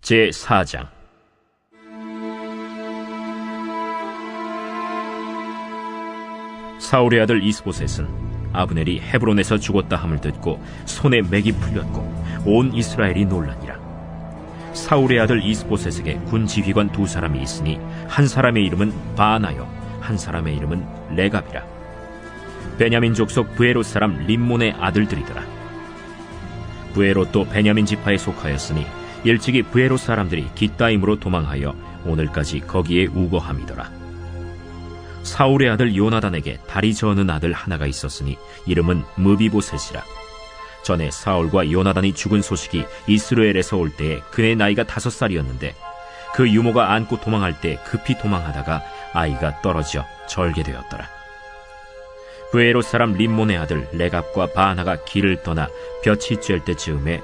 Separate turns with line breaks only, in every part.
제4장. 사울의 아들 이스보셋은 아브넬이 헤브론에서 죽었다 함을 듣고 손에 맥이 풀렸고 온 이스라엘이 놀라니라. 사울의 아들 이스보셋에게 군 지휘관 두 사람이 있으니 한 사람의 이름은 바나요, 한 사람의 이름은 레갑이라. 베냐민 족속 브에롯 사람 림몬의 아들들이더라. 브에롯도 베냐민 지파에 속하였으니 일찍이 브에롯 사람들이 깃다임으로 도망하여 오늘까지 거기에 우거함이더라. 사울의 아들 요나단에게 다리 저는 아들 하나가 있었으니 이름은 므비보셋이라. 전에 사울과 요나단이 죽은 소식이 이스라엘에서 올 때에 그의 나이가 5살이었는데 그 유모가 안고 도망할 때 급히 도망하다가 아이가 떨어져 절개되었더라. 브에롯 사람 림몬의 아들 레갑과 바나가 길을 떠나 볕이 쬐을 때 즈음에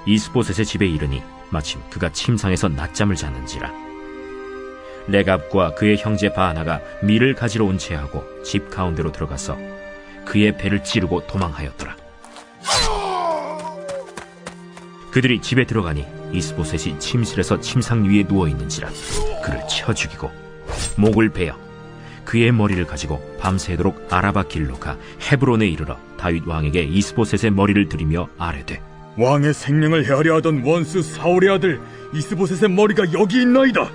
이스보셋의 집에 이르니 마침 그가 침상에서 낮잠을 잤는지라. 레갑과 그의 형제 바나가 밀을 가지러 온 채하고 집 가운데로 들어가서 그의 배를 찌르고 도망하였더라. 그들이 집에 들어가니 이스보셋이 침실에서 침상 위에 누워있는지라 그를 쳐 죽이고 목을 베어 그의 머리를 가지고 밤새도록 아라바 길로 가 헤브론에 이르러 다윗 왕에게 이스보셋의 머리를 들이며 아뢰되,
왕의 생명을 헤아려 하던 원수 사울의 아들 이스보셋의 머리가 여기 있나이다.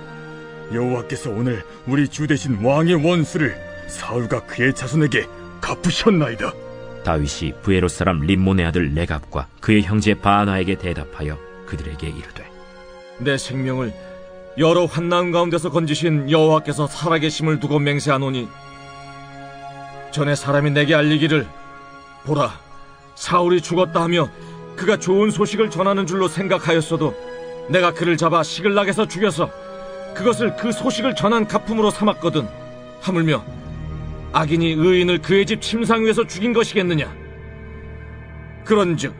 여호와께서 오늘 우리 주 대신 왕의 원수를 사울과 그의 자손에게 갚으셨나이다.
다윗이 브에롯 사람 림몬의 아들 레갑과 그의 형제 바나에게 대답하여 그들에게 이르되,
내 생명을 여러 환난 가운데서 건지신 여호와께서 살아계심을 두고 맹세하노니 전에 사람이 내게 알리기를 보라, 사울이 죽었다 하며 그가 좋은 소식을 전하는 줄로 생각하였어도 내가 그를 잡아 시글락에서 죽여서 그것을 그 소식을 전한 가품으로 삼았거든. 하물며 악인이 의인을 그의 집 침상 위에서 죽인 것이겠느냐? 그런즉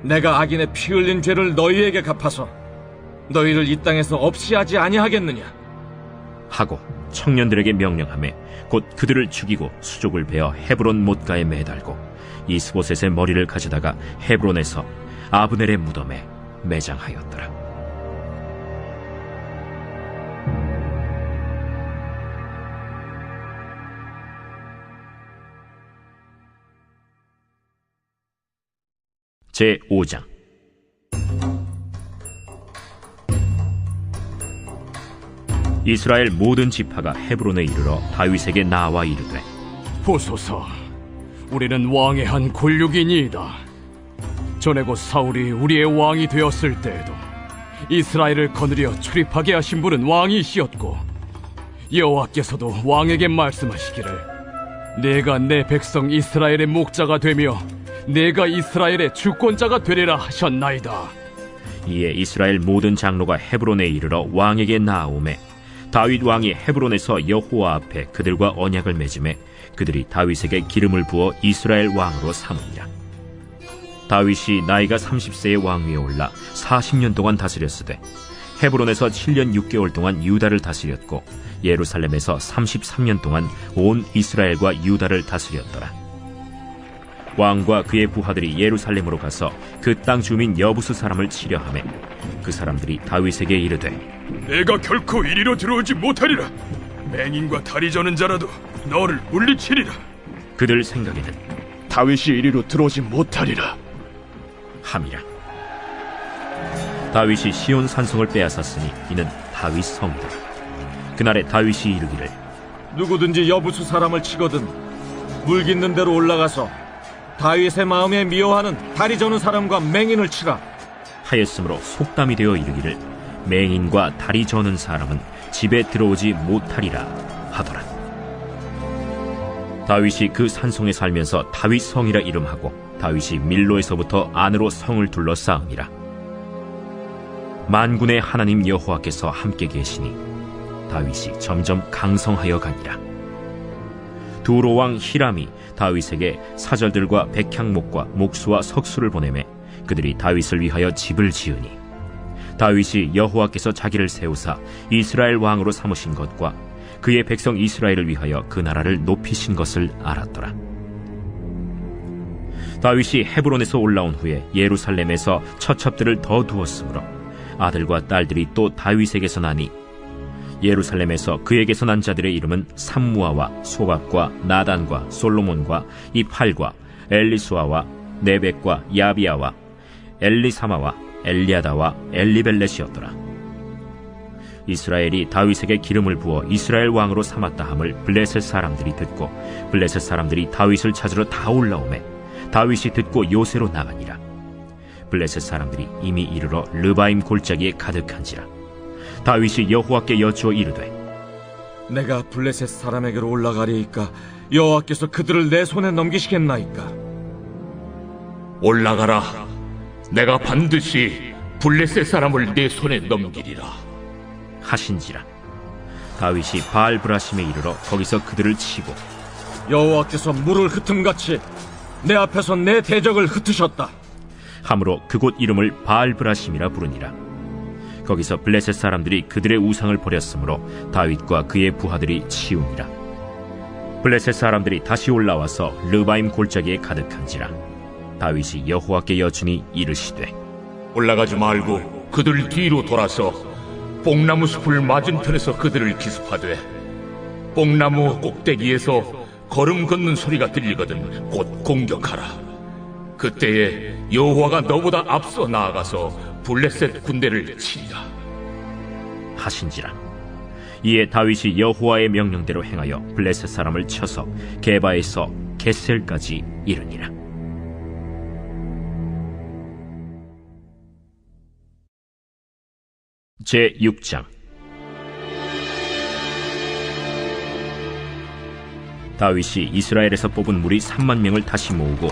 내가 악인의 피 흘린 죄를 너희에게 갚아서 너희를 이 땅에서 없이 하지 아니하겠느냐?
하고 청년들에게 명령하며 곧 그들을 죽이고 수족을 베어 헤브론 못가에 매달고 이스보셋의 머리를 가져다가 헤브론에서 아브넬의 무덤에 매장하였더라. 제5장. 이스라엘 모든 지파가 헤브론에 이르러 다윗에게 나와 이르되,
보소서, 우리는 왕의 한 권력이니이다. 전에 곧 사울이 우리의 왕이 되었을 때에도 이스라엘을 거느려 출입하게 하신 분은 왕이시었고 여호와께서도 왕에게 말씀하시기를 내가 내 백성 이스라엘의 목자가 되며 내가 이스라엘의 주권자가 되리라 하셨나이다.
이에 이스라엘 모든 장로가 헤브론에 이르러 왕에게 나아오매 다윗 왕이 헤브론에서 여호와 앞에 그들과 언약을 맺음에 그들이 다윗에게 기름을 부어 이스라엘 왕으로 삼으니라. 다윗이 나이가 30세의 왕위에 올라 40년 동안 다스렸으되 헤브론에서 7년 6개월 동안 유다를 다스렸고 예루살렘에서 33년 동안 온 이스라엘과 유다를 다스렸더라. 왕과 그의 부하들이 예루살렘으로 가서 그 땅 주민 여부수 사람을 치려하매 그 사람들이 다윗에게 이르되,
내가 결코 이리로 들어오지 못하리라. 맹인과 다리 저는 자라도 너를 물리치리라.
그들 생각에는
다윗이 이리로 들어오지 못하리라
함이라. 다윗이 시온 산성을 빼앗았으니 이는 다윗 성이다. 그날에 다윗이 이르기를,
누구든지 여부수 사람을 치거든 물 깃는 데로 올라가서 다윗의 마음에 미워하는 다리 저는 사람과 맹인을 치라
하였으므로 속담이 되어 이르기를 맹인과 다리 저는 사람은 집에 들어오지 못하리라 하더라. 다윗이 그 산성에 살면서 다윗 성이라 이름하고 다윗이 밀로에서부터 안으로 성을 둘러싸으니라. 만군의 하나님 여호와께서 함께 계시니 다윗이 점점 강성하여 가니라. 두로 왕 히람이 다윗에게 사절들과 백향목과 목수와 석수를 보내매 그들이 다윗을 위하여 집을 지으니 다윗이 여호와께서 자기를 세우사 이스라엘 왕으로 삼으신 것과 그의 백성 이스라엘을 위하여 그 나라를 높이신 것을 알았더라. 다윗이 헤브론에서 올라온 후에 예루살렘에서 처첩들을 더 두었으므로 아들과 딸들이 또 다윗에게서 나니 예루살렘에서 그에게서 난 자들의 이름은 삼무아와 소갑과 나단과 솔로몬과 이팔과 엘리수아와 네벡과 야비아와 엘리사마와 엘리아다와 엘리벨렛이었더라. 이스라엘이 다윗에게 기름을 부어 이스라엘 왕으로 삼았다 함을 블레셋 사람들이 듣고 블레셋 사람들이 다윗을 찾으러 다 올라오매 다윗이 듣고 요새로 나가니라. 블레셋 사람들이 이미 이르러 르바임 골짜기에 가득한지라. 다윗이 여호와께 여쭈어 이르되
내가 블레셋 사람에게로 올라가리이까 여호와께서 그들을 내 손에 넘기시겠나이까?
올라가라. 내가 반드시 블레셋 사람을 내 손에 넘기리라
하신지라. 다윗이 바알브라심에 이르러 거기서 그들을 치고
여호와께서 물을 흩음같이 내 앞에서 내 대적을 흩으셨다
함으로 그곳 이름을 바알브라심이라 부르니라. 거기서 블레셋 사람들이 그들의 우상을 버렸으므로 다윗과 그의 부하들이 치우니라. 블레셋 사람들이 다시 올라와서 르바임 골짜기에 가득한지라. 다윗이 여호와께 여쭈니 이르시되
올라가지 말고 그들 뒤로 돌아서 뽕나무 숲을 맞은편에서 그들을 기습하되 뽕나무 꼭대기에서 걸음 걷는 소리가 들리거든 곧 공격하라. 그때에 여호와가 너보다 앞서 나아가서 블레셋 군대를 치리라
하신지라. 이에 다윗이 여호와의 명령대로 행하여 블레셋 사람을 쳐서 게바에서 겟셀까지 이르니라. 제6장. 다윗이 이스라엘에서 뽑은 무리 3만 명을 다시 모으고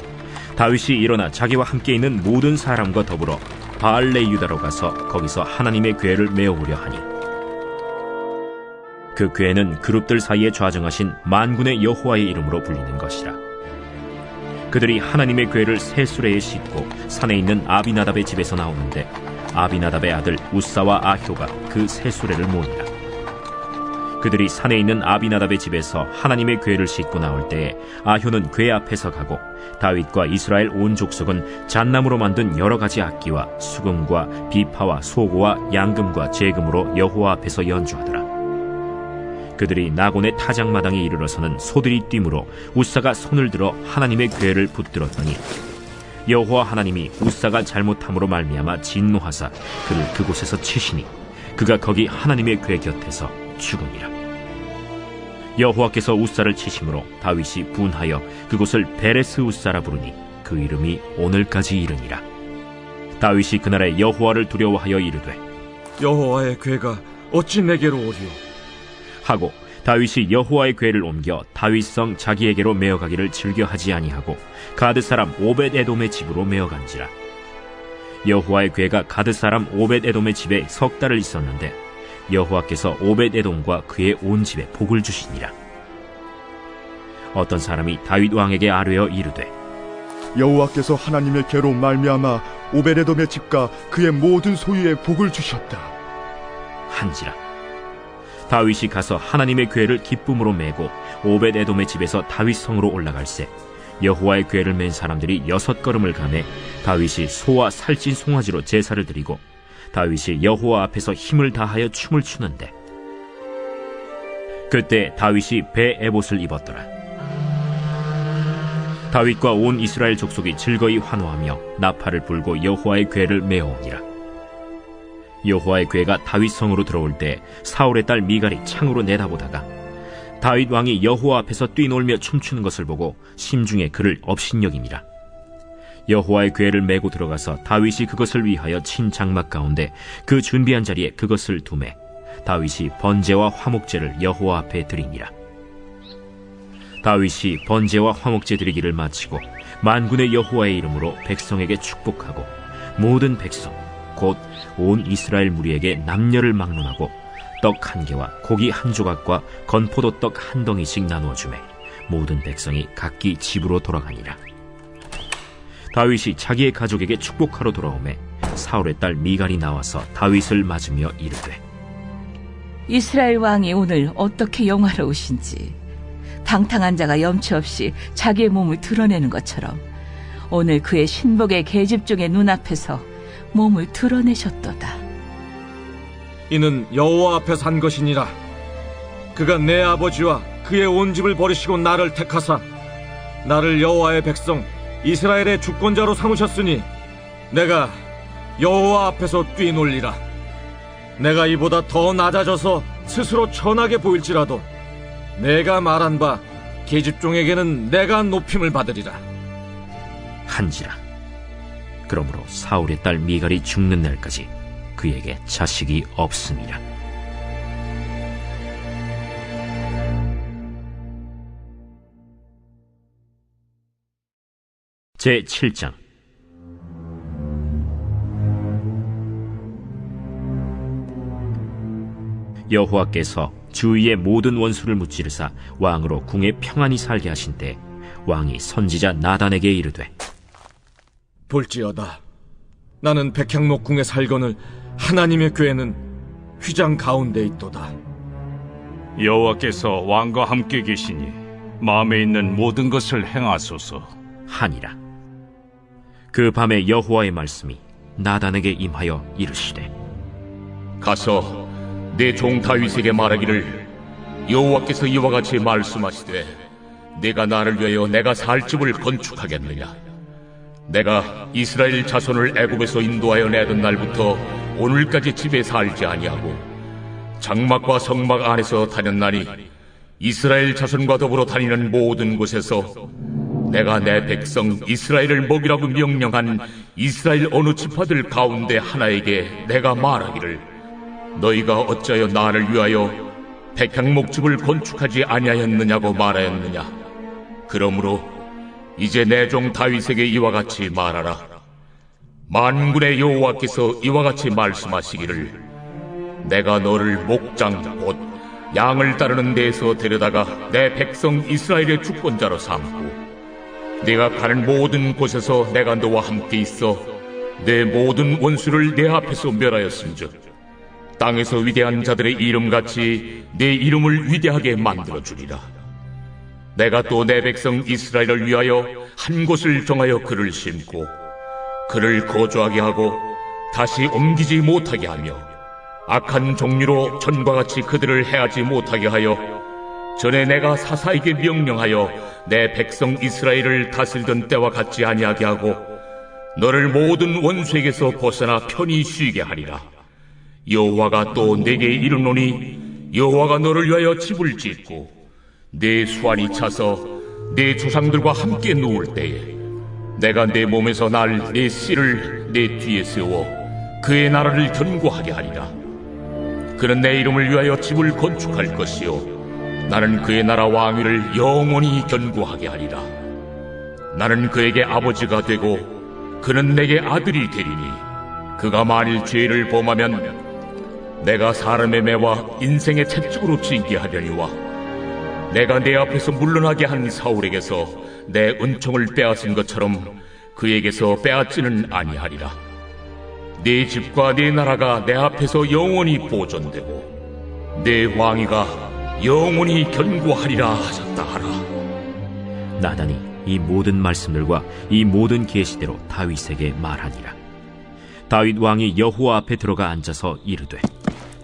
다윗이 일어나 자기와 함께 있는 모든 사람과 더불어 바알레 유다로 가서 거기서 하나님의 궤를 메어오려 하니 그 궤는 그룹들 사이에 좌정하신 만군의 여호와의 이름으로 불리는 것이라. 그들이 하나님의 궤를 새 수레에 싣고 산에 있는 아비나답의 집에서 나오는데 아비나답의 아들 우사와 아효가 그 새 수레를 모으니라. 그들이 산에 있는 아비나답의 집에서 하나님의 궤를 싣고 나올 때에 아효는 궤 앞에서 가고 다윗과 이스라엘 온 족속은 잣나무로 만든 여러 가지 악기와 수금과 비파와 소고와 양금과 제금으로 여호와 앞에서 연주하더라. 그들이 나곤의 타작마당에 이르러서는 소들이 뛰므로 우사가 손을 들어 하나님의 궤를 붙들었더니 여호와 하나님이 우사가 잘못함으로 말미암아 진노하사 그를 그곳에서 치시니 그가 거기 하나님의 궤 곁에서 죽으니라. 여호와께서 우사를 치심으로 다윗이 분하여 그곳을 베레스 우사라 부르니 그 이름이 오늘까지 이르니라. 다윗이 그날에 여호와를 두려워하여 이르되
여호와의 궤가 어찌 내게로 오리오?
하고 다윗이 여호와의 궤를 옮겨 다윗성 자기에게로 메어가기를 즐겨하지 아니하고 가드 사람 오벳에돔의 집으로 메어간지라. 여호와의 궤가 가드 사람 오벳에돔의 집에 석 달을 있었는데 여호와께서 오벳에돔과 그의 온 집에 복을 주시니라. 어떤 사람이 다윗 왕에게 아뢰어 이르되
여호와께서 하나님의 궤로 말미암아 오벳에돔의 집과 그의 모든 소유에 복을 주셨다
한지라. 다윗이 가서 하나님의 궤를 기쁨으로 메고 오벳에돔의 집에서 다윗성으로 올라갈새 여호와의 궤를 맨 사람들이 6걸음을 가매 다윗이 소와 살찐 송아지로 제사를 드리고 다윗이 여호와 앞에서 힘을 다하여 춤을 추는데 그때 다윗이 배 에봇을 입었더라. 다윗과 온 이스라엘 족속이 즐거이 환호하며 나팔을 불고 여호와의 궤를 메어오니라. 여호와의 궤가 다윗 성으로 들어올 때 사울의 딸 미갈이 창으로 내다보다가 다윗 왕이 여호와 앞에서 뛰놀며 춤추는 것을 보고 심중에 그를 업신여김이라. 여호와의 궤를 메고 들어가서 다윗이 그것을 위하여 친 장막 가운데 그 준비한 자리에 그것을 두매 다윗이 번제와 화목제를 여호와 앞에 드리니라. 다윗이 번제와 화목제 드리기를 마치고 만군의 여호와의 이름으로 백성에게 축복하고 모든 백성 곧 온 이스라엘 무리에게 남녀를 막론하고 떡 1개와 고기 1조각과 건포도 떡 1덩이씩 나누어 주매 모든 백성이 각기 집으로 돌아가니라. 다윗이 자기의 가족에게 축복하러 돌아오매 사울의 딸 미갈이 나와서 다윗을 맞으며 이르되
이스라엘 왕이 오늘 어떻게 영화로우신지 방탕한 자가 염치 없이 자기의 몸을 드러내는 것처럼 오늘 그의 신복의 계집종의 눈앞에서 몸을 드러내셨도다.
이는 여호와 앞에서 한 것이니라. 그가 내 아버지와 그의 온 집을 버리시고 나를 택하사 나를 여호와의 백성 이스라엘의 주권자로 삼으셨으니 내가 여호와 앞에서 뛰놀리라. 내가 이보다 더 낮아져서 스스로 천하게 보일지라도 내가 말한 바 계집종에게는 내가 높임을 받으리라
한지라. 그러므로 사울의 딸 미갈이 죽는 날까지 그에게 자식이 없음이라. 제7장. 여호와께서 주위의 모든 원수를 무찌르사 왕으로 궁에 평안히 살게 하신 때 왕이 선지자 나단에게 이르되,
볼지어다, 나는 백향목 궁에 살거늘 하나님의 궤는 휘장 가운데 있도다.
여호와께서 왕과 함께 계시니 마음에 있는 모든 것을 행하소서
하니라. 그 밤에 여호와의 말씀이 나단에게 임하여 이르시되,
가서 내 종 다윗에게 말하기를, 여호와께서 이와 같이 말씀하시되 내가 나를 위하여 내가 살 집을 건축하겠느냐. 내가 이스라엘 자손을 애굽에서 인도하여 내던 날부터 오늘까지 집에 살지 아니하고 장막과 성막 안에서 다녔나니 이스라엘 자손과 더불어 다니는 모든 곳에서 내가 내 백성 이스라엘을 먹이라고 명령한 이스라엘 어느 지파들 가운데 하나에게 내가 말하기를, 너희가 어찌하여 나를 위하여 백향목집을 건축하지 아니하였느냐고 말하였느냐. 그러므로 이제 내 종 다윗에게 이와 같이 말하라. 만군의 여호와께서 이와 같이 말씀하시기를, 내가 너를 목장 곧 양을 따르는 데에서 데려다가 내 백성 이스라엘의 주권자로 삼고 네가 가는 모든 곳에서 내가 너와 함께 있어 내 모든 원수를 내 앞에서 멸하였은즉 땅에서 위대한 자들의 이름같이 내 이름을 위대하게 만들어주리라. 내가 또 내 백성 이스라엘을 위하여 한 곳을 정하여 그를 심고 그를 거주하게 하고 다시 옮기지 못하게 하며 악한 종류로 전과 같이 그들을 해하지 못하게 하여 전에 내가 사사에게 명령하여 내 백성 이스라엘을 다스리던 때와 같지 아니하게 하고 너를 모든 원수에게서 벗어나 편히 쉬게 하리라. 여호와가 또 내게 이르노니, 여호와가 너를 위하여 집을 짓고 내 수완이 차서 내 조상들과 함께 누울 때에 내가 내 몸에서 날 내 씨를 내 뒤에 세워 그의 나라를 견고하게 하리라. 그는 내 이름을 위하여 집을 건축할 것이요 나는 그의 나라 왕위를 영원히 견고하게 하리라. 나는 그에게 아버지가 되고 그는 내게 아들이 되리니 그가 만일 죄를 범하면 내가 사람의 매와 인생의 채찍으로 징계하려니와 내가 내 앞에서 물러나게 한 사울에게서 내 은총을 빼앗은 것처럼 그에게서 빼앗지는 아니하리라. 내 집과 내 나라가 내 앞에서 영원히 보존되고 내 왕위가 영원히 견고하리라 하셨다 하라.
나단이 이 모든 말씀들과 이 모든 계시대로 다윗에게 말하니라. 다윗 왕이 여호와 앞에 들어가 앉아서 이르되,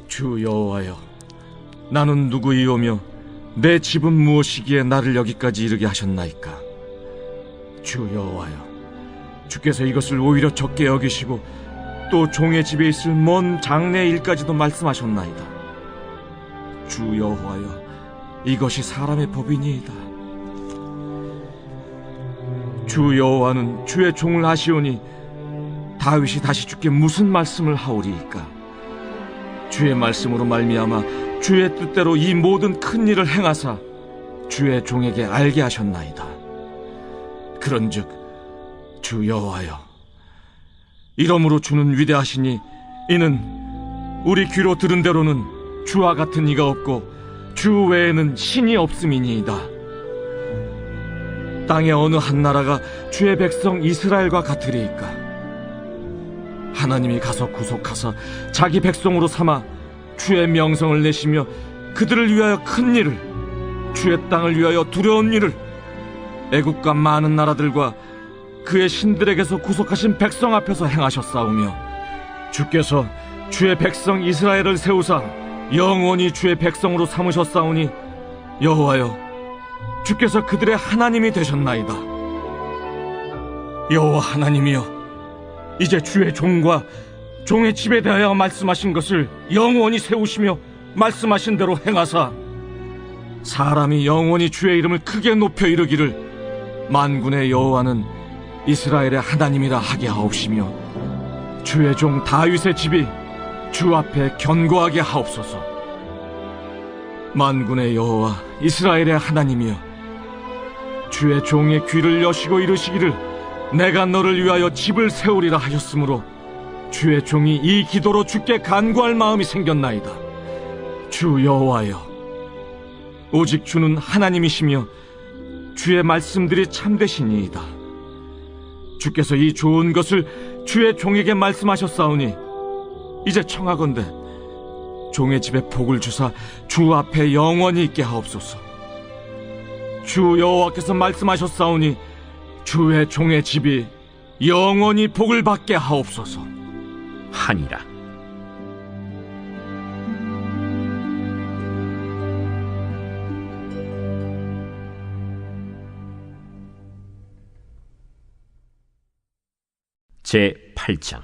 주 여호와여, 나는 누구이오며 내 집은 무엇이기에 나를 여기까지 이르게 하셨나이까. 주 여호와여, 주께서 이것을 오히려 적게 여기시고 또 종의 집에 있을 먼 장래 일까지도 말씀하셨나이다. 주 여호와여, 이것이 사람의 법이니이다. 주 여호와는 주의 종을 아시오니 다윗이 다시 주께 무슨 말씀을 하오리이까. 주의 말씀으로 말미암아 주의 뜻대로 이 모든 큰 일을 행하사 주의 종에게 알게 하셨나이다. 그런즉 주 여호와여, 이러므로 주는 위대하시니 이는 우리 귀로 들은 대로는 주와 같은 이가 없고 주 외에는 신이 없음이니이다. 땅의 어느 한 나라가 주의 백성 이스라엘과 같으리이까. 하나님이 가서 구속하사 자기 백성으로 삼아 주의 명성을 내시며 그들을 위하여 큰 일을, 주의 땅을 위하여 두려운 일을 애국과 많은 나라들과 그의 신들에게서 구속하신 백성 앞에서 행하셨사오며 주께서 주의 백성 이스라엘을 세우사 영원히 주의 백성으로 삼으셨사오니 여호와여, 주께서 그들의 하나님이 되셨나이다. 여호와 하나님이여, 이제 주의 종과 종의 집에 대하여 말씀하신 것을 영원히 세우시며 말씀하신 대로 행하사 사람이 영원히 주의 이름을 크게 높여 이르기를 만군의 여호와는 이스라엘의 하나님이라 하게 하옵시며 주의 종 다윗의 집이 주 앞에 견고하게 하옵소서. 만군의 여호와 이스라엘의 하나님이여, 주의 종의 귀를 여시고 이르시기를 내가 너를 위하여 집을 세우리라 하셨으므로 주의 종이 이 기도로 주께 간구할 마음이 생겼나이다. 주 여호와여, 오직 주는 하나님이시며 주의 말씀들이 참되시니이다. 주께서 이 좋은 것을 주의 종에게 말씀하셨사오니 이제 청하건대 종의 집에 복을 주사 주 앞에 영원히 있게 하옵소서. 주 여호와께서 말씀하셨사오니 주의 종의 집이 영원히 복을 받게 하옵소서
하니라. 제 8장.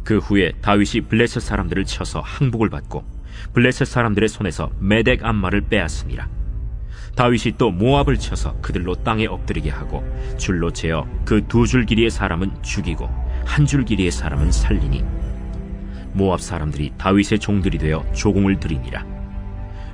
그 후에 다윗이 블레셋 사람들을 쳐서 항복을 받고 블레셋 사람들의 손에서 메덱 암마를 빼앗으니라. 다윗이 또 모압을 쳐서 그들로 땅에 엎드리게 하고 줄로 재어 그 2줄 길이의 사람은 죽이고 1줄 길이의 사람은 살리니 모압 사람들이 다윗의 종들이 되어 조공을 드리니라.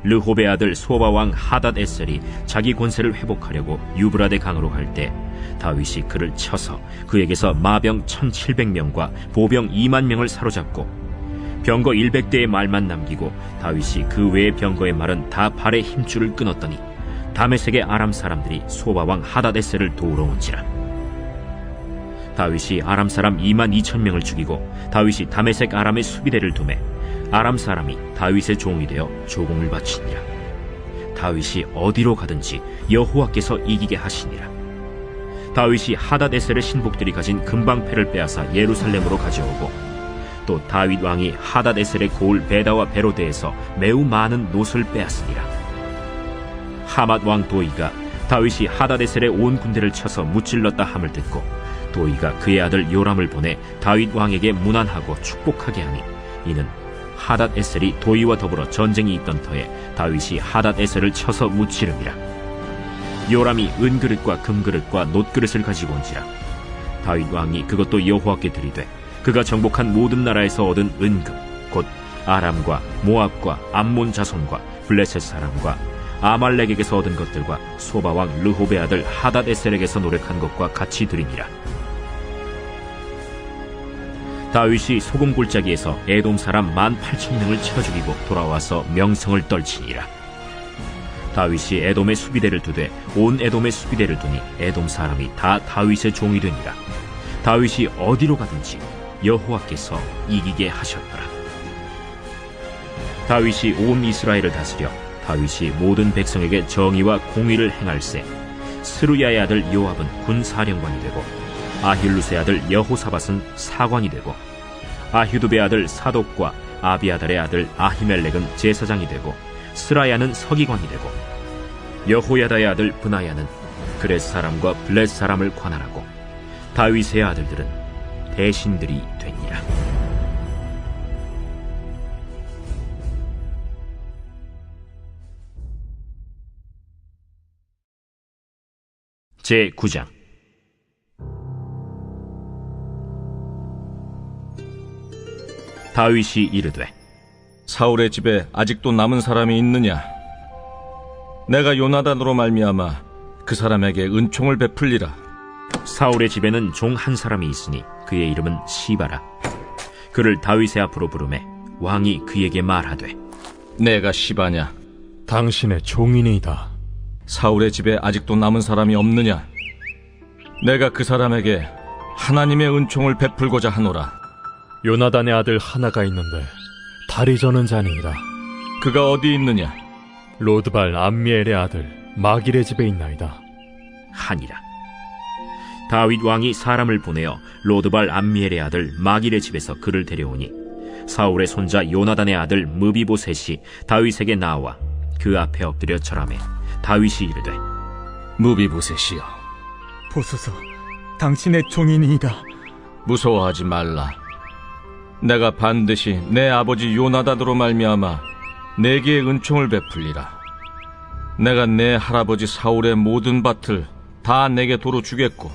르홉의 아들 소바 왕 하닷 에셀이 자기 권세를 회복하려고 유브라데 강으로 갈 때 다윗이 그를 쳐서 그에게서 마병 1700명과 보병 2만 명을 사로잡고 병거 100대의 말만 남기고 다윗이 그 외의 병거의 말은 다 발의 힘줄을 끊었더니 다메섹의 아람 사람들이 소바 왕 하닷 에셀을 도우러 온지라. 다윗이 아람 사람 2만 2천 명을 죽이고 다윗이 다메섹 아람의 수비대를 두매 아람 사람이 다윗의 종이 되어 조공을 바치니라. 다윗이 어디로 가든지 여호와께서 이기게 하시니라. 다윗이 하닷 에셀의 신복들이 가진 금방패를 빼앗아 예루살렘으로 가져오고 또 다윗 왕이 하닷 에셀의 고을 베다와 베로데에서 매우 많은 놋을 빼앗으니라. 하맛 왕 도이가 다윗이 하닷 에셀의 온 군대를 쳐서 무찔렀다 함을 듣고 도이가 그의 아들 요람을 보내 다윗 왕에게 문안하고 축복하게 하니 이는 하닷 에셀이 도이와 더불어 전쟁이 있던 터에 다윗이 하닷 에셀을 쳐서 무찌름이라. 요람이 은그릇과 금그릇과 놋그릇을 가지고 온지라. 다윗 왕이 그것도 여호와께 드리되 그가 정복한 모든 나라에서 얻은 은금 곧 아람과 모압과 암몬 자손과 블레셋 사람과 아말렉에게서 얻은 것들과 소바왕 르홉의 아들 하닷 에셀에게서 노력한 것과 같이 드리니라. 다윗이 소금 골짜기에서 에돔 사람 18,000명을 쳐 죽이고 돌아와서 명성을 떨치니라. 다윗이 에돔의 수비대를 두되 온 에돔의 수비대를 두니 에돔 사람이 다 다윗의 종이 되니라. 다윗이 어디로 가든지 여호와께서 이기게 하셨더라. 다윗이 온 이스라엘을 다스려 다윗이 모든 백성에게 정의와 공의를 행할세 스루야의 아들 요압은 군사령관이 되고 아힐루스의 아들 여호사밧은 사관이 되고 아휴두베의 아들 사독과 아비아달의 아들 아히멜렉은 제사장이 되고 스라야는 서기관이 되고 여호야다의 아들 브나야는 그렛 사람과 블렛 사람을 관할하고 다윗의 아들들은 대신들이 되니라. 제 9장. 다윗이 이르되
사울의 집에 아직도 남은 사람이 있느냐? 내가 요나단으로 말미암아 그 사람에게 은총을 베풀리라.
사울의 집에는 종 한 사람이 있으니 그의 이름은 시바라. 그를 다윗의 앞으로 부르매 왕이 그에게 말하되
내가 시바냐?
당신의 종이니이다.
사울의 집에 아직도 남은 사람이 없느냐? 내가 그 사람에게 하나님의 은총을 베풀고자 하노라.
요나단의 아들 하나가 있는데 다리 저는 자니이다.
그가 어디 있느냐?
로드발 암미엘의 아들 마길의 집에 있나이다.
하니라. 다윗 왕이 사람을 보내어 로드발 암미엘의 아들 마길의 집에서 그를 데려오니 사울의 손자 요나단의 아들 무비보셋이 다윗에게 나와 그 앞에 엎드려 절하매 다윗이 이르되
무비보셋이여,
보소서, 당신의 종이니이다.
무서워하지 말라. 내가 반드시 내 아버지 요나단으로 말미암아 내게 은총을 베풀리라. 내가 내 할아버지 사울의 모든 밭을 다 내게 도로 주겠고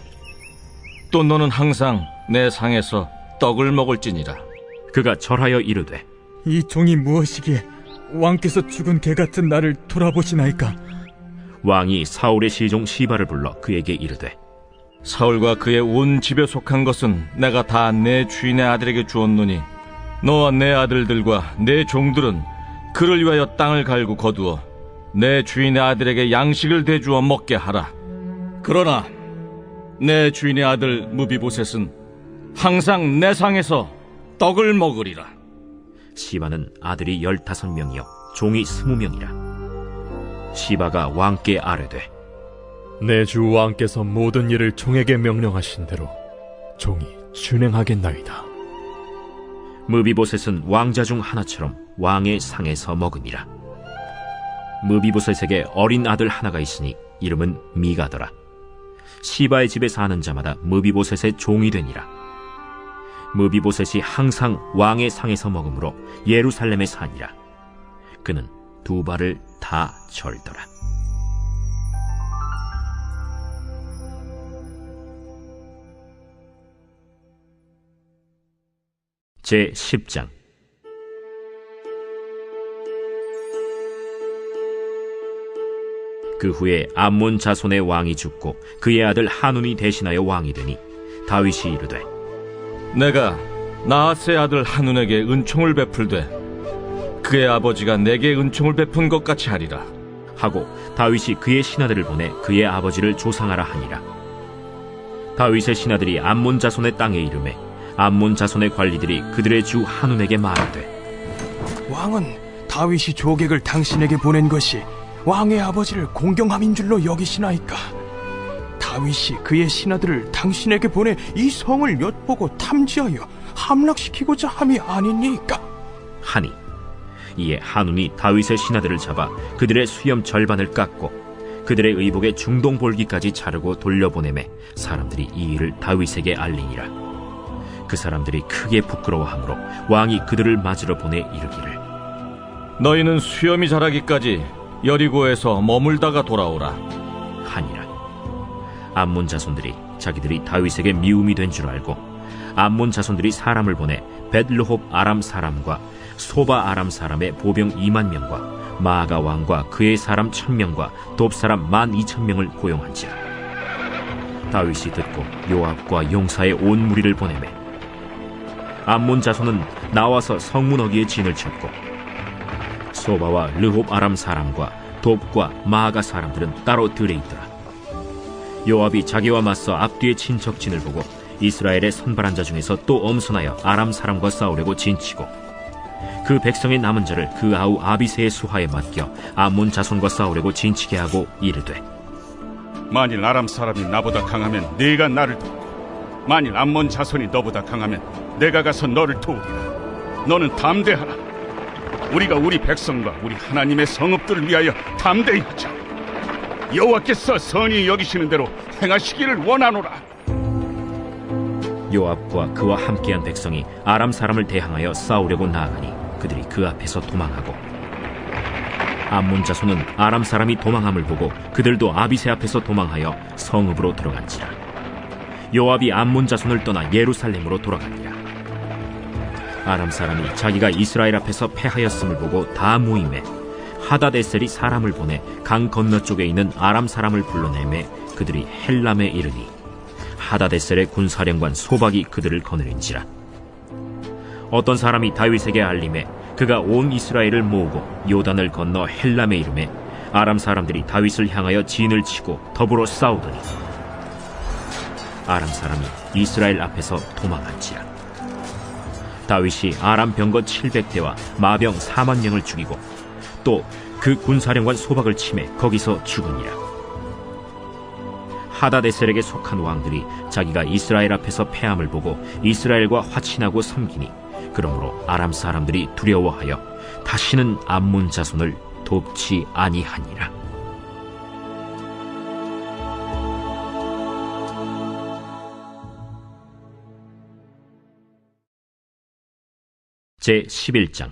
또 너는 항상 내 상에서 떡을 먹을지니라.
그가 절하여 이르되
이 종이 무엇이기에 왕께서 죽은 개 같은 나를 돌아보시나이까?
왕이 사울의 시종 시바를 불러 그에게 이르되
사울과 그의 온 집에 속한 것은 내가 다 내 주인의 아들에게 주었노니 너와 내 아들들과 내 종들은 그를 위하여 땅을 갈고 거두어 내 주인의 아들에게 양식을 대주어 먹게 하라. 그러나 내 주인의 아들 무비보셋은 항상 내 상에서 떡을 먹으리라.
시바는 아들이 15명이요 종이 20명이라. 시바가 왕께 아뢰되
내 주 왕께서 모든 일을 종에게 명령하신 대로 종이 준행하겠나이다.
무비보셋은 왕자 중 하나처럼 왕의 상에서 먹으니라. 무비보셋에게 어린 아들 하나가 있으니 이름은 미가더라. 시바의 집에 사는 자마다 무비보셋의 종이 되니라. 무비보셋이 항상 왕의 상에서 먹으므로 예루살렘에 사니라. 그는 두 발을 다 절더라. 제 10장. 그 후에 암몬 자손의 왕이 죽고 그의 아들 한운이 대신하여 왕이 되니 다윗이 이르되
내가 나하스의 아들 한운에게 은총을 베풀되 그의 아버지가 내게 은총을 베푼 것 같이 하리라
하고 다윗이 그의 신하들을 보내 그의 아버지를 조상하라 하니라. 다윗의 신하들이 암몬 자손의 땅에 이르매 암몬 자손의 관리들이 그들의 주 한운에게 말하되
왕은 다윗이 조객을 당신에게 보낸 것이 왕의 아버지를 공경함인 줄로 여기시나이까? 다윗이 그의 신하들을 당신에게 보내 이 성을 엿보고 탐지하여 함락시키고자 함이 아니니까?
하니 이에 한운이 다윗의 신하들을 잡아 그들의 수염 절반을 깎고 그들의 의복의 중동 볼기까지 자르고 돌려보내매 사람들이 이 일을 다윗에게 알리니라. 그 사람들이 크게 부끄러워하므로 왕이 그들을 맞으러 보내 이르기를
너희는 수염이 자라기까지 여리고에서 머물다가 돌아오라
하니라. 암몬 자손들이 자기들이 다윗에게 미움이 된 줄 알고 암몬 자손들이 사람을 보내 벳르홉 아람 사람과 소바 아람 사람의 보병 2만 명과 마아가 왕과 그의 사람 1000명과 돕 사람 12,000명을 고용한지라. 다윗이 듣고 요압과 용사의 온 무리를 보내매 암몬 자손은 나와서 성문 어귀에 진을 쳤고 소바와 르홉 아람 사람과 돕과 마아가 사람들은 따로 들에 있더라. 요압이 자기와 맞서 앞뒤에 친척진을 보고 이스라엘의 선발한 자 중에서 또 엄선하여 아람 사람과 싸우려고 진치고 그 백성의 남은 자를 그 아우 아비새의 수하에 맡겨 암몬 자손과 싸우려고 진치게 하고 이르되
만일 아람 사람이 나보다 강하면 네가 나를 돕고 만일 암몬 자손이 너보다 강하면 내가 가서 너를 도우리라. 너는 담대하라. 우리가 우리 백성과 우리 하나님의 성읍들을 위하여 담대히 하자. 여호와께서 선히 여기시는 대로 행하시기를 원하노라.
요압과 그와 함께한 백성이 아람 사람을 대항하여 싸우려고 나아가니 그들이 그 앞에서 도망하고 암몬 자손은 아람 사람이 도망함을 보고 그들도 아비새 앞에서 도망하여 성읍으로 들어간지라. 요압이 암몬 자손을 떠나 예루살렘으로 돌아가니라. 아람 사람이 자기가 이스라엘 앞에서 패하였음을 보고 다 모임에 하다데셀이 사람을 보내 강 건너쪽에 있는 아람 사람을 불러내매 그들이 헬람에 이르니 하다데셀의 군사령관 소박이 그들을 거느린지라. 어떤 사람이 다윗에게 알림해 그가 온 이스라엘을 모으고 요단을 건너 헬람에 이르매 아람 사람들이 다윗을 향하여 진을 치고 더불어 싸우더니 아람 사람이 이스라엘 앞에서 도망한지라. 다윗이 아람 병거 700대와 마병 4만 명을 죽이고 또 그 군사령관 소박을 치매 거기서 죽으니라. 하다데셀에게 속한 왕들이 자기가 이스라엘 앞에서 패함을 보고 이스라엘과 화친하고 섬기니 그러므로 아람 사람들이 두려워하여 다시는 암몬 자손을 돕지 아니하니라. 제 11장.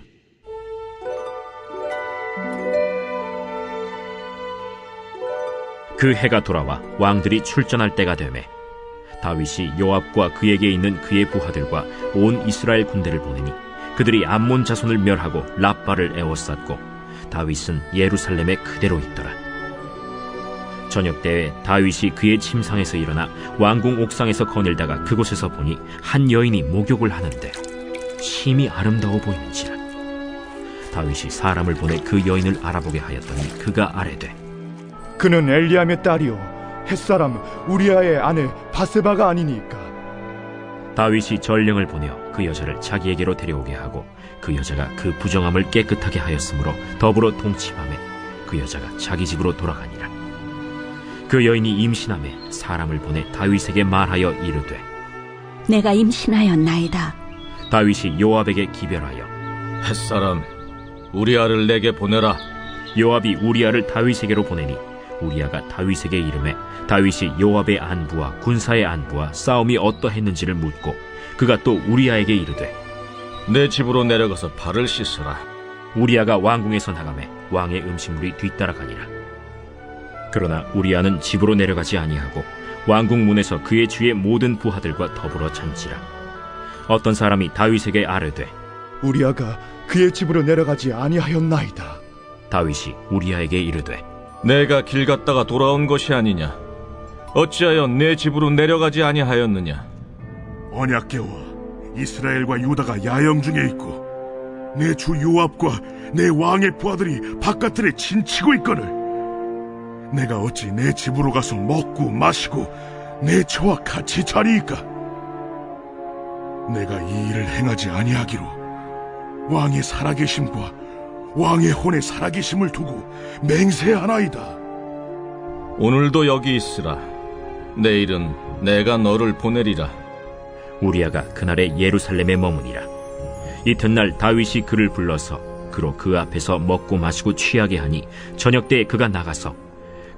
그 해가 돌아와 왕들이 출전할 때가 되매 다윗이 요압과 그에게 있는 그의 부하들과 온 이스라엘 군대를 보내니 그들이 암몬 자손을 멸하고 랍바를 에워쌌고 다윗은 예루살렘에 그대로 있더라. 저녁 때에 다윗이 그의 침상에서 일어나 왕궁 옥상에서 거닐다가 그곳에서 보니 한 여인이 목욕을 하는데 심히 아름다워 보이는지라. 다윗이 사람을 보내 그 여인을 알아보게 하였더니 그가 아뢰되
그는 엘리암의 딸이요 햇사람 우리아의 아내 바세바가 아니니까.
다윗이 전령을 보내어 그 여자를 자기에게로 데려오게 하고 그 여자가 그 부정함을 깨끗하게 하였으므로 더불어 동침하매 그 여자가 자기 집으로 돌아가니라. 그 여인이 임신하매 사람을 보내 다윗에게 말하여 이르되
내가 임신하였나이다.
다윗이 요압에게 기별하여
햇사람 우리아를 내게 보내라.
요압이 우리아를 다윗에게로 보내니 우리아가 다윗에게 이르매 다윗이 요압의 안부와 군사의 안부와 싸움이 어떠했는지를 묻고 그가 또 우리아에게 이르되
내 집으로 내려가서 발을 씻으라.
우리아가 왕궁에서 나가매 왕의 음식물이 뒤따라가니라. 그러나 우리아는 집으로 내려가지 아니하고 왕궁 문에서 그의 주의 모든 부하들과 더불어 잔지라. 어떤 사람이 다윗에게 아뢰되
우리아가 그의 집으로 내려가지 아니하였나이다.
다윗이 우리아에게 이르되
내가 길 갔다가 돌아온 것이 아니냐? 어찌하여 내 집으로 내려가지 아니하였느냐?
언약궤와 이스라엘과 유다가 야영 중에 있고 내 주 요압과 내 왕의 부하들이 바깥들에 진치고 있거늘 내가 어찌 내 집으로 가서 먹고 마시고 내 처와 같이 자리이까? 내가 이 일을 행하지 아니하기로 왕의 살아계심과 왕의 혼의 살아계심을 두고 맹세하나이다.
오늘도 여기 있으라. 내일은 내가 너를 보내리라.
우리아가 그날에 예루살렘에 머무니라. 이튿날 다윗이 그를 불러서 그로 그 앞에서 먹고 마시고 취하게 하니 저녁 때에 그가 나가서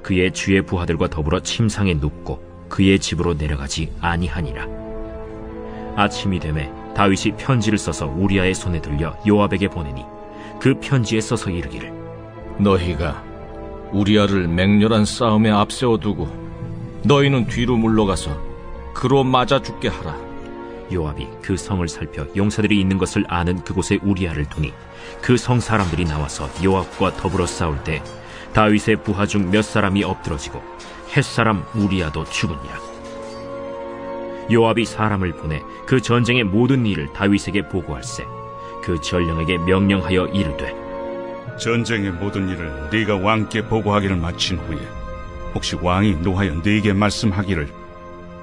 그의 주의 부하들과 더불어 침상에 눕고 그의 집으로 내려가지 아니하니라. 아침이 되매 다윗이 편지를 써서 우리아의 손에 들려 요압에게 보내니 그 편지에 써서 이르기를
너희가 우리아를 맹렬한 싸움에 앞세워두고 너희는 뒤로 물러가서 그로 맞아 죽게 하라.
요압이 그 성을 살펴 용사들이 있는 것을 아는 그곳에 우리아를 두니 그 성 사람들이 나와서 요압과 더불어 싸울 때 다윗의 부하 중 몇 사람이 엎드러지고 햇사람 우리아도 죽으니라. 요압이 사람을 보내 그 전쟁의 모든 일을 다윗에게 보고할세 그 전령에게 명령하여 이르되
전쟁의 모든 일을 네가 왕께 보고하기를 마친 후에 혹시 왕이 노하여 네게 말씀하기를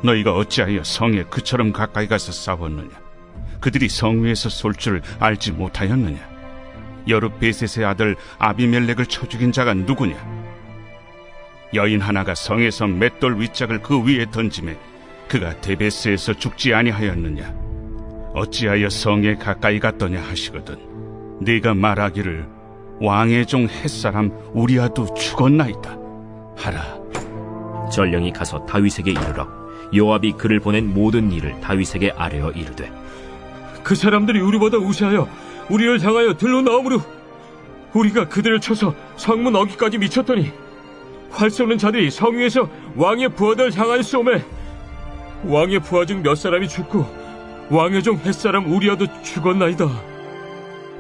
너희가 어찌하여 성에 그처럼 가까이 가서 싸웠느냐? 그들이 성 위에서 쏠 줄 알지 못하였느냐? 여룻베셋의 아들 아비멜렉을 쳐 죽인 자가 누구냐? 여인 하나가 성에서 맷돌 윗짝을 그 위에 던지매 그가 데베스에서 죽지 아니하였느냐? 어찌하여 성에 가까이 갔더냐 하시거든 네가 말하기를 왕의 종 햇사람 우리아도 죽었나이다 하라.
전령이 가서 다윗에게 이르러 요압이 그를 보낸 모든 일을 다윗에게 아뢰어 이르되
그 사람들이 우리보다 우세하여 우리를 향하여 들러 나오므로 우리가 그들을 쳐서 성문 어귀까지 미쳤더니 활 쏘는 자들이 성 위에서 왕의 부하들 향하여 쏘매 왕의 부하 중 몇 사람이 죽고 왕의 종 햇사람 우리아도 죽었나이다.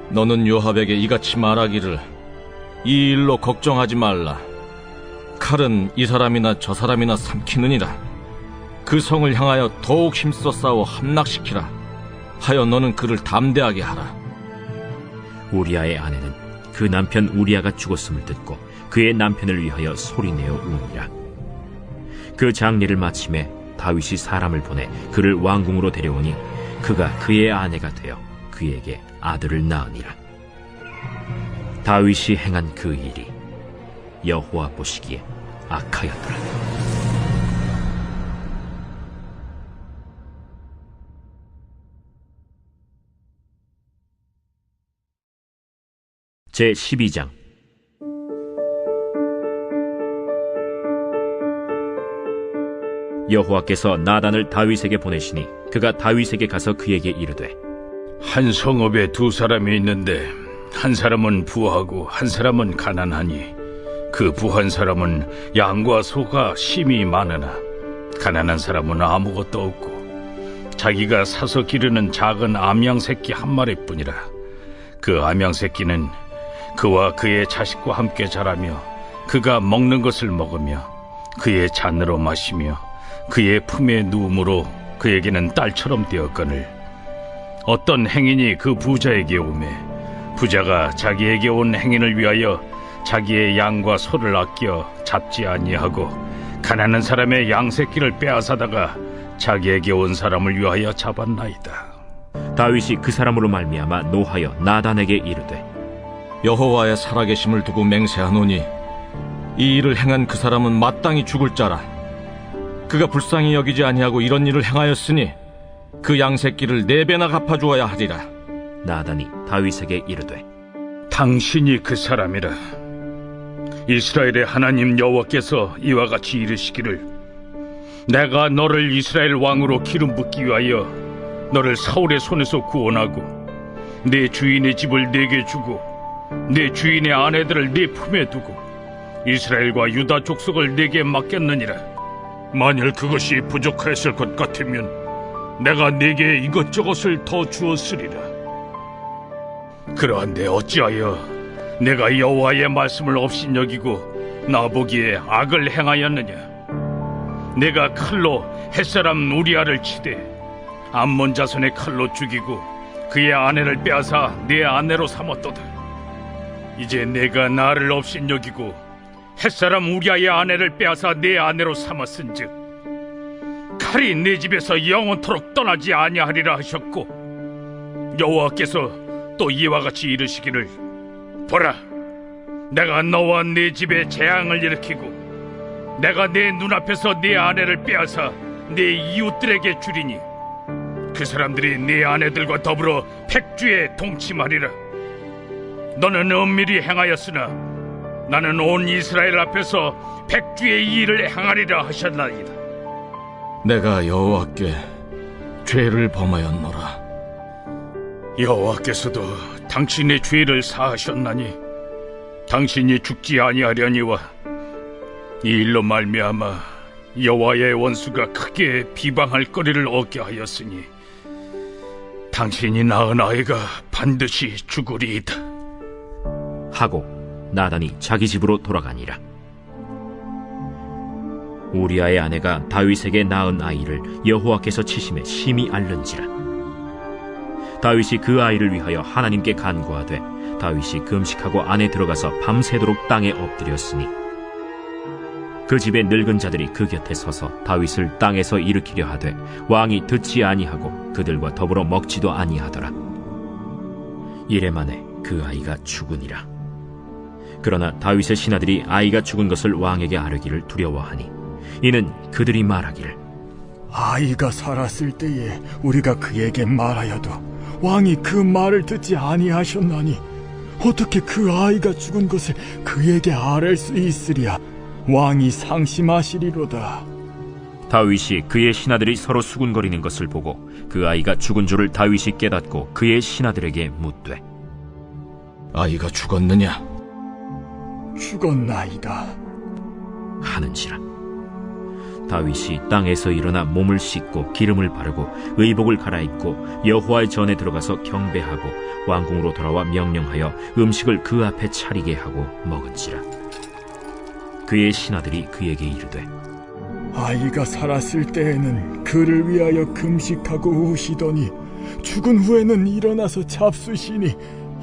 너는 요압에게 이같이 말하기를 이 일로 걱정하지 말라. 칼은 이 사람이나 저 사람이나 삼키느니라. 그 성을 향하여 더욱 힘써 싸워 함락시키라 하여 너는 그를 담대하게 하라.
우리아의 아내는 그 남편 우리아가 죽었음을 듣고 그의 남편을 위하여 소리내어 우니라. 그 장례를 마침에 다윗이 사람을 보내 그를 왕궁으로 데려오니 그가 그의 아내가 되어 그에게 아들을 낳으니라. 다윗이 행한 그 일이 여호와 보시기에 악하였더라. 제12장. 여호와께서 나단을 다윗에게 보내시니 그가 다윗에게 가서 그에게 이르되,
한 성읍에 두 사람이 있는데 한 사람은 부하고 한 사람은 가난하니 그 부한 사람은 양과 소가 심히 많으나 가난한 사람은 아무것도 없고 자기가 사서 기르는 작은 암양 새끼 한 마리뿐이라. 그 암양 새끼는 그와 그의 자식과 함께 자라며 그가 먹는 것을 먹으며 그의 잔으로 마시며 그의 품에 누움으로 그에게는 딸처럼 되었거늘 어떤 행인이 그 부자에게 오매 부자가 자기에게 온 행인을 위하여 자기의 양과 소를 아껴 잡지 아니하고 가난한 사람의 양새끼를 빼앗아다가 자기에게 온 사람을 위하여 잡았나이다.
다윗이 그 사람으로 말미암아 노하여 나단에게 이르되,
여호와의 살아계심을 두고 맹세하노니 이 일을 행한 그 사람은 마땅히 죽을 자라. 그가 불쌍히 여기지 아니하고 이런 일을 행하였으니 그 양새끼를 4배나 갚아주어야 하리라.
나단이 다윗에게 이르되,
당신이 그 사람이라. 이스라엘의 하나님 여호와께서 이와 같이 이르시기를, 내가 너를 이스라엘 왕으로 기름 붓기 위하여 너를 사울의 손에서 구원하고 내 주인의 집을 내게 주고 내 주인의 아내들을 네 품에 두고 이스라엘과 유다 족속을 내게 맡겼느니라. 만일 그것이 부족하였을 것 같으면 내가 네게 이것저것을 더 주었으리라. 그러한데 어찌하여 내가 여호와의 말씀을 업신여기고 나보기에 악을 행하였느냐? 내가 칼로 햇사람 우리아를 치되 암몬 자손의 칼로 죽이고 그의 아내를 빼앗아 내 아내로 삼았도다. 이제 내가 나를 업신여기고 햇사람 우리아의 아내를 빼앗아 내 아내로 삼았은즉 칼이 내 집에서 영원토록 떠나지 아니하리라 하셨고, 여호와께서 또 이와 같이 이르시기를, 보라, 내가 너와 네 집에 재앙을 일으키고 내가 내 눈앞에서 네 아내를 빼앗아 네 이웃들에게 주리니 그 사람들이 네 아내들과 더불어 백주에 동침하리라. 너는 은밀히 행하였으나 나는 온 이스라엘 앞에서 백주의 일을 행하리라 하셨나이다.
내가 여호와께 죄를 범하였노라.
여호와께서도 당신의 죄를 사하셨나니 당신이 죽지 아니하려니와 이 일로 말미암아 여호와의 원수가 크게 비방할 거리를 얻게 하였으니 당신이 낳은 아이가 반드시 죽으리이다
하고 나단이 자기 집으로 돌아가니라. 우리아의 아내가 다윗에게 낳은 아이를 여호와께서 치심에 심히 앓는지라. 다윗이 그 아이를 위하여 하나님께 간구하되 다윗이 금식하고 안에 들어가서 밤새도록 땅에 엎드렸으니 그 집의 늙은 자들이 그 곁에 서서 다윗을 땅에서 일으키려 하되 왕이 듣지 아니하고 그들과 더불어 먹지도 아니하더라. 이래 만에 그 아이가 죽으니라. 그러나 다윗의 신하들이 아이가 죽은 것을 왕에게 아뢰기를 두려워하니 이는 그들이 말하기를,
아이가 살았을 때에 우리가 그에게 말하여도 왕이 그 말을 듣지 아니하셨나니 어떻게 그 아이가 죽은 것을 그에게 아뢰 수 있으랴. 왕이 상심하시리로다.
다윗이 그의 신하들이 서로 수군거리는 것을 보고 그 아이가 죽은 줄을 다윗이 깨닫고 그의 신하들에게 묻되,
아이가 죽었느냐?
죽었나이다
하는지라. 다윗이 땅에서 일어나 몸을 씻고 기름을 바르고 의복을 갈아입고 여호와의 전에 들어가서 경배하고 왕궁으로 돌아와 명령하여 음식을 그 앞에 차리게 하고 먹은지라. 그의 신하들이 그에게 이르되,
아이가 살았을 때에는 그를 위하여 금식하고 우시더니 죽은 후에는 일어나서 잡수시니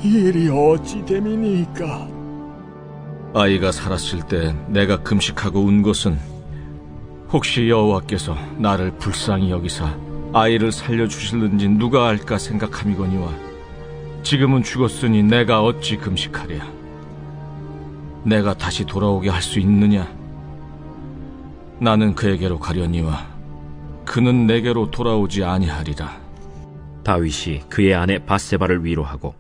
이 일이 어찌 됨이니까?
아이가 살았을 때 내가 금식하고 운 것은 혹시 여호와께서 나를 불쌍히 여기사 아이를 살려주실는지 누가 알까 생각함이거니와 지금은 죽었으니 내가 어찌 금식하랴? 내가 다시 돌아오게 할 수 있느냐? 나는 그에게로 가려니와 그는 내게로 돌아오지 아니하리라.
다윗이 그의 아내 밧세바를 위로하고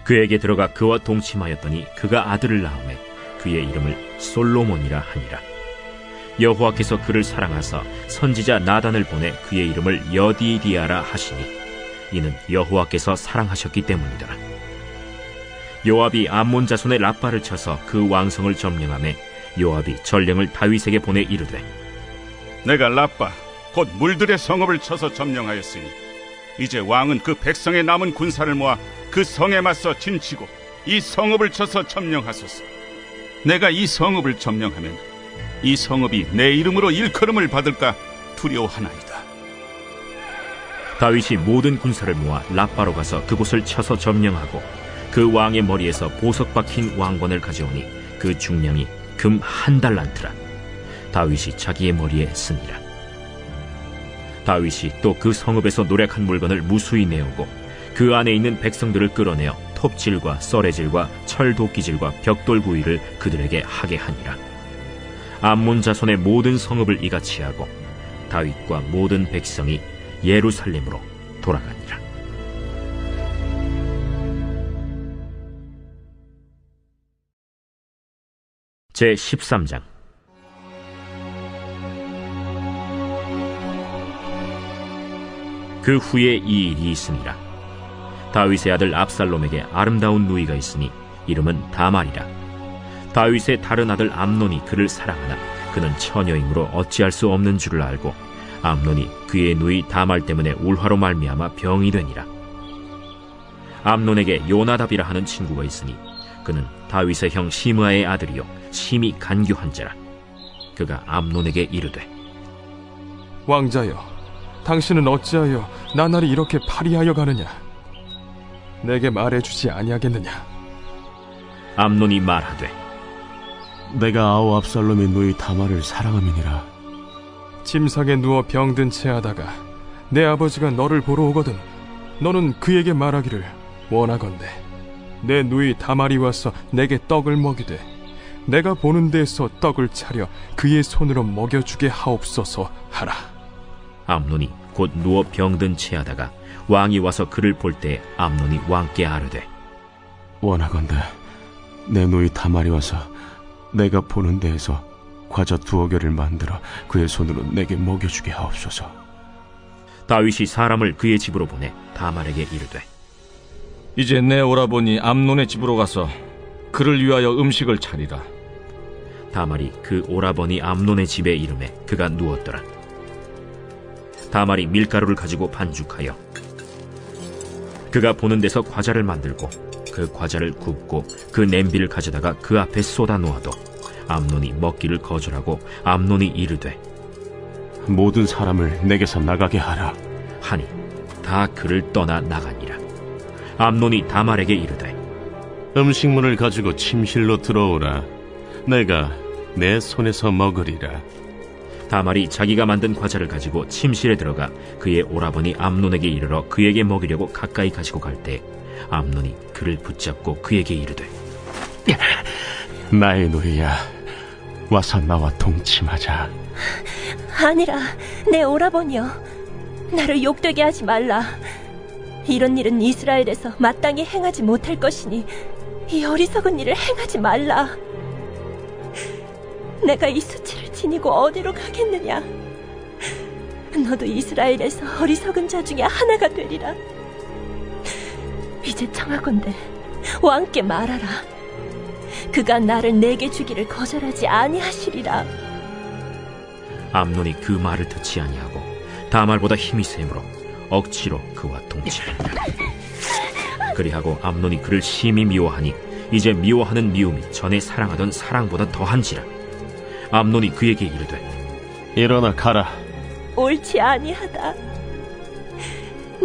그에게 들어가 그와 동침하였더니 그가 아들을 낳음에 그의 이름을 솔로몬이라 하니라. 여호와께서 그를 사랑하사 선지자 나단을 보내 그의 이름을 여디디아라 하시니 이는 여호와께서 사랑하셨기 때문이더라. 요압이 암몬 자손의 라빠를 쳐서 그 왕성을 점령하매 요압이 전령을 다윗에게 보내 이르되,
내가 라빠 곧 물들의 성읍을 쳐서 점령하였으니 이제 왕은 그 백성의 남은 군사를 모아 그 성에 맞서 진치고 이 성읍을 쳐서 점령하소서. 내가 이 성읍을 점령하면 이 성읍이 내 이름으로 일컬음을 받을까 두려워하나이다.
다윗이 모든 군사를 모아 라빠로 가서 그곳을 쳐서 점령하고 그 왕의 머리에서 보석 박힌 왕관을 가져오니 그 중량이 금 1달란트라. 다윗이 자기의 머리에 쓰니라. 다윗이 또 그 성읍에서 노략한 물건을 무수히 내오고 그 안에 있는 백성들을 끌어내어 톱질과 썰애질과 철도끼질과 벽돌구이를 그들에게 하게 하니라. 암몬 자손의 모든 성읍을 이같이 하고 다윗과 모든 백성이 예루살렘으로 돌아가니라. 제 13장. 그 후에 이 일이 있으니라. 다윗의 아들 압살롬에게 아름다운 누이가 있으니 이름은 다말이라. 다윗의 다른 아들 암논이 그를 사랑하나 그는 처녀이므로 어찌할 수 없는 줄을 알고 암논이 그의 누이 다말 때문에 울화로 말미암아 병이 되니라. 암논에게 요나답이라 하는 친구가 있으니 그는 다윗의 형 시므아의 아들이요 심히 간교한 자라. 그가 암논에게 이르되,
왕자여, 당신은 어찌하여 나날이 이렇게 파리하여 가느냐? 내게 말해주지 아니하겠느냐?
암논이 말하되,
내가 아우 압살롬의 누이 다말을 사랑함이니라.
침상에 누워 병든 채 하다가 내 아버지가 너를 보러 오거든 너는 그에게 말하기를, 원하건대 내 누이 다말이 와서 내게 떡을 먹이되 내가 보는 데에서 떡을 차려 그의 손으로 먹여주게 하옵소서 하라.
암논이 곧 누워 병든 채 하다가 왕이 와서 그를 볼 때 암논이 왕께 아뢰되,
원하건대 내 누이 다말이 와서 내가 보는 데에서 과자 2어개를 만들어 그의 손으로 내게 먹여주게 하옵소서.
다윗이 사람을 그의 집으로 보내 다말에게 이르되,
이제 내 오라버니 암논의 집으로 가서 그를 위하여 음식을 차리라.
다말이 그 오라버니 암논의 집에 이르매 그가 누웠더라. 다말이 밀가루를 가지고 반죽하여 그가 보는 데서 과자를 만들고 그 과자를 굽고 그 냄비를 가져다가 그 앞에 쏟아 놓아도 암논이 먹기를 거절하고 암논이 이르되,
모든 사람을 내게서 나가게 하라
하니 다 그를 떠나 나가니라. 암논이 다말에게 이르되,
음식물을 가지고 침실로 들어오라. 내가 내 손에서 먹으리라.
다말이 자기가 만든 과자를 가지고 침실에 들어가 그의 오라버니 암논에게 이르러 그에게 먹이려고 가까이 가지고 갈 때 암논이 그를 붙잡고 그에게 이르되,
나의 누이야, 와서 나와 동침하자.
아니라 내 오라버니여, 나를 욕되게 하지 말라. 이런 일은 이스라엘에서 마땅히 행하지 못할 것이니 이 어리석은 일을 행하지 말라. 내가 이 수치를 지니고 어디로 가겠느냐? 너도 이스라엘에서 어리석은 자 중에 하나가 되리라. 이제 청하건대 왕께 말하라. 그가 나를 내게 주기를 거절하지 아니하시리라.
암논이 그 말을 듣지 아니하고 다말보다 힘이 세므로 억지로 그와 동침하니라. 그리하고 암논이 그를 심히 미워하니 이제 미워하는 미움이 전에 사랑하던 사랑보다 더한지라. 암논이 그에게 이르되,
일어나 가라.
옳지 아니하다.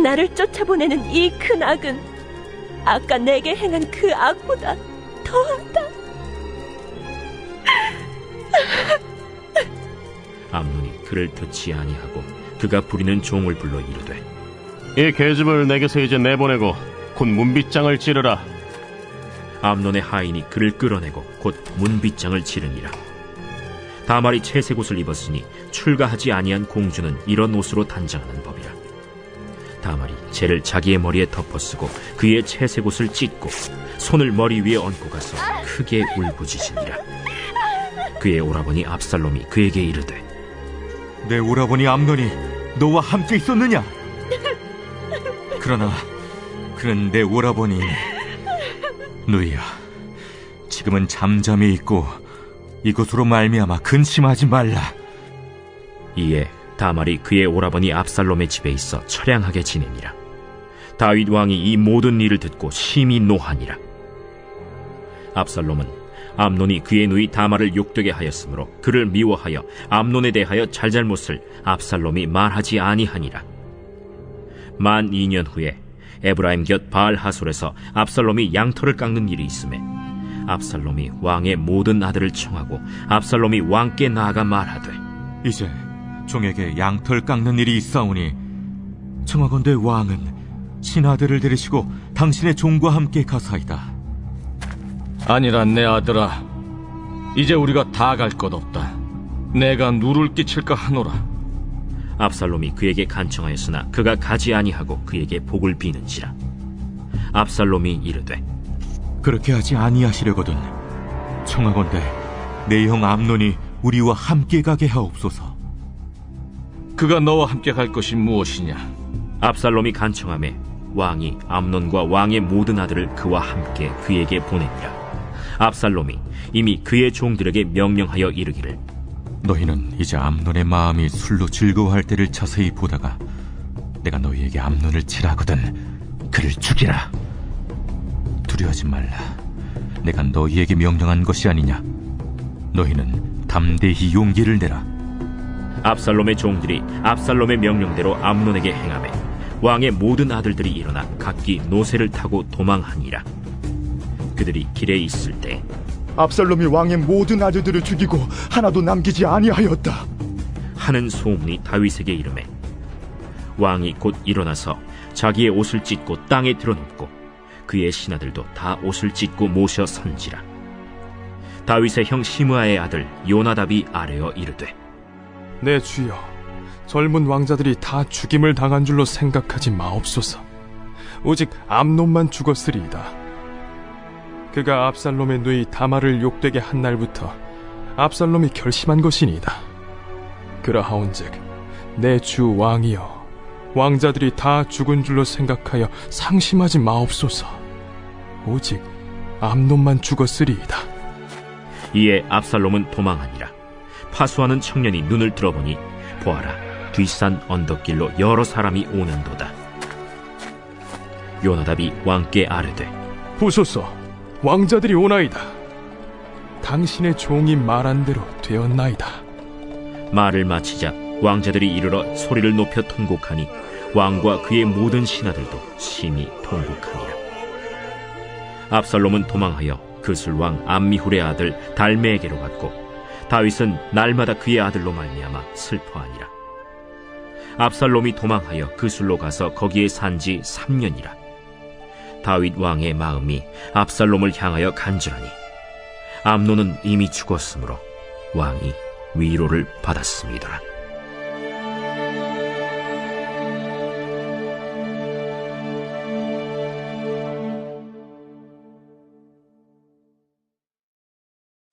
나를 쫓아보내는 이 큰 악은 아까 내게 행한 그 악보다 더하다.
암논이 그를 듣지 아니하고 그가 부리는 종을 불러 이르되,
이 계집을 내게서 이제 내보내고 곧 문빗장을 찌르라.
암논의 하인이 그를 끌어내고 곧 문빗장을 치르니라. 다말이 채색 옷을 입었으니 출가하지 아니한 공주는 이런 옷으로 단장하는 법이라. 다말이 재를 자기의 머리에 덮어쓰고 그의 채색 옷을 찢고 손을 머리 위에 얹고 가서 크게 울부짖으니라. 그의 오라버니 압살롬이 그에게 이르되
내 오라버니 암논이 너와 함께 있었느냐? 그러나 그는 내 오라버니. 누이야, 지금은 잠잠히 있고 이것으로 말미암아 근심하지 말라.
이에 다말이 그의 오라버니 압살롬의 집에 있어 처량하게 지내니라. 다윗 왕이 이 모든 일을 듣고 심히 노하니라. 압살롬은 암논이 그의 누이 다말을 욕되게 하였으므로 그를 미워하여 암논에 대하여 잘잘못을 압살롬이 말하지 아니하니라. 만 2년 후에 에브라임 곁 바알 하솔에서 압살롬이 양털을 깎는 일이 있음에 압살롬이 왕의 모든 아들을 청하고 압살롬이 왕께 나아가 말하되
이제 종에게 양털 깎는 일이 있사오니 청하건대 왕은 신하들을 데리시고 당신의 종과 함께 가사이다.
아니라 내 아들아, 이제 우리가 다 갈 것 없다. 내가 누를 끼칠까 하노라.
압살롬이 그에게 간청하였으나 그가 가지 아니하고 그에게 복을 비는지라. 압살롬이 이르되
그렇게 하지 아니하시려거든 청하건대 내 형 암논이 우리와 함께 가게 하옵소서.
그가 너와 함께 갈 것이 무엇이냐?
압살롬이 간청하매 왕이 암논과 왕의 모든 아들을 그와 함께 그에게 보내니라. 압살롬이 이미 그의 종들에게 명령하여 이르기를
너희는 이제 암논의 마음이 술로 즐거워할 때를 자세히 보다가 내가 너희에게 암논을 치라거든 그를 죽이라. 두려워하지 말라. 내가 너희에게 명령한 것이 아니냐. 너희는 담대히 용기를 내라.
압살롬의 종들이 압살롬의 명령대로 암논에게 행하매 왕의 모든 아들들이 일어나 각기 노새를 타고 도망하니라. 그들이 길에 있을 때
압살롬이 왕의 모든 아들들을 죽이고 하나도 남기지 아니하였다
하는 소문이 다윗에게 이르매 왕이 곧 일어나서 자기의 옷을 찢고 땅에 드러눕고 그의 신하들도 다 옷을 찢고 모셔 선지라. 다윗의 형 시므아의 아들 요나답이 아뢰어 이르되
내 주여, 젊은 왕자들이 다 죽임을 당한 줄로 생각하지 마옵소서. 오직 암논만 죽었으리이다. 그가 압살롬의 누이 다말을 욕되게 한 날부터 압살롬이 결심한 것이니이다. 그러하온즉 내 주 왕이여, 왕자들이 다 죽은 줄로 생각하여 상심하지 마옵소서. 오직 암논만 죽었으리이다.
이에 압살롬은 도망하니라. 파수하는 청년이 눈을 들어보니 보아라, 뒷산 언덕길로 여러 사람이 오는도다. 요나답이 왕께 아뢰되
보소서, 왕자들이 오나이다. 당신의 종이 말한 대로 되었나이다.
말을 마치자 왕자들이 이르러 소리를 높여 통곡하니 왕과 그의 모든 신하들도 심히 통곡하니라. 압살롬은 도망하여 그술왕 암미훌의 아들 달메에게로 갔고 다윗은 날마다 그의 아들로 말미암아 슬퍼하니라. 압살롬이 도망하여 그술로 가서 거기에 산지 3년이라. 다윗 왕의 마음이 압살롬을 향하여 간절하니 암논은 이미 죽었으므로 왕이 위로를 받았습니다.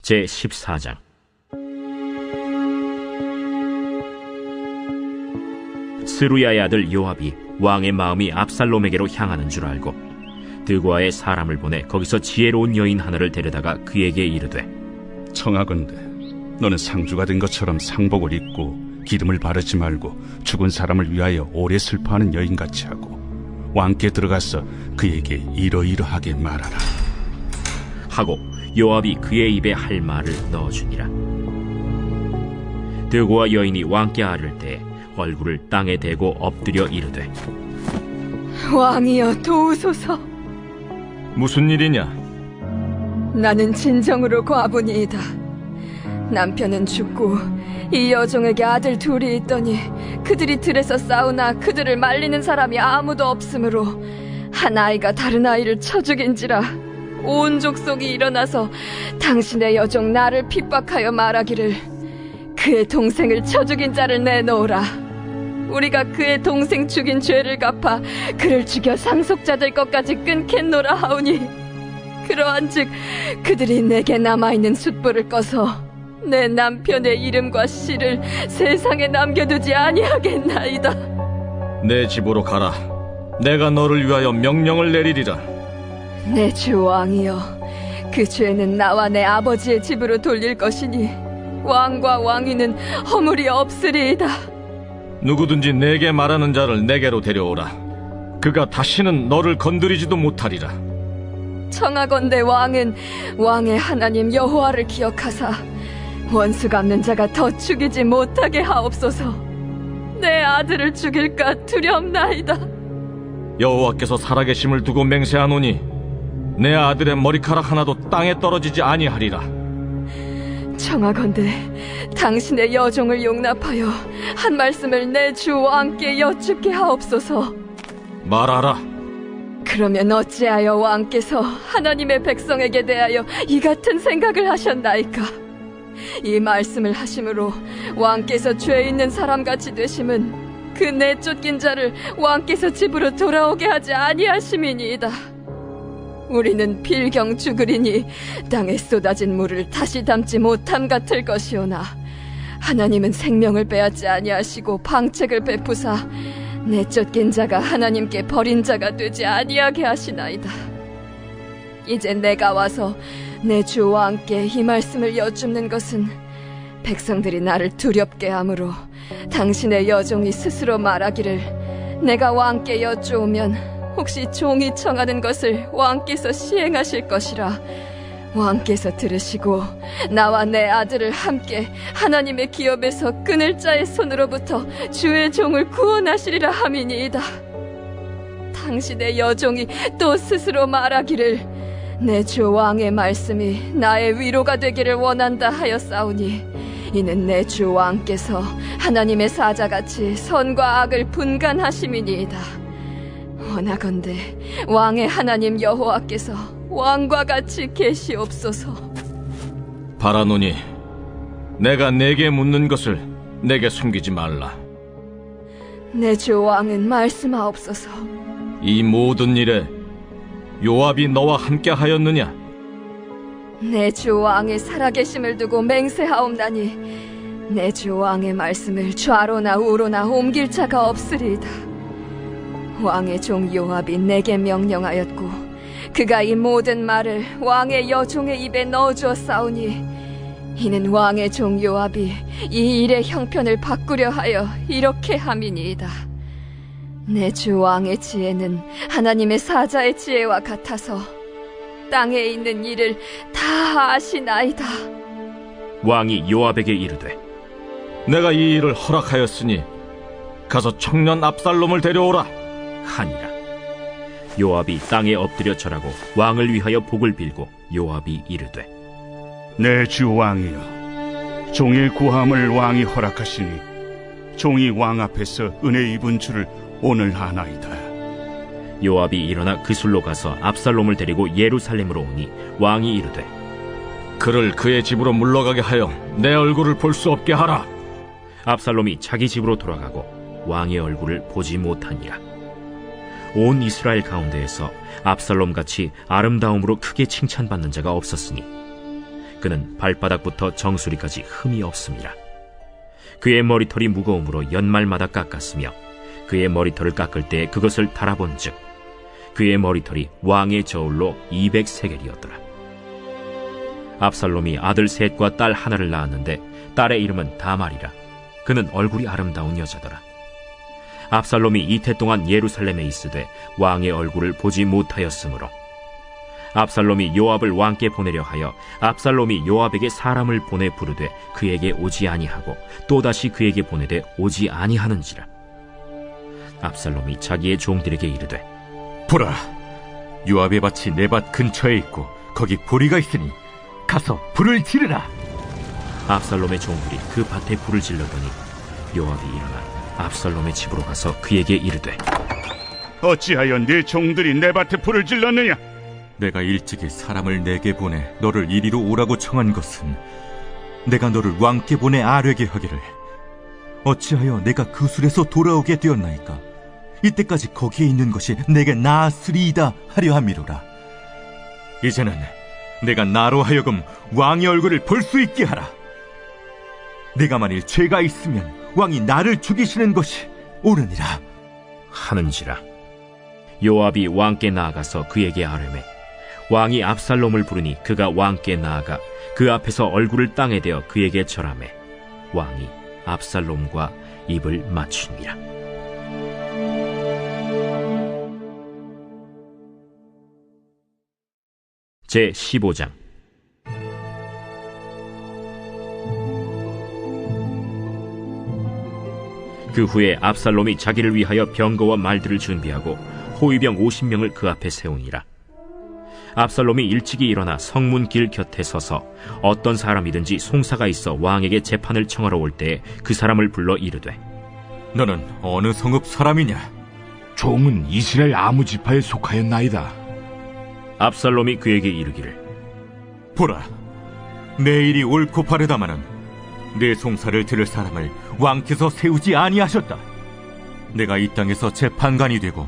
제 14장. 스루야의 아들 요압이 왕의 마음이 압살롬에게로 향하는 줄 알고 드고아의 사람을 보내 거기서 지혜로운 여인 하나를 데려다가 그에게 이르되
청하건대 너는 상주가 된 것처럼 상복을 입고 기름을 바르지 말고 죽은 사람을 위하여 오래 슬퍼하는 여인같이 하고 왕께 들어가서 그에게 이러이러하게 말하라
하고 요압이 그의 입에 할 말을 넣어주니라. 드고아 여인이 왕께 아를 때 얼굴을 땅에 대고 엎드려 이르되
왕이여 도우소서.
무슨 일이냐?
나는 진정으로 과부니이다. 남편은 죽고 이 여종에게 아들 둘이 있더니 그들이 들에서 싸우나 그들을 말리는 사람이 아무도 없으므로 한 아이가 다른 아이를 쳐 죽인지라. 온 족속이 일어나서 당신의 여종 나를 핍박하여 말하기를 그의 동생을 쳐 죽인 자를 내놓으라. 우리가 그의 동생 죽인 죄를 갚아 그를 죽여 상속자 될 것까지 끊겠노라 하오니 그러한즉 그들이 내게 남아있는 숯불을 꺼서 내 남편의 이름과 씨를 세상에 남겨두지 아니하겠나이다.
내 집으로 가라. 내가 너를 위하여 명령을 내리리라.
내 주 왕이여, 그 죄는 나와 내 아버지의 집으로 돌릴 것이니 왕과 왕위는 허물이 없으리이다.
누구든지 내게 말하는 자를 내게로 데려오라. 그가 다시는 너를 건드리지도 못하리라.
청하건대 왕은 왕의 하나님 여호와를 기억하사 원수 갚는 자가 더 죽이지 못하게 하옵소서. 내 아들을 죽일까 두렵나이다.
여호와께서 살아계심을 두고 맹세하노니 내 아들의 머리카락 하나도 땅에 떨어지지 아니하리라.
청하건대 당신의 여종을 용납하여 한 말씀을 내 주 왕께 여쭙게 하옵소서.
말하라.
그러면 어찌하여 왕께서 하나님의 백성에게 대하여 이 같은 생각을 하셨나이까? 이 말씀을 하심으로 왕께서 죄 있는 사람같이 되심은 그 내쫓긴 자를 왕께서 집으로 돌아오게 하지 아니하심이니이다. 우리는 필경 죽으리니 땅에 쏟아진 물을 다시 담지 못함 같을 것이오나 하나님은 생명을 빼앗지 아니하시고 방책을 베푸사 내쫓긴 자가 하나님께 버린 자가 되지 아니하게 하시나이다. 이제 내가 와서 내 주 왕께 이 말씀을 여쭙는 것은 백성들이 나를 두렵게 하므로 당신의 여종이 스스로 말하기를 내가 왕께 여쭈오면 혹시 종이 청하는 것을 왕께서 시행하실 것이라 왕께서 들으시고 나와 내 아들을 함께 하나님의 기업에서 끊을 자의 손으로부터 주의 종을 구원하시리라 함이니이다. 당신의 여종이 또 스스로 말하기를 내 주 왕의 말씀이 나의 위로가 되기를 원한다 하였사오니 이는 내 주 왕께서 하나님의 사자같이 선과 악을 분간하심이니이다. 원하건대 왕의 하나님 여호와께서 왕과 같이 계시옵소서.
바라노니 내가 내게 묻는 것을 내게 숨기지 말라.
내 주 왕은 말씀하옵소서.
이 모든 일에 요압이 너와 함께 하였느냐?
내 주 왕의 살아계심을 두고 맹세하옵나니 내 주 왕의 말씀을 좌로나 우로나 옮길 자가 없으리이다. 왕의 종 요압이 내게 명령하였고 그가 이 모든 말을 왕의 여종의 입에 넣어주었사오니 이는 왕의 종 요압이 이 일의 형편을 바꾸려 하여 이렇게 함이니이다. 내 주 왕의 지혜는 하나님의 사자의 지혜와 같아서 땅에 있는 일을 다 아시나이다.
왕이 요압에게 이르되
내가 이 일을 허락하였으니 가서 청년 압살롬을 데려오라
하니라. 요압이 땅에 엎드려 절하고 왕을 위하여 복을 빌고 요압이 이르되
내 주 왕이여, 종의 구함을 왕이 허락하시니 종이 왕 앞에서 은혜 입은 줄을 오늘 아나이다.
요압이 일어나 그술로 가서 압살롬을 데리고 예루살렘으로 오니 왕이 이르되
그를 그의 집으로 물러가게 하여 내 얼굴을 볼 수 없게 하라.
압살롬이 자기 집으로 돌아가고 왕의 얼굴을 보지 못하니라. 온 이스라엘 가운데에서 압살롬같이 아름다움으로 크게 칭찬받는 자가 없었으니 그는 발바닥부터 정수리까지 흠이 없음이라. 그의 머리털이 무거움으로 연말마다 깎았으며 그의 머리털을 깎을 때 그것을 달아본즉 그의 머리털이 왕의 저울로 200세겔이었더라. 압살롬이 아들 셋과 딸 하나를 낳았는데 딸의 이름은 다말이라. 그는 얼굴이 아름다운 여자더라. 압살롬이 이태 동안 예루살렘에 있으되 왕의 얼굴을 보지 못하였으므로 압살롬이 요압을 왕께 보내려 하여 압살롬이 요압에게 사람을 보내 부르되 그에게 오지 아니하고 또다시 그에게 보내되 오지 아니하는지라. 압살롬이 자기의 종들에게 이르되
보라, 요압의 밭이 내 밭 근처에 있고 거기 보리가 있으니 가서 불을 지르라.
압살롬의 종들이 그 밭에 불을 질러더니 요압이 일어나 압살롬의 집으로 가서 그에게 이르되
어찌하여 네 종들이 내 밭에 불을 질렀느냐?
내가 일찍이 사람을 내게 보내 너를 이리로 오라고 청한 것은 내가 너를 왕께 보내 아뢰게 하기를 어찌하여 내가 그 술에서 돌아오게 되었나이까? 이때까지 거기에 있는 것이 내게 나았으리이다 하려 함이로라. 이제는 내가 나로 하여금 왕의 얼굴을 볼 수 있게 하라. 내가 만일 죄가 있으면 왕이 나를 죽이시는 것이 옳으니라
하는지라. 요압이 왕께 나아가서 그에게 아뢰매 왕이 압살롬을 부르니 그가 왕께 나아가 그 앞에서 얼굴을 땅에 대어 그에게 절하매 왕이 압살롬과 입을 맞추니라. 제 15장. 그 후에 압살롬이 자기를 위하여 병거와 말들을 준비하고 호위병 50명을 그 앞에 세우니라. 압살롬이 일찍이 일어나 성문 길 곁에 서서 어떤 사람이든지 송사가 있어 왕에게 재판을 청하러 올 때에 그 사람을 불러 이르되
너는 어느 성읍 사람이냐?
종은 이스라엘 아무 지파에 속하였나이다.
압살롬이 그에게 이르기를
보라, 내 일이 옳고 바르다마는 내 송사를 들을 사람을 왕께서 세우지 아니하셨다. 내가 이 땅에서 재판관이 되고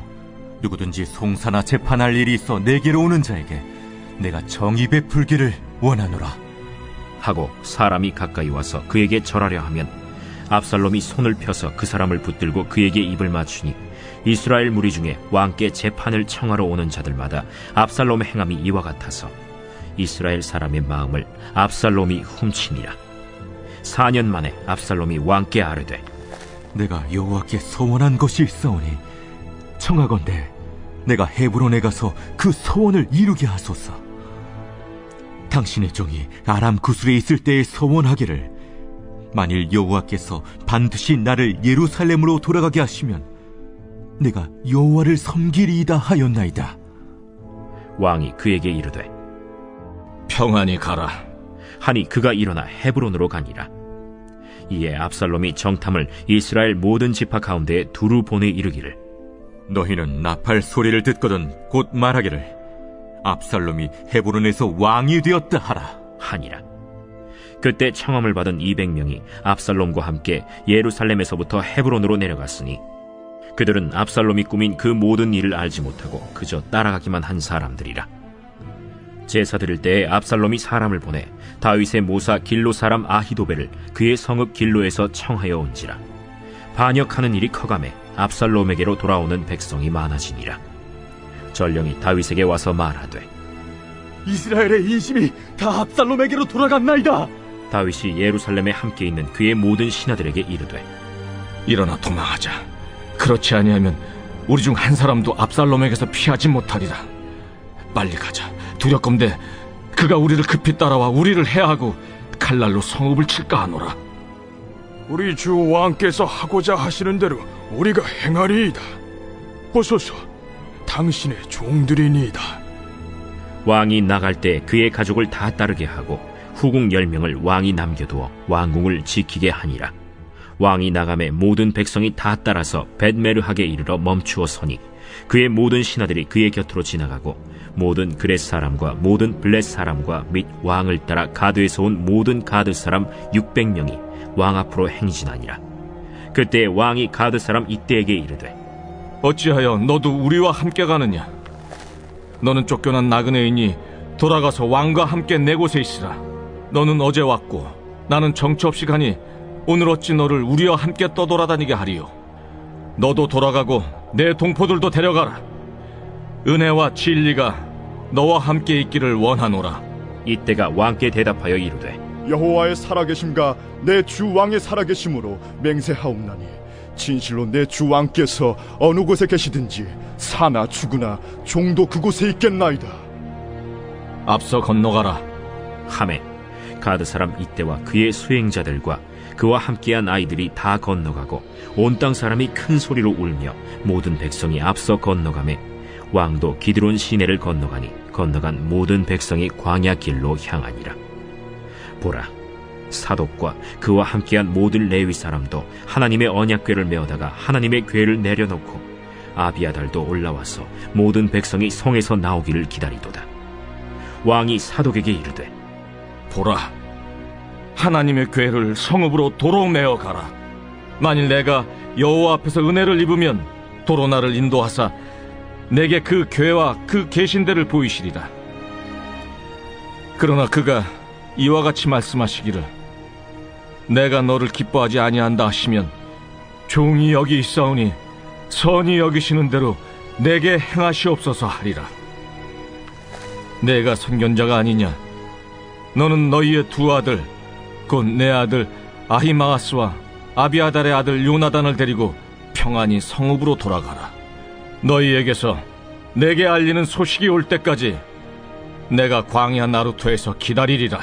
누구든지 송사나 재판할 일이 있어 내게로 오는 자에게 내가 정의 베풀기를 원하노라
하고 사람이 가까이 와서 그에게 절하려 하면 압살롬이 손을 펴서 그 사람을 붙들고 그에게 입을 맞추니 이스라엘 무리 중에 왕께 재판을 청하러 오는 자들마다 압살롬의 행함이 이와 같아서 이스라엘 사람의 마음을 압살롬이 훔치니라. 4년 만에 압살롬이 왕께 아뢰되
내가 여호와께 서원한 것이 있사오니 청하건대 내가 헤브론에 가서 그 서원을 이루게 하소서. 당신의 종이 아람 구술에 있을 때에 서원하기를 만일 여호와께서 반드시 나를 예루살렘으로 돌아가게 하시면 내가 여호와를 섬기리이다 하였나이다.
왕이 그에게 이르되
평안히 가라
하니 그가 일어나 헤브론으로 가니라. 이에 압살롬이 정탐을 이스라엘 모든 지파 가운데에 두루 보내 이르기를
너희는 나팔 소리를 듣거든 곧 말하기를 압살롬이 헤브론에서 왕이 되었다 하라
하니라. 그때 청함을 받은 200명이 압살롬과 함께 예루살렘에서부터 헤브론으로 내려갔으니 그들은 압살롬이 꾸민 그 모든 일을 알지 못하고 그저 따라가기만 한 사람들이라. 제사 드릴 때에 압살롬이 사람을 보내 다윗의 모사 길로 사람 아히도벨을 그의 성읍 길로에서 청하여 온지라. 반역하는 일이 커가매 압살롬에게로 돌아오는 백성이 많아지니라. 전령이 다윗에게 와서 말하되
이스라엘의 인심이 다 압살롬에게로 돌아갔나이다.
다윗이 예루살렘에 함께 있는 그의 모든 신하들에게 이르되
일어나 도망하자. 그렇지 아니하면 우리 중 한 사람도 압살롬에게서 피하지 못하리라. 빨리 가자. 두렵건대 그가 우리를 급히 따라와 우리를 해하고 칼날로 성읍을 칠까 하노라.
우리 주 왕께서 하고자 하시는 대로 우리가 행하리이다. 보소서, 당신의 종들이니이다.
왕이 나갈 때 그의 가족을 다 따르게 하고 후궁 10명을 왕이 남겨두어 왕궁을 지키게 하니라. 왕이 나가매 모든 백성이 다 따라서 벳메르하게 이르러 멈추어 서니 그의 모든 신하들이 그의 곁으로 지나가고 모든 그렛 사람과 모든 블렛 사람과 및 왕을 따라 가드에서 온 모든 가드 사람 600명이 왕 앞으로 행진하니라. 그때 왕이 가드 사람 이때에게 이르되
어찌하여 너도 우리와 함께 가느냐? 너는 쫓겨난 나그네이니 돌아가서 왕과 함께 내 곳에 있으라. 너는 어제 왔고 나는 정처 없이 가니 오늘 어찌 너를 우리와 함께 떠돌아다니게 하리요? 너도 돌아가고 내 동포들도 데려가라. 은혜와 진리가 너와 함께 있기를 원하노라.
이때가 왕께 대답하여 이르되
여호와의 살아계심과 내 주 왕의 살아계심으로 맹세하옵나니 진실로 내 주 왕께서 어느 곳에 계시든지 사나 죽으나 종도 그곳에 있겠나이다.
앞서 건너가라
하매 가드 사람 이때와 그의 수행자들과 그와 함께한 아이들이 다 건너가고 온 땅 사람이 큰 소리로 울며 모든 백성이 앞서 건너가매 왕도 기드론 시내를 건너가니 건너간 모든 백성이 광야 길로 향하니라. 보라, 사독과 그와 함께한 모든 레위 사람도 하나님의 언약궤를 메어다가 하나님의 궤를 내려놓고 아비아달도 올라와서 모든 백성이 성에서 나오기를 기다리도다. 왕이 사독에게 이르되
보라, 하나님의 궤를 성읍으로 도로 메어 가라. 만일 내가 여호와 앞에서 은혜를 입으면 도로 나를 인도하사 내게 그 궤와 그 계신대를 보이시리라. 그러나 그가 이와 같이 말씀하시기를 내가 너를 기뻐하지 아니한다 하시면 종이 여기 있사오니 선히 여기시는 대로 내게 행하시옵소서 하리라. 내가 선견자가 아니냐? 너는 너희의 두 아들 곧 내 아들 아히마아스와 아비아달의 아들 요나단을 데리고 평안히 성읍으로 돌아가라. 너희에게서 내게 알리는 소식이 올 때까지 내가 광야 나루토에서 기다리리라.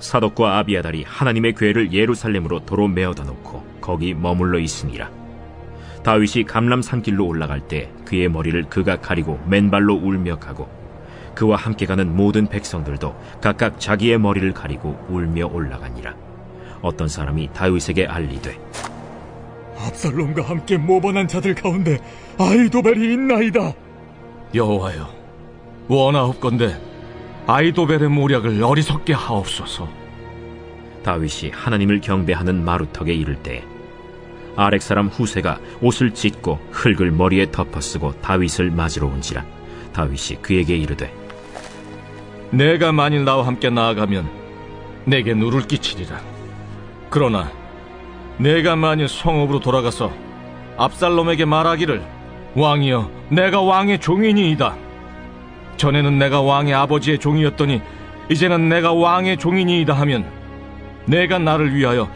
사독과 아비아달이 하나님의 궤를 예루살렘으로 도로 메어다 놓고 거기 머물러 있으니라. 다윗이 감람 산길로 올라갈 때 그의 머리를 그가 가리고 맨발로 울며 가고 그와 함께 가는 모든 백성들도 각각 자기의 머리를 가리고 울며 올라가니라. 어떤 사람이 다윗에게 알리되
압살롬과 함께 모반한 자들 가운데 아히도벨이 있나이다.
여호와여, 원하옵건대 아히도벨의 모략을 어리석게 하옵소서.
다윗이 하나님을 경배하는 마루턱에 이를 때 아렉 사람 후세가 옷을 찢고 흙을 머리에 덮어쓰고 다윗을 맞으러 온지라. 다윗이 그에게 이르되
내가 만일 나와 함께 나아가면 내게 누를 끼치리라. 그러나 내가 만일 성읍으로 돌아가서 압살롬에게 말하기를 왕이여, 내가 왕의 종이니이다. 전에는 내가 왕의 아버지의 종이었더니 이제는 내가 왕의 종이니이다 하면 내가 나를 위하여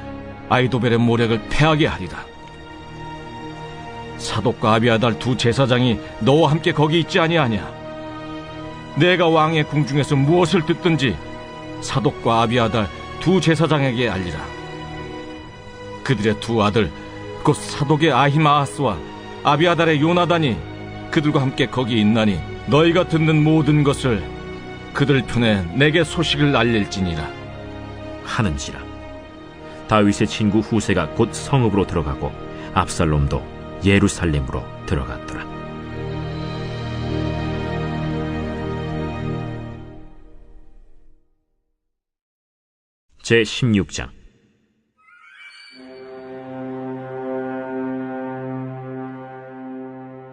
아히도벨의 모략을 패하게 하리라. 사독과 아비아달 두 제사장이 너와 함께 거기 있지 아니하냐? 내가 왕의 궁중에서 무엇을 듣든지 사독과 아비아달 두 제사장에게 알리라. 그들의 두 아들 곧 사독의 아히마아스와 아비아달의 요나단이 그들과 함께 거기 있나니 너희가 듣는 모든 것을 그들 편에 내게 소식을 알릴지니라
하는지라. 다윗의 친구 후세가 곧 성읍으로 들어가고 압살롬도 예루살렘으로 들어갔더라. 제16장.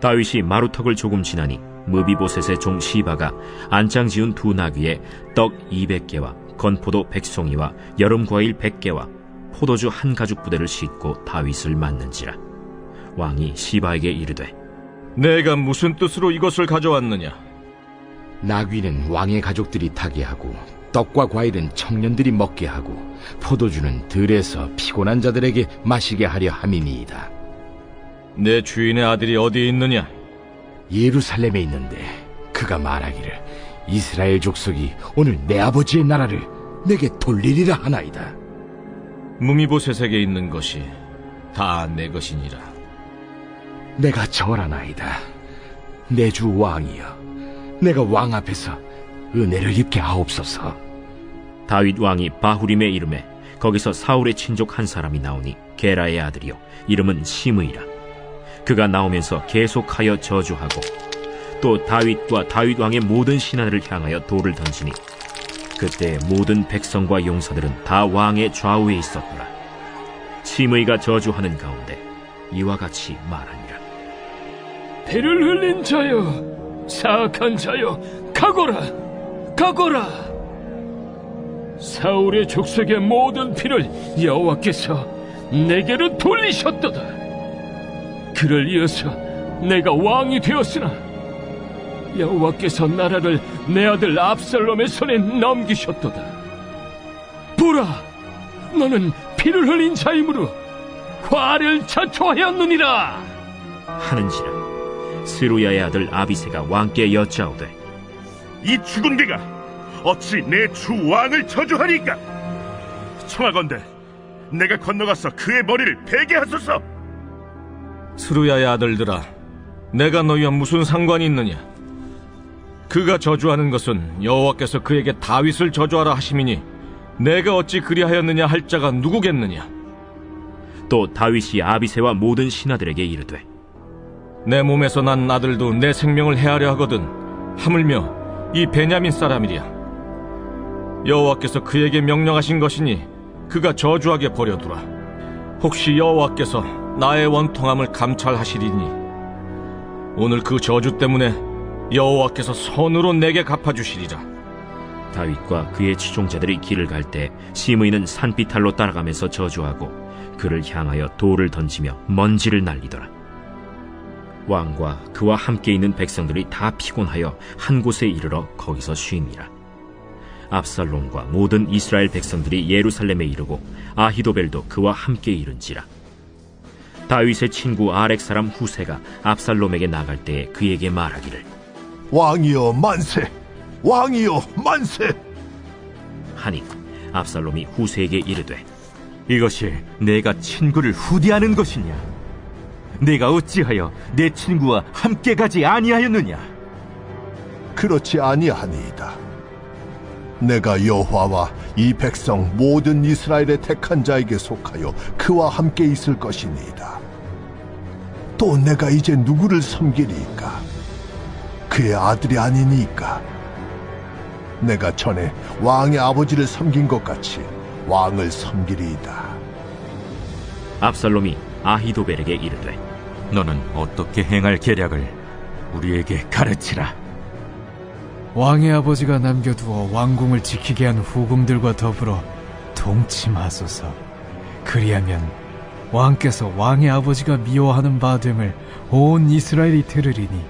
다윗이 마루턱을 조금 지나니 무비보셋의 종 시바가 안장 지은 두 나귀에 떡 200개와 건포도 100송이와 여름과일 100개와 포도주 한 가죽 부대를 싣고 다윗을 맞는지라. 왕이 시바에게 이르되
내가 무슨 뜻으로 이것을 가져왔느냐?
나귀는 왕의 가족들이 타게 하고 떡과 과일은 청년들이 먹게 하고 포도주는 들에서 피곤한 자들에게 마시게 하려 함이니이다.
내 주인의 아들이 어디에 있느냐?
예루살렘에 있는데 그가 말하기를 이스라엘 족속이 오늘 내 아버지의 나라를 내게 돌리리라 하나이다.
무미보셋에게 있는 것이 다 내 것이니라.
내가 절하나이다. 내 주 왕이여, 내가 왕 앞에서 은혜를 입게 하옵소서.
다윗 왕이 바후림에 이름에 거기서 사울의 친족 한 사람이 나오니 게라의 아들이요 이름은 시므이라. 그가 나오면서 계속하여 저주하고 또 다윗과 다윗 왕의 모든 신하들을 향하여 돌을 던지니 그때 모든 백성과 용사들은 다 왕의 좌우에 있었더라. 시므이가 저주하는 가운데 이와 같이 말하니라.
피를 흘린 자여, 사악한 자여, 가거라, 가거라. 사울의 족속의 모든 피를 여호와께서 내게로 돌리셨도다. 그를 이어서 내가 왕이 되었으나 여호와께서 나라를 내 아들 압살롬의 손에 넘기셨도다. 보라, 너는 피를 흘린 자이므로 화를 자초하였느니라
하는지라. 스루야의 아들 아비새가 왕께 여짜오되
이 죽은 개가 어찌 내 주 왕을 저주하리까? 청하건대 내가 건너가서 그의 머리를 베게 하소서.
스루야의 아들들아, 내가 너희와 무슨 상관이 있느냐? 그가 저주하는 것은 여호와께서 그에게 다윗을 저주하라 하심이니 내가 어찌 그리하였느냐 할 자가 누구겠느냐?
또 다윗이 아비새와 모든 신하들에게 이르되
내 몸에서 난 아들도 내 생명을 해하려 하거든 하물며 이 베냐민 사람이랴. 여호와께서 그에게 명령하신 것이니 그가 저주하게 버려두라. 혹시 여호와께서 나의 원통함을 감찰하시리니 오늘 그 저주 때문에 여호와께서 손으로 내게 갚아주시리라.
다윗과 그의 추종자들이 길을 갈 때 시므이는 산비탈로 따라가면서 저주하고 그를 향하여 돌을 던지며 먼지를 날리더라. 왕과 그와 함께 있는 백성들이 다 피곤하여 한 곳에 이르러 거기서 쉼이라. 압살롬과 모든 이스라엘 백성들이 예루살렘에 이르고 아히도벨도 그와 함께 이른지라. 다윗의 친구 아렉 사람 후세가 압살롬에게 나갈 때에 그에게 말하기를
왕이여 만세! 왕이여 만세!
하니 압살롬이 후세에게 이르되
이것이 내가 친구를 후대하는 것이냐? 내가 어찌하여 내 친구와 함께 가지 아니하였느냐?
그렇지 아니하니이다. 내가 여호와와 이 백성 모든 이스라엘의 택한 자에게 속하여 그와 함께 있을 것이니이다. 또 내가 이제 누구를 섬기리이까? 그의 아들이 아니니까. 내가 전에 왕의 아버지를 섬긴 것 같이 왕을 섬기리이다.
압살롬이 아히도벨에게 이르되
너는 어떻게 행할 계략을 우리에게 가르치라.
왕의 아버지가 남겨두어 왕궁을 지키게 한 후궁들과 더불어 동침하소서. 그리하면 왕께서 왕의 아버지가 미워하는 바 됨을 온 이스라엘이 들으리니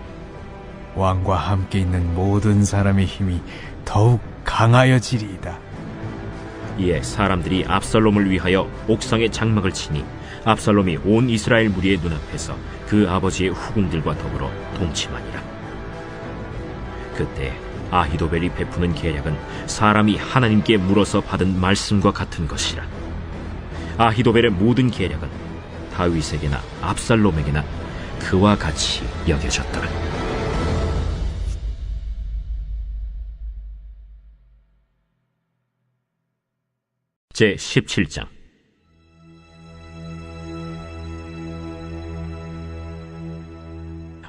왕과 함께 있는 모든 사람의 힘이 더욱 강하여지리이다.
이에 사람들이 압살롬을 위하여 옥상에 장막을 치니 압살롬이 온 이스라엘 무리의 눈앞에서 그 아버지의 후궁들과 더불어 동침하니라. 그때 아히도벨이 베푸는 계략은 사람이 하나님께 물어서 받은 말씀과 같은 것이라. 아히도벨의 모든 계략은 다윗에게나 압살롬에게나 그와 같이 여겨졌더라. 제 17장.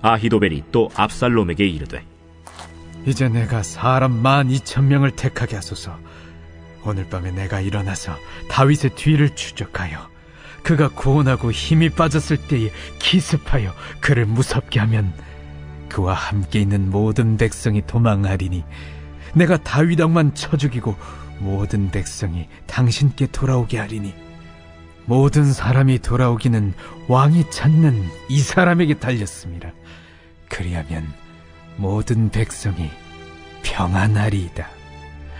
아히도벨이 또 압살롬에게 이르되
이제 내가 사람 12,000명을 택하게 하소서. 오늘 밤에 내가 일어나서 다윗의 뒤를 추적하여 그가 고온하고 힘이 빠졌을 때에 기습하여 그를 무섭게 하면 그와 함께 있는 모든 백성이 도망하리니 내가 다윗 왕만 쳐 죽이고 모든 백성이 당신께 돌아오게 하리니 모든 사람이 돌아오기는 왕이 찾는 이 사람에게 달렸습니다. 그리하면 모든 백성이 평안하리이다.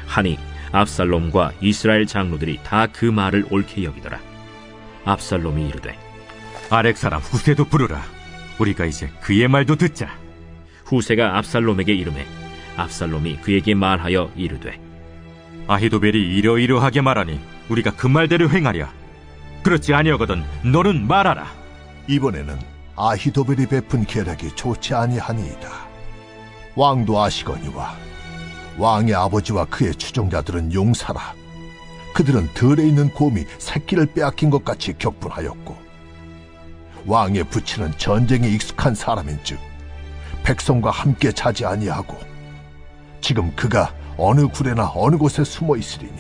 하니 압살롬과 이스라엘 장로들이 다 그 말을 옳게 여기더라. 압살롬이 이르되
아렉 사람 후세도 부르라. 우리가 이제 그의 말도 듣자.
후세가 압살롬에게 이르매 압살롬이 그에게 말하여 이르되
아히도벨이 이러이러하게 말하니 우리가 그 말대로 행하랴. 그렇지 아니하거든 너는 말하라.
이번에는 아히도벨이 베푼 계략이 좋지 아니하니이다. 왕도 아시거니와 왕의 아버지와 그의 추종자들은 용사라. 그들은 들에 있는 곰이 새끼를 빼앗긴 것 같이 격분하였고 왕의 부친은 전쟁에 익숙한 사람인즉 백성과 함께 자지 아니하고 지금 그가 어느 굴에나 어느 곳에 숨어 있으리니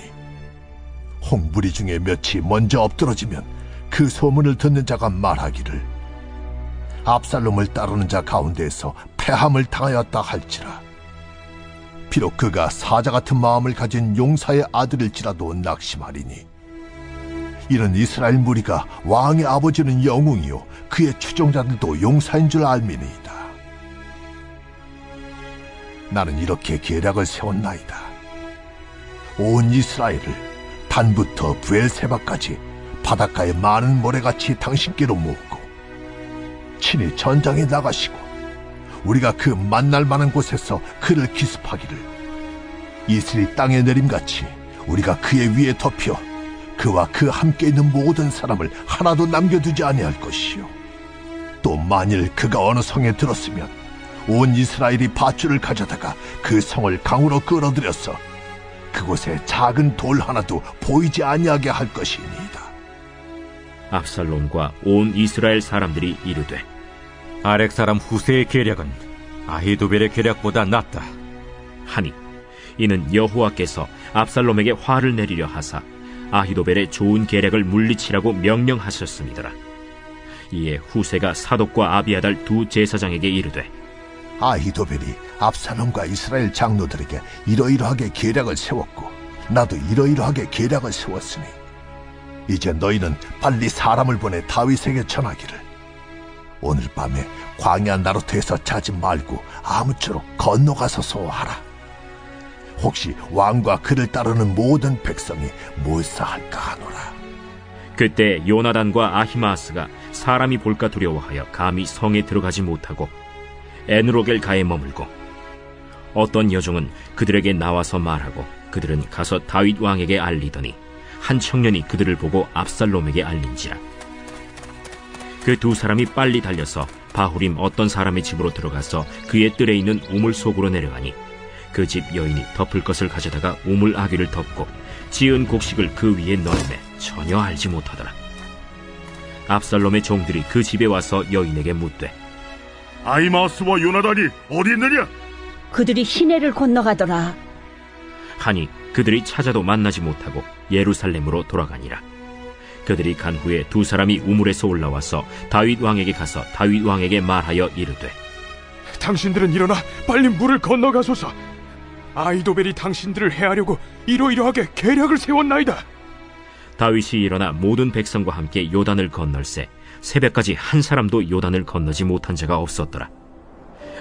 홍무리 중에 몇이 먼저 엎드러지면 그 소문을 듣는 자가 말하기를 압살롬을 따르는 자 가운데에서 패함을 당하였다 할지라. 비록 그가 사자 같은 마음을 가진 용사의 아들일지라도 낙심하리니 이는 이스라엘 무리가 왕의 아버지는 영웅이요 그의 추종자들도 용사인 줄 알미니이다. 나는 이렇게 계략을 세웠나이다. 온 이스라엘을 단부터 부엘세바까지 바닷가의 많은 모래같이 당신께로 모으고 친히 전장에 나가시고 우리가 그 만날 만한 곳에서 그를 기습하기를 이슬이 땅에 내림같이 우리가 그의 위에 덮여 그와 그 함께 있는 모든 사람을 하나도 남겨두지 아니할 것이요 또 만일 그가 어느 성에 들었으면 온 이스라엘이 밧줄을 가져다가 그 성을 강으로 끌어들여서 그곳에 작은 돌 하나도 보이지 아니하게 할 것이니이다.
압살롬과 온 이스라엘 사람들이 이르되
아렉 사람 후세의 계략은 아히도벨의 계략보다 낫다
하니 이는 여호와께서 압살롬에게 화를 내리려 하사 아히도벨의 좋은 계략을 물리치라고 명령하셨음이더라. 이에 후세가 사독과 아비아달 두 제사장에게 이르되,
아히도벨이 압살롬과 이스라엘 장로들에게 이러이러하게 계략을 세웠고 나도 이러이러하게 계략을 세웠으니 이제 너희는 빨리 사람을 보내 다윗에게 전하기를 오늘 밤에 광야 나루터에서 자지 말고 아무쪼록 건너가서 소하라. 혹시 왕과 그를 따르는 모든 백성이 몰사할까 하노라.
그때 요나단과 아히마아스가 사람이 볼까 두려워하여 감히 성에 들어가지 못하고 에누로겔가에 머물고, 어떤 여종은 그들에게 나와서 말하고 그들은 가서 다윗 왕에게 알리더니 한 청년이 그들을 보고 압살롬에게 알린지라. 그 두 사람이 빨리 달려서 바후림 어떤 사람의 집으로 들어가서 그의 뜰에 있는 우물 속으로 내려가니 그 집 여인이 덮을 것을 가져다가 우물 아귀를 덮고 지은 곡식을 그 위에 넣음에 전혀 알지 못하더라. 압살롬의 종들이 그 집에 와서 여인에게 묻되,
아히마아스와 요나단이 어디 있느냐?
그들이 시내를 건너가더라.
하니 그들이 찾아도 만나지 못하고 예루살렘으로 돌아가니라. 그들이 간 후에 두 사람이 우물에서 올라와서 다윗 왕에게 가서 다윗 왕에게 말하여 이르되,
당신들은 일어나 빨리 물을 건너가소서. 아히도벨이 당신들을 해하려고 이러이러하게 계략을 세웠나이다.
다윗이 일어나 모든 백성과 함께 요단을 건널새 새벽까지 한 사람도 요단을 건너지 못한 자가 없었더라.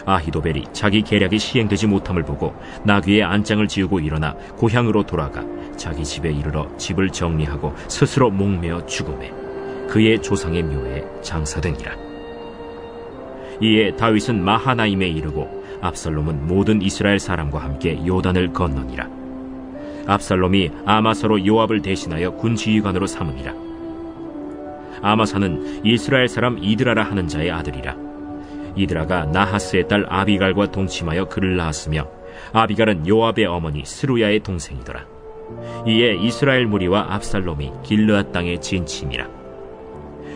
아히도벨이 자기 계략이 시행되지 못함을 보고 나귀의 안장을 지우고 일어나 고향으로 돌아가 자기 집에 이르러 집을 정리하고 스스로 목매어 죽음에 그의 조상의 묘에 장사되니라. 이에 다윗은 마하나임에 이르고 압살롬은 모든 이스라엘 사람과 함께 요단을 건너니라. 압살롬이 아마사로 요압을 대신하여 군지휘관으로 삼으니라. 아마사는 이스라엘 사람 이드라라 하는 자의 아들이라. 이드라가 나하스의 딸 아비갈과 동침하여 그를 낳았으며 아비갈은 요압의 어머니 스루야의 동생이더라. 이에 이스라엘 무리와 압살롬이 길르앗 땅에 진침이라.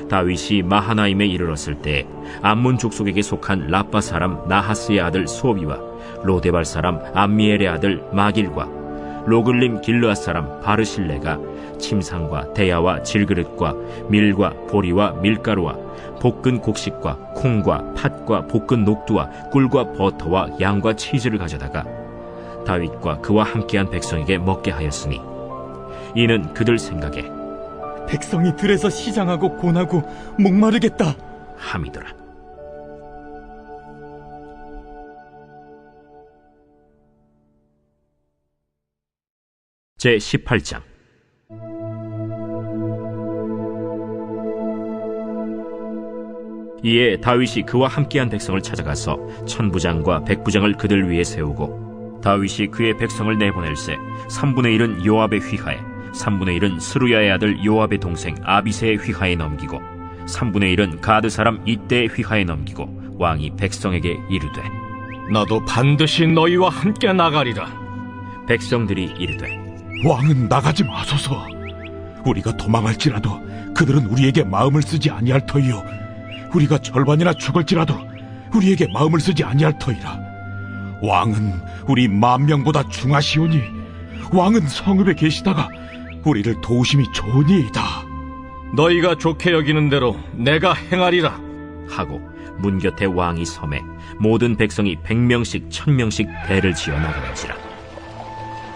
다윗이 마하나임에 이르렀을 때 암몬 족속에게 속한 라빠 사람 나하스의 아들 소비와 로데발 사람 암미엘의 아들 마길과 로글림 길르앗 사람 바르실레가 침상과 대야와 질그릇과 밀과 보리와 밀가루와 볶은 곡식과 콩과 팥과 볶은 녹두와 꿀과 버터와 양과 치즈를 가져다가 다윗과 그와 함께한 백성에게 먹게 하였으니 이는 그들 생각에
백성이 들에서 시장하고 곤하고 목마르겠다
함이더라. 제18장. 이에 다윗이 그와 함께한 백성을 찾아가서 천부장과 백부장을 그들 위에 세우고 다윗이 그의 백성을 내보낼새 3분의 1은 요압의 휘하에 3분의 1은 스루야의 아들 요압의 동생 아비새의 휘하에 넘기고 3분의 1은 가드 사람 이때의 휘하에 넘기고 왕이 백성에게 이르되,
나도 반드시 너희와 함께 나가리라.
백성들이 이르되,
왕은 나가지 마소서. 우리가 도망할지라도 그들은 우리에게 마음을 쓰지 아니할 터이요 우리가 절반이나 죽을지라도 우리에게 마음을 쓰지 아니할 터이라. 왕은 우리 10,000명보다 중하시오니 왕은 성읍에 계시다가 우리를 도우심이 좋으니이다.
너희가 좋게 여기는 대로 내가 행하리라
하고 문 곁에 왕이 섬에 모든 백성이 100명씩 1000명씩 배를 지어 나가는지라.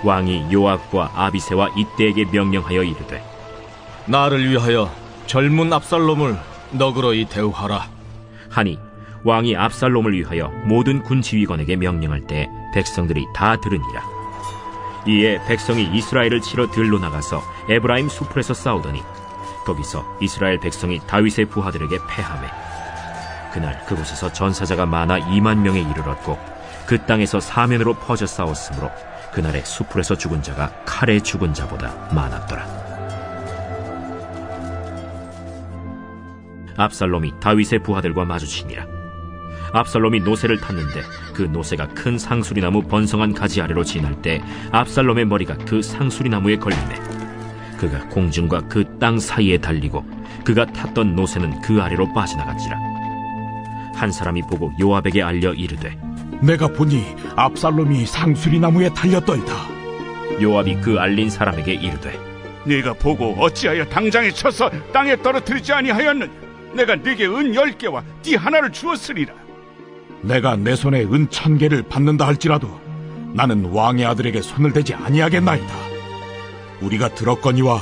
왕이 요압과 아비새와 이때에게 명령하여 이르되,
나를 위하여 젊은 압살롬을 너그러이 대우하라
하니 왕이 압살롬을 위하여 모든 군 지휘관에게 명령할 때 백성들이 다 들으니라. 이에 백성이 이스라엘을 치러 들로 나가서 에브라임 수풀에서 싸우더니 거기서 이스라엘 백성이 다윗의 부하들에게 패하매 그날 그곳에서 전사자가 많아 20,000명에 이르렀고 그 땅에서 사면으로 퍼져 싸웠으므로 그날에 수풀에서 죽은 자가 칼에 죽은 자보다 많았더라. 압살롬이 다윗의 부하들과 마주치니라. 압살롬이 노새를 탔는데 그 노새가 큰 상수리나무 번성한 가지 아래로 지날 때 압살롬의 머리가 그 상수리나무에 걸리매 그가 공중과 그 땅 사이에 달리고 그가 탔던 노새는 그 아래로 빠져나간지라. 한 사람이 보고 요압에게 알려 이르되,
내가 보니 압살롬이 상수리나무에 달렸더이다.
요압이 그 알린 사람에게 이르되,
네가 보고 어찌하여 당장에 쳐서 땅에 떨어뜨리지 아니하였느냐? 내가 네게 은 10개와 띠 하나를 주었으리라.
내가 내 손에 은 1000개를 받는다 할지라도 나는 왕의 아들에게 손을 대지 아니하겠나이다. 우리가 들었거니와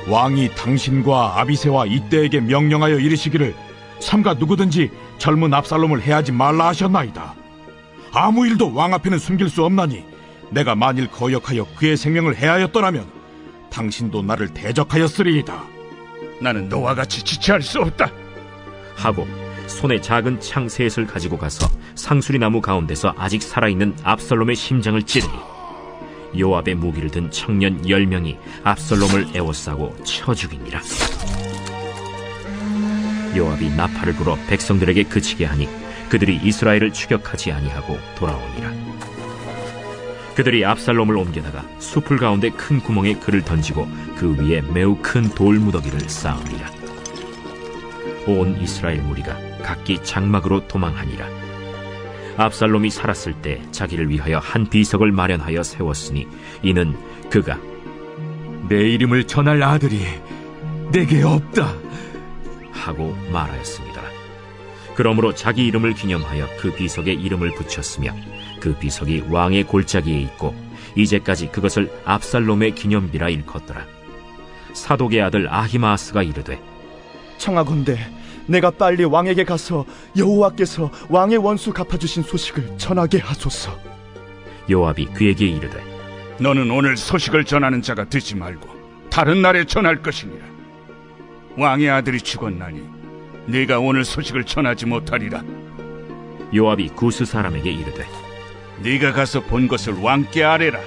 왕이 당신과 아비새와 이때에게 명령하여 이르시기를 삼가 누구든지 젊은 압살롬을 해하지 말라 하셨나이다. 아무 일도 왕 앞에는 숨길 수 없나니 내가 만일 거역하여 그의 생명을 해하였더라면 당신도 나를 대적하였으리이다.
나는 너와 같이 지체할 수 없다
하고 손에 작은 창 셋을 가지고 가서 상수리 나무 가운데서 아직 살아있는 압살롬의 심장을 찌르니 요압의 무기를 든 청년 10명이 압살롬을 에워싸고 쳐 죽이니라. 요압이 나팔을 불어 백성들에게 그치게 하니 그들이 이스라엘을 추격하지 아니하고 돌아오니라. 그들이 압살롬을 옮겨다가 숲을 가운데 큰 구멍에 그를 던지고 그 위에 매우 큰 돌무더기를 쌓으니라. 온 이스라엘 무리가 각기 장막으로 도망하니라. 압살롬이 살았을 때 자기를 위하여 한 비석을 마련하여 세웠으니 이는 그가
내 이름을 전할 아들이 내게 없다
하고 말하였습니다. 그러므로 자기 이름을 기념하여 그 비석에 이름을 붙였으며 그 비석이 왕의 골짜기에 있고 이제까지 그것을 압살롬의 기념비라 일컫더라. 사독의 아들 아히마아스가 이르되
청하건대 내가 빨리 왕에게 가서 여호와께서 왕의 원수 갚아주신 소식을 전하게 하소서.
요압이 그에게 이르되
너는 오늘 소식을 전하는 자가 되지 말고 다른 날에 전할 것이니라. 왕의 아들이 죽었나니 네가 오늘 소식을 전하지 못하리라.
요압이 구스 사람에게 이르되
네가 가서 본 것을 왕께 아뢰라.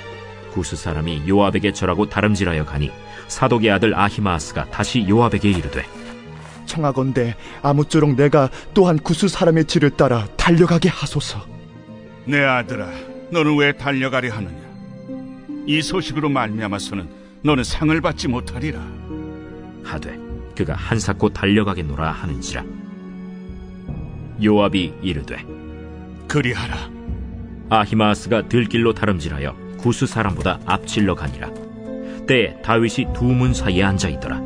구스 사람이 요압에게 절하고 다름질하여 가니 사독의 아들 아히마아스가 다시 요압에게 이르되
청하건대 아무쪼록 내가 또한 구스 사람의 뒤를 따라 달려가게 하소서.
내 아들아, 너는 왜 달려가려 하느냐? 이 소식으로 말미암아서는 너는 상을 받지 못하리라.
하되 그가 한사코 달려가겠노라 하는지라. 요압이 이르되
그리하라.
아히마아스가 들길로 다름질하여 구스 사람보다 앞질러 가니라. 때에 다윗이 두 문 사이에 앉아있더라.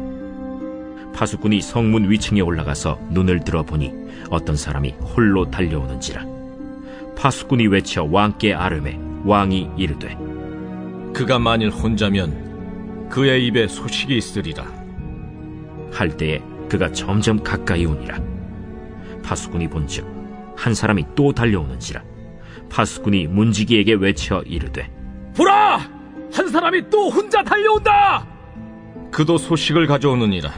파수꾼이 성문 위층에 올라가서 눈을 들어보니 어떤 사람이 홀로 달려오는지라. 파수꾼이 외쳐 왕께 아뢰매 왕이 이르되
그가 만일 혼자면 그의 입에 소식이 있으리라.
할 때에 그가 점점 가까이 오니라. 파수꾼이 본즉 한 사람이 또 달려오는지라. 파수꾼이 문지기에게 외쳐 이르되
보라! 한 사람이 또 혼자 달려온다! 그도 소식을 가져오느니라.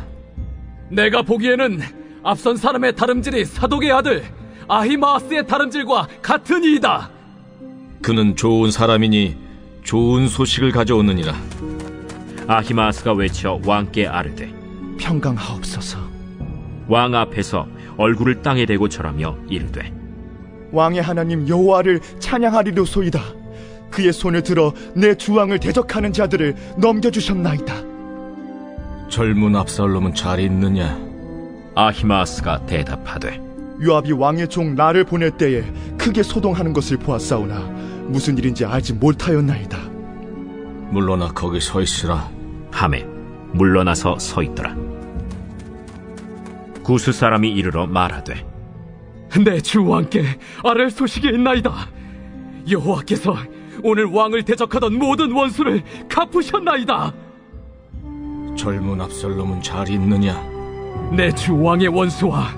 내가 보기에는 앞선 사람의 다름질이 사독의 아들 아히마아스의 다름질과 같은 이이다. 그는 좋은 사람이니 좋은 소식을 가져오느니라.
아히마아스가 외쳐 왕께 아뢰되
평강하옵소서.
왕 앞에서 얼굴을 땅에 대고 절하며 이르되
왕의 하나님 여호와를 찬양하리로소이다. 그의 손을 들어 내 주왕을 대적하는 자들을 넘겨주셨나이다.
젊은 압살롬은 잘 있느냐?
아히마아스가 대답하되
요압이 왕의 종 나를 보낼 때에 크게 소동하는 것을 보았사오나 무슨 일인지 알지 못하였나이다.
물러나 거기 서 있으라
하매 물러나서 서 있더라. 구스 사람이 이르러 말하되
내 주 왕께 아랠 소식이 있나이다. 여호와께서 오늘 왕을 대적하던 모든 원수를 갚으셨나이다.
젊은 압살롬은 잘 있느냐?
내 주 왕의 원수와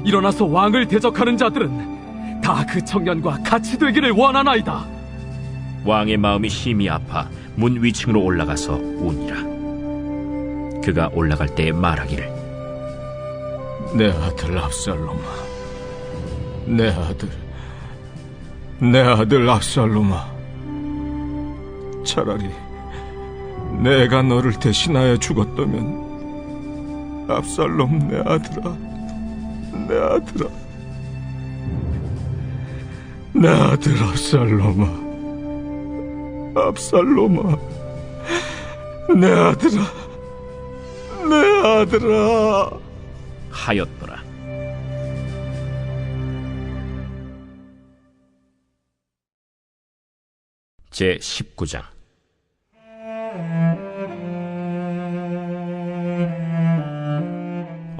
일어나서 왕을 대적하는 자들은 다 그 청년과 같이 되기를 원하나이다.
왕의 마음이 심히 아파 문 위층으로 올라가서 우니라. 그가 올라갈 때에 말하기를
내 아들 압살롬아, 내 아들 압살롬아, 차라리 내가 너를 대신하여 죽었다면 압살롬 내 아들아, 내 아들 압살롬아, 내 아들아
하였더라. 제 19장.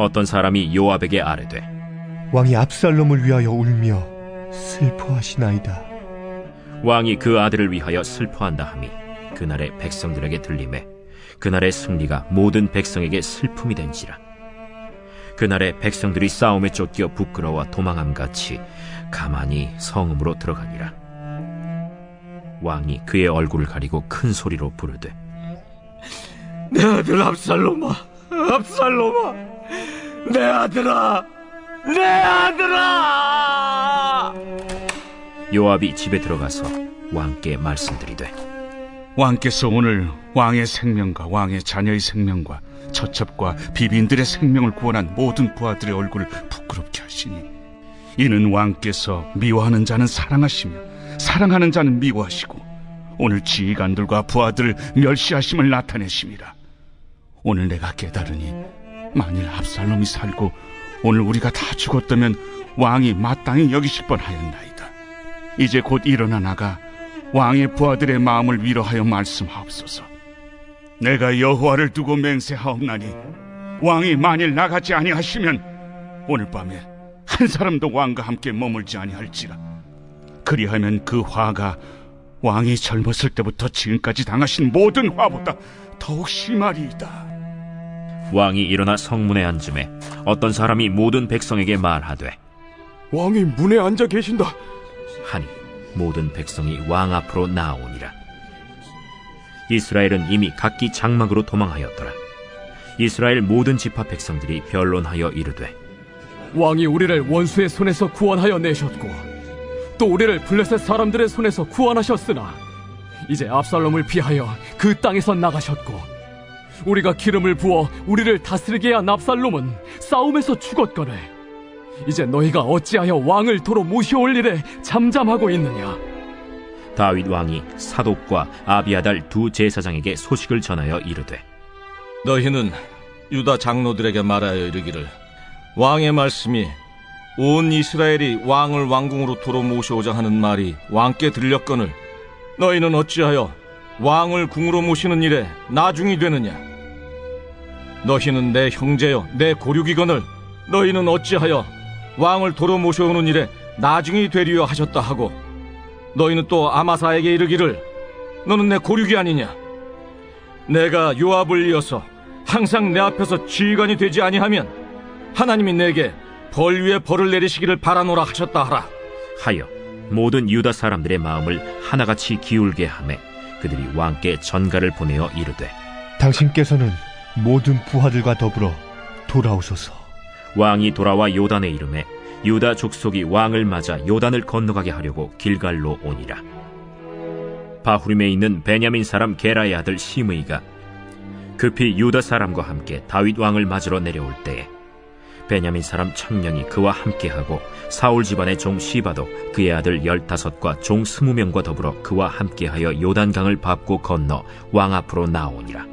어떤 사람이 요압에게 아뢰되
왕이 압살롬을 위하여 울며 슬퍼하시나이다.
왕이 그 아들을 위하여 슬퍼한다 함이 그날의 백성들에게 들리매 그날의 승리가 모든 백성에게 슬픔이 된지라. 그날의 백성들이 싸움에 쫓겨 부끄러워 도망함같이 가만히 성읍으로 들어가니라. 왕이 그의 얼굴을 가리고 큰 소리로 부르되
내 아들 압살롬아, 압살롬아, 내 아들아, 내 아들아!
요압이 집에 들어가서 왕께 말씀드리되
왕께서 오늘 왕의 생명과 왕의 자녀의 생명과 처첩과 비빈들의 생명을 구원한 모든 부하들의 얼굴을 부끄럽게 하시니 이는 왕께서 미워하는 자는 사랑하시며 사랑하는 자는 미워하시고 오늘 지휘관들과 부하들을 멸시하심을 나타내심이라. 오늘 내가 깨달으니 만일 압살롬이 살고 오늘 우리가 다 죽었다면 왕이 마땅히 여기실 뻔하였나이다. 이제 곧 일어나 나가 왕의 부하들의 마음을 위로하여 말씀하옵소서. 내가 여호와를 두고 맹세하옵나니 왕이 만일 나가지 아니하시면 오늘 밤에 한 사람도 왕과 함께 머물지 아니할지라. 그리하면 그 화가 왕이 젊었을 때부터 지금까지 당하신 모든 화보다 더욱 심하리이다.
왕이 일어나 성문에 앉음에 어떤 사람이 모든 백성에게 말하되
왕이 문에 앉아 계신다
하니 모든 백성이 왕 앞으로 나아오니라. 이스라엘은 이미 각기 장막으로 도망하였더라. 이스라엘 모든 지파 백성들이 변론하여 이르되
왕이 우리를 원수의 손에서 구원하여 내셨고 또 우리를 블레셋 사람들의 손에서 구원하셨으나 이제 압살롬을 피하여 그 땅에서 나가셨고 우리가 기름을 부어 우리를 다스리게 한 압살롬은 싸움에서 죽었거늘 이제 너희가 어찌하여 왕을 도로 모셔올 일에 잠잠하고 있느냐.
다윗 왕이 사독과 아비아달 두 제사장에게 소식을 전하여 이르되
너희는 유다 장로들에게 말하여 이르기를 왕의 말씀이 온 이스라엘이 왕을 왕궁으로 도로 모셔오자 하는 말이 왕께 들렸거늘 너희는 어찌하여 왕을 궁으로 모시는 일에 나중이 되느냐. 너희는 내 형제여 내 고륙이거늘 너희는 어찌하여 왕을 도로 모셔오는 일에 나중이 되리여 하셨다 하고 너희는 또 아마사에게 이르기를 너는 내 고륙이 아니냐. 내가 요압을 이어서 항상 내 앞에서 지휘관이 되지 아니하면 하나님이 내게 벌 위에 벌을 내리시기를 바라노라 하셨다 하라
하여 모든 유다 사람들의 마음을 하나같이 기울게 하매 그들이 왕께 전가를 보내어 이르되
당신께서는 모든 부하들과 더불어 돌아오소서.
왕이 돌아와 요단에 이르매 유다 족속이 왕을 맞아 요단을 건너가게 하려고 길갈로 오니라. 바후림에 있는 베냐민 사람 게라의 아들 시므이가 급히 유다 사람과 함께 다윗 왕을 맞으러 내려올 때에 베냐민 사람 1000명이 그와 함께하고 사울 집안의 종 시바도 그의 아들 15과 종 20명과 더불어 그와 함께하여 요단강을 밟고 건너 왕 앞으로 나오니라.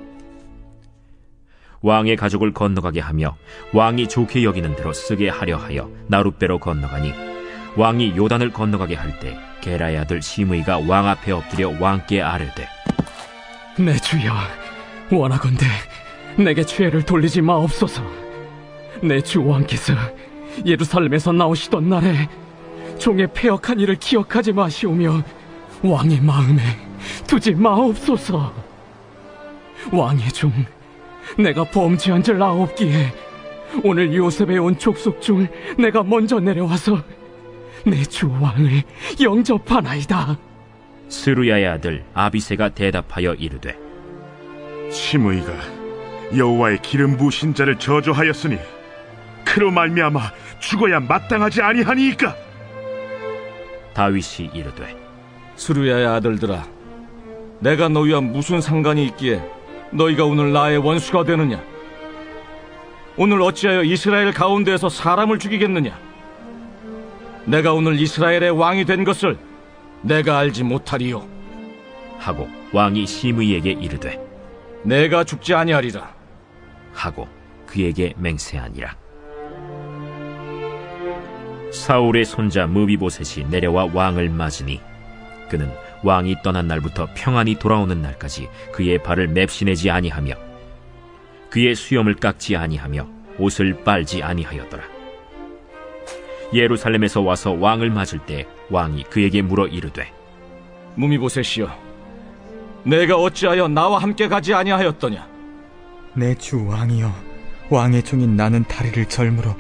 왕의 가족을 건너가게 하며 왕이 좋게 여기는 대로 쓰게 하려 하여 나룻배로 건너가니 왕이 요단을 건너가게 할 때 게라의 아들 시므이가 왕 앞에 엎드려 왕께 아뢰되
내 주여 원하건대 내게 죄를 돌리지 마옵소서. 내 주 왕께서 예루살렘에서 나오시던 날에 종의 패역한 일을 기억하지 마시오며 왕의 마음에 두지 마옵소서. 왕의 종 내가 범죄한 줄 아옵기에 오늘 요셉에 온 족속 중 내가 먼저 내려와서 내 주 왕을 영접하나이다.
스루야의 아들 아비새가 대답하여 이르되
시므이가 여호와의 기름 부으신 자를 저주하였으니 그로 말미암아 죽어야 마땅하지 아니하니이까.
다윗이 이르되
스루야의 아들들아 내가 너희와 무슨 상관이 있기에 너희가 오늘 나의 원수가 되느냐. 오늘 어찌하여 이스라엘 가운데에서 사람을 죽이겠느냐. 내가 오늘 이스라엘의 왕이 된 것을 내가 알지 못하리요
하고 왕이 시므이에게 이르되
내가 죽지 아니하리라
하고 그에게 맹세하니라. 사울의 손자 무비보셋이 내려와 왕을 맞으니 그는 왕이 떠난 날부터 평안히 돌아오는 날까지 그의 발을 맵시내지 아니하며 그의 수염을 깎지 아니하며 옷을 빨지 아니하였더라. 예루살렘에서 와서 왕을 맞을 때 왕이 그에게 물어 이르되,
무미보셋이여, 내가 어찌하여 나와 함께 가지 아니하였더냐?
내 주 왕이여, 왕의 종인 나는 다리를 절므로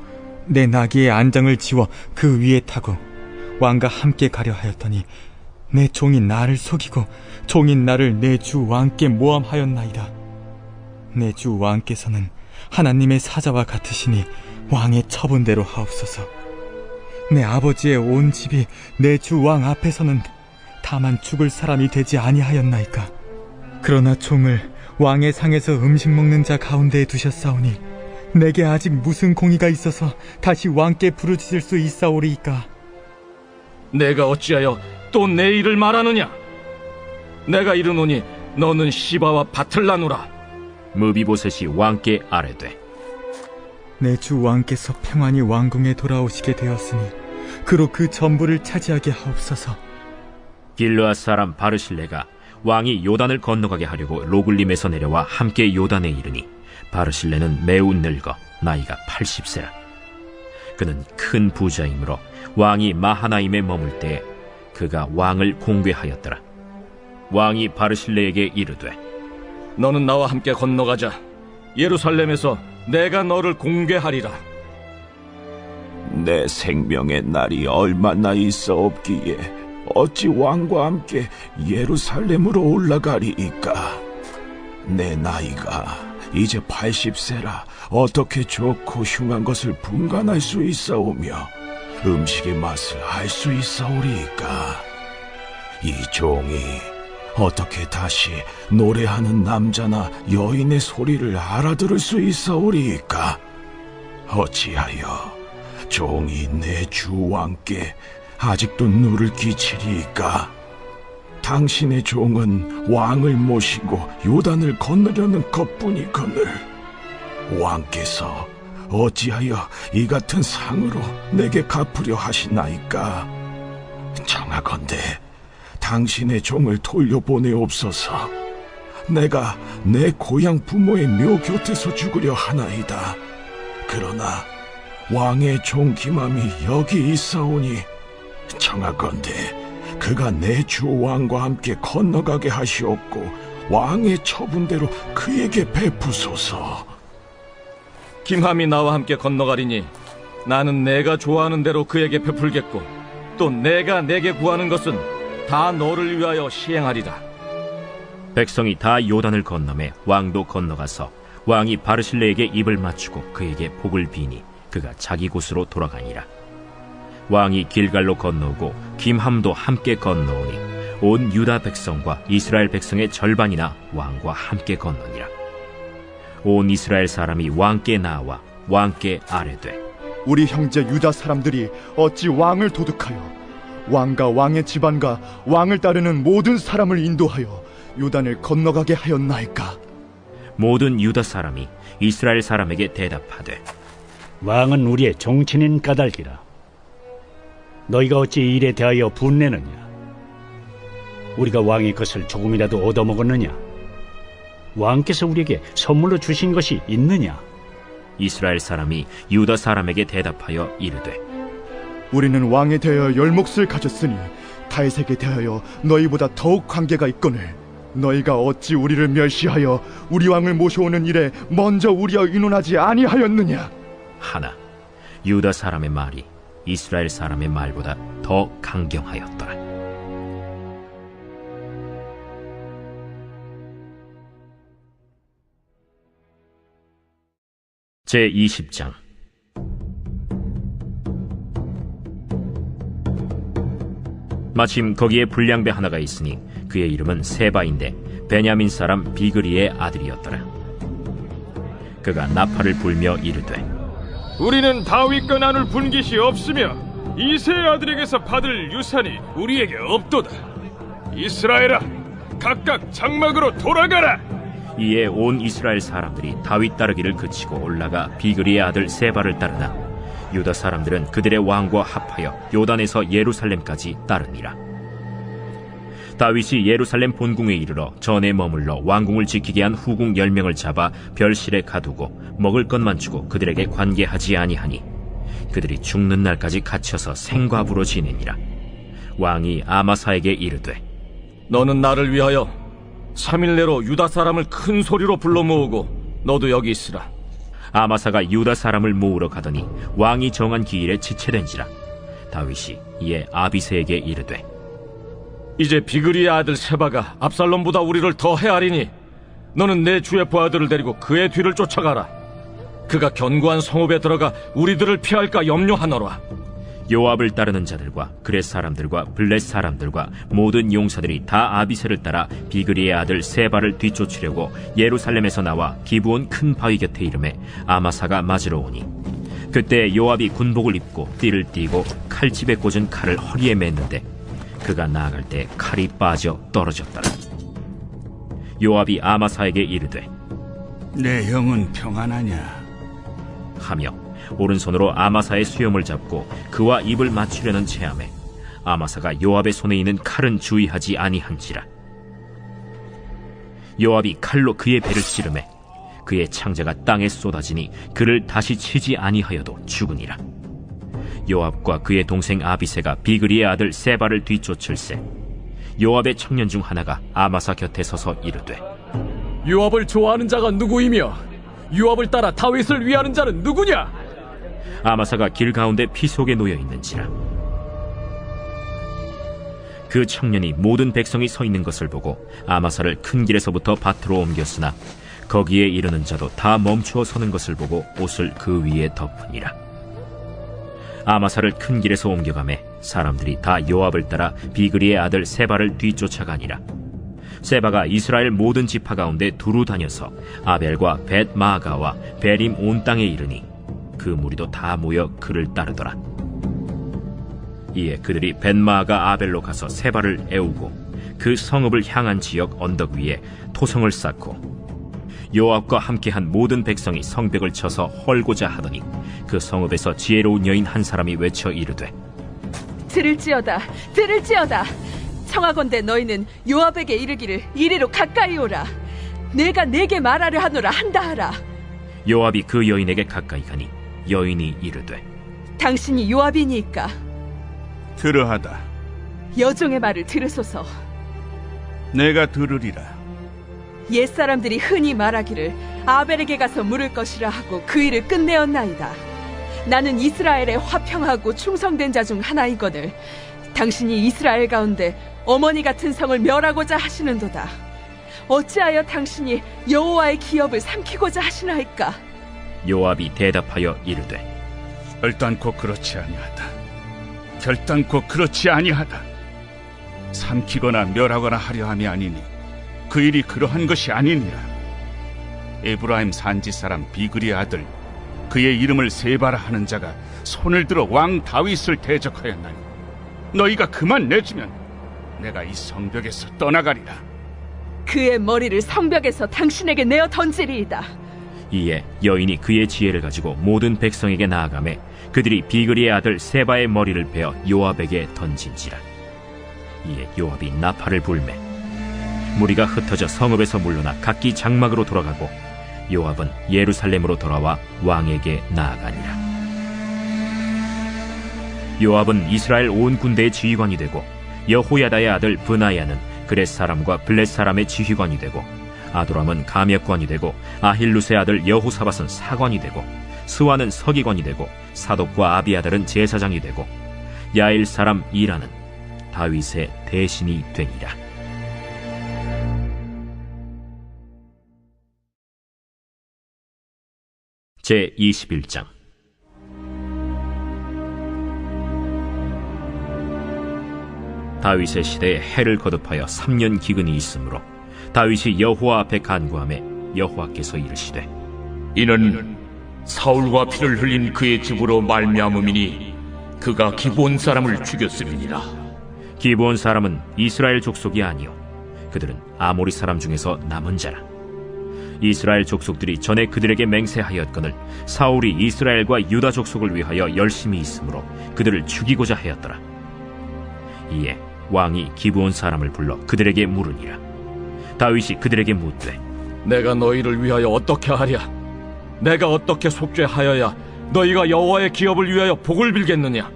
내 나귀의 안장을 지워 그 위에 타고 왕과 함께 가려 하였더니 내 종인 나를 속이고 종인 나를 내 주 왕께 모함하였나이다. 내 주 왕께서는 하나님의 사자와 같으시니 왕의 처분대로 하옵소서. 내 아버지의 온 집이 내 주 왕 앞에서는 다만 죽을 사람이 되지 아니하였나이까. 그러나 종을 왕의 상에서 음식 먹는 자 가운데에 두셨사오니 내게 아직 무슨 공의가 있어서 다시 왕께 부르짖을 수 있사오리이까.
내가 어찌하여 또 내 일을 말하느냐? 내가 이르노니 너는 시바와 밭을 나누라.
무비보셋이 왕께 아뢰되,
내 주 왕께서 평안히 왕궁에 돌아오시게 되었으니 그로 그 전부를 차지하게 하옵소서.
길르앗 사람 바르실레가 왕이 요단을 건너가게 하려고 로글림에서 내려와 함께 요단에 이르니 바르실레는 매우 늙어 나이가 80세라. 그는 큰 부자이므로 왕이 마하나임에 머물 때에 그가 왕을 공궤하였더라. 왕이 바르실레에게 이르되,
너는 나와 함께 건너가자. 예루살렘에서 내가 너를 공궤하리라.
내 생명의 날이 얼마나 있어 없기에 어찌 왕과 함께 예루살렘으로 올라가리이까. 내 나이가 이제 80세라 어떻게 좋고 흉한 것을 분간할 수 있사오며 음식의 맛을 알 수 있사오리이까. 이 종이 어떻게 다시 노래하는 남자나 여인의 소리를 알아들을 수 있사오리이까. 어찌하여 종이 내 주 왕께 아직도 누를 끼치리이까. 당신의 종은 왕을 모시고 요단을 건너려는 것뿐이거늘 왕께서 어찌하여 이 같은 상으로 내게 갚으려 하시나이까. 청하건대 당신의 종을 돌려보내옵소서. 내가 내 고향 부모의 묘 곁에서 죽으려 하나이다. 그러나 왕의 종 기맘이 여기 있사오니 청하건대 그가 내 주 왕과 함께 건너가게 하시옵고 왕의 처분대로 그에게 베푸소서.
김함이 나와 함께 건너가리니 나는 내가 좋아하는 대로 그에게 베풀겠고 또 내가 내게 구하는 것은 다 너를 위하여 시행하리라.
백성이 다 요단을 건너매 왕도 건너가서 왕이 바르실레에게 입을 맞추고 그에게 복을 비니 그가 자기 곳으로 돌아가니라. 왕이 길갈로 건너오고 김함도 함께 건너오니 온 유다 백성과 이스라엘 백성의 절반이나 왕과 함께 건너니라. 온 이스라엘 사람이 왕께 나와 왕께 아뢰되,
우리 형제 유다 사람들이 어찌 왕을 도둑하여 왕과 왕의 집안과 왕을 따르는 모든 사람을 인도하여 요단을 건너가게 하였나이까.
모든 유다 사람이 이스라엘 사람에게 대답하되,
왕은 우리의 종친인 까닭이라. 너희가 어찌 이 일에 대하여 분내느냐? 우리가 왕의 것을 조금이라도 얻어먹었느냐? 왕께서 우리에게 선물로 주신 것이 있느냐?
이스라엘 사람이 유다 사람에게 대답하여 이르되,
우리는 왕에 대하여 열몫을 가졌으니 다윗에게 대하여 너희보다 더욱 관계가 있거늘 너희가 어찌 우리를 멸시하여 우리 왕을 모셔오는 일에 먼저 우리와 의논하지 아니하였느냐?
하나 유다 사람의 말이 이스라엘 사람의 말보다 더 강경하였더라. 제20장. 마침 거기에 불량배 하나가 있으니 그의 이름은 세바인데 베냐민 사람 비그리의 아들이었더라. 그가 나팔을 불며 이르되,
우리는 다윗과 나눌 분깃이 없으며 이새의 아들에게서 받을 유산이 우리에게 없도다. 이스라엘아, 각각 장막으로 돌아가라.
이에 온 이스라엘 사람들이 다윗 따르기를 그치고 올라가 비그리의 아들 세바를 따르나 유다 사람들은 그들의 왕과 합하여 요단에서 예루살렘까지 따르니라. 다윗이 예루살렘 본궁에 이르러 전에 머물러 왕궁을 지키게 한 후궁 10명을 잡아 별실에 가두고 먹을 것만 주고 그들에게 관계하지 아니하니 그들이 죽는 날까지 갇혀서 생과부로 지내니라. 왕이 아마사에게 이르되
너는 나를 위하여 3일 내로 유다 사람을 큰 소리로 불러 모으고 너도 여기 있으라.
아마사가 유다 사람을 모으러 가더니 왕이 정한 기일에 지체된지라. 다윗이 이에 아비새에게 이르되
이제 비그리의 아들 세바가 압살롬보다 우리를 더 헤아리니 너는 내 주의 부하들을 데리고 그의 뒤를 쫓아가라. 그가 견고한 성읍에 들어가 우리들을 피할까 염려하노라.
요압을 따르는 자들과 그렛 사람들과 블렛 사람들과 모든 용사들이 다 아비새를 따라 비그리의 아들 세바를 뒤쫓으려고 예루살렘에서 나와 기브온 큰 바위 곁에 이르매 아마사가 맞으러 오니 그때 요압이 군복을 입고 띠를 띠고 칼집에 꽂은 칼을 허리에 맸는데 그가 나아갈 때 칼이 빠져 떨어졌더라. 요압이 아마사에게 이르되
내 영은 평안하냐
하며 오른손으로 아마사의 수염을 잡고 그와 입을 맞추려는 체함에 아마사가 요압의 손에 있는 칼은 주의하지 아니한지라. 요압이 칼로 그의 배를 찌르매 그의 창자가 땅에 쏟아지니 그를 다시 치지 아니하여도 죽으니라. 요압과 그의 동생 아비새가 비그리의 아들 세바를 뒤쫓을세 요압의 청년 중 하나가 아마사 곁에 서서 이르되
요압을 좋아하는 자가 누구이며 요압을 따라 다윗을 위하는 자는 누구냐?
아마사가 길 가운데 피 속에 놓여 있는지라. 그 청년이 모든 백성이 서 있는 것을 보고 아마사를 큰 길에서부터 밭으로 옮겼으나 거기에 이르는 자도 다 멈추어 서는 것을 보고 옷을 그 위에 덮으니라. 아마사를 큰 길에서 옮겨가매 사람들이 다 요압을 따라 비그리의 아들 세바를 뒤쫓아가니라. 세바가 이스라엘 모든 지파 가운데 두루 다녀서 아벨과 벳마아가와 베림 온 땅에 이르니 그 무리도 다 모여 그를 따르더라. 이에 그들이 벳마아가 아벨로 가서 세바를 애우고 그 성읍을 향한 지역 언덕 위에 토성을 쌓고 요압과 함께한 모든 백성이 성벽을 쳐서 헐고자 하더니 그 성읍에서 지혜로운 여인 한 사람이 외쳐 이르되
들을지어다 들을지어다 청하건대 너희는 요압에게 이르기를 이리로 가까이 오라. 내가 내게 말하려 하노라 한다 하라.
요압이 그 여인에게 가까이 가니 여인이 이르되
당신이 요압이니까
들으하다
여종의 말을 들으소서.
내가 들으리라.
옛사람들이 흔히 말하기를 아벨에게 가서 물을 것이라 하고 그 일을 끝내었나이다. 나는 이스라엘에 화평하고 충성된 자 중 하나이거늘 당신이 이스라엘 가운데 어머니 같은 성을 멸하고자 하시는도다. 어찌하여 당신이 여호와의 기업을 삼키고자 하시나이까?
요압이 대답하여 이르되
결단코 그렇지 아니하다. 결단코 그렇지 아니하다. 삼키거나 멸하거나 하려 함이 아니니 그 일이 그러한 것이 아니니라. 에브라임 산지 사람 비그리의 아들 그의 이름을 세바라 하는 자가 손을 들어 왕 다윗을 대적하였나니 너희가 그만 내주면 내가 이 성벽에서 떠나가리라.
그의 머리를 성벽에서 당신에게 내어 던지리이다.
이에 여인이 그의 지혜를 가지고 모든 백성에게 나아가매 그들이 비그리의 아들 세바의 머리를 베어 요압에게 던진지라. 이에 요압이 나팔을 불매 무리가 흩어져 성읍에서 물러나 각기 장막으로 돌아가고 요압은 예루살렘으로 돌아와 왕에게 나아가니라. 요압은 이스라엘 온 군대의 지휘관이 되고 여호야다의 아들 브나야는 그렛 사람과 블렛 사람의 지휘관이 되고 아도람은 감역관이 되고 아힐루스의 아들 여호사밧은 사관이 되고 스와는 서기관이 되고 사독과 아비아달은 제사장이 되고 야일 사람 이라는 다윗의 대신이 되니라. 제21장. 다윗의 시대에 해를 거듭하여 3년 기근이 있으므로 다윗이 여호와 앞에 간구하매 여호와께서 이르시되
이는 사울과 피를 흘린 그의 집으로 말미암음이니 그가 기브온 사람을 죽였음이니라.
기브온 사람은 이스라엘 족속이 아니요 그들은 아모리 사람 중에서 남은 자라. 이스라엘 족속들이 전에 그들에게 맹세하였거늘 사울이 이스라엘과 유다 족속을 위하여 열심히 있으므로 그들을 죽이고자 하였더라. 이에 왕이 기브온 사람을 불러 그들에게 물으니라. 다윗이 그들에게 묻되
내가 너희를 위하여 어떻게 하랴? 내가 어떻게 속죄하여야 너희가 여호와의 기업을 위하여 복을 빌겠느냐?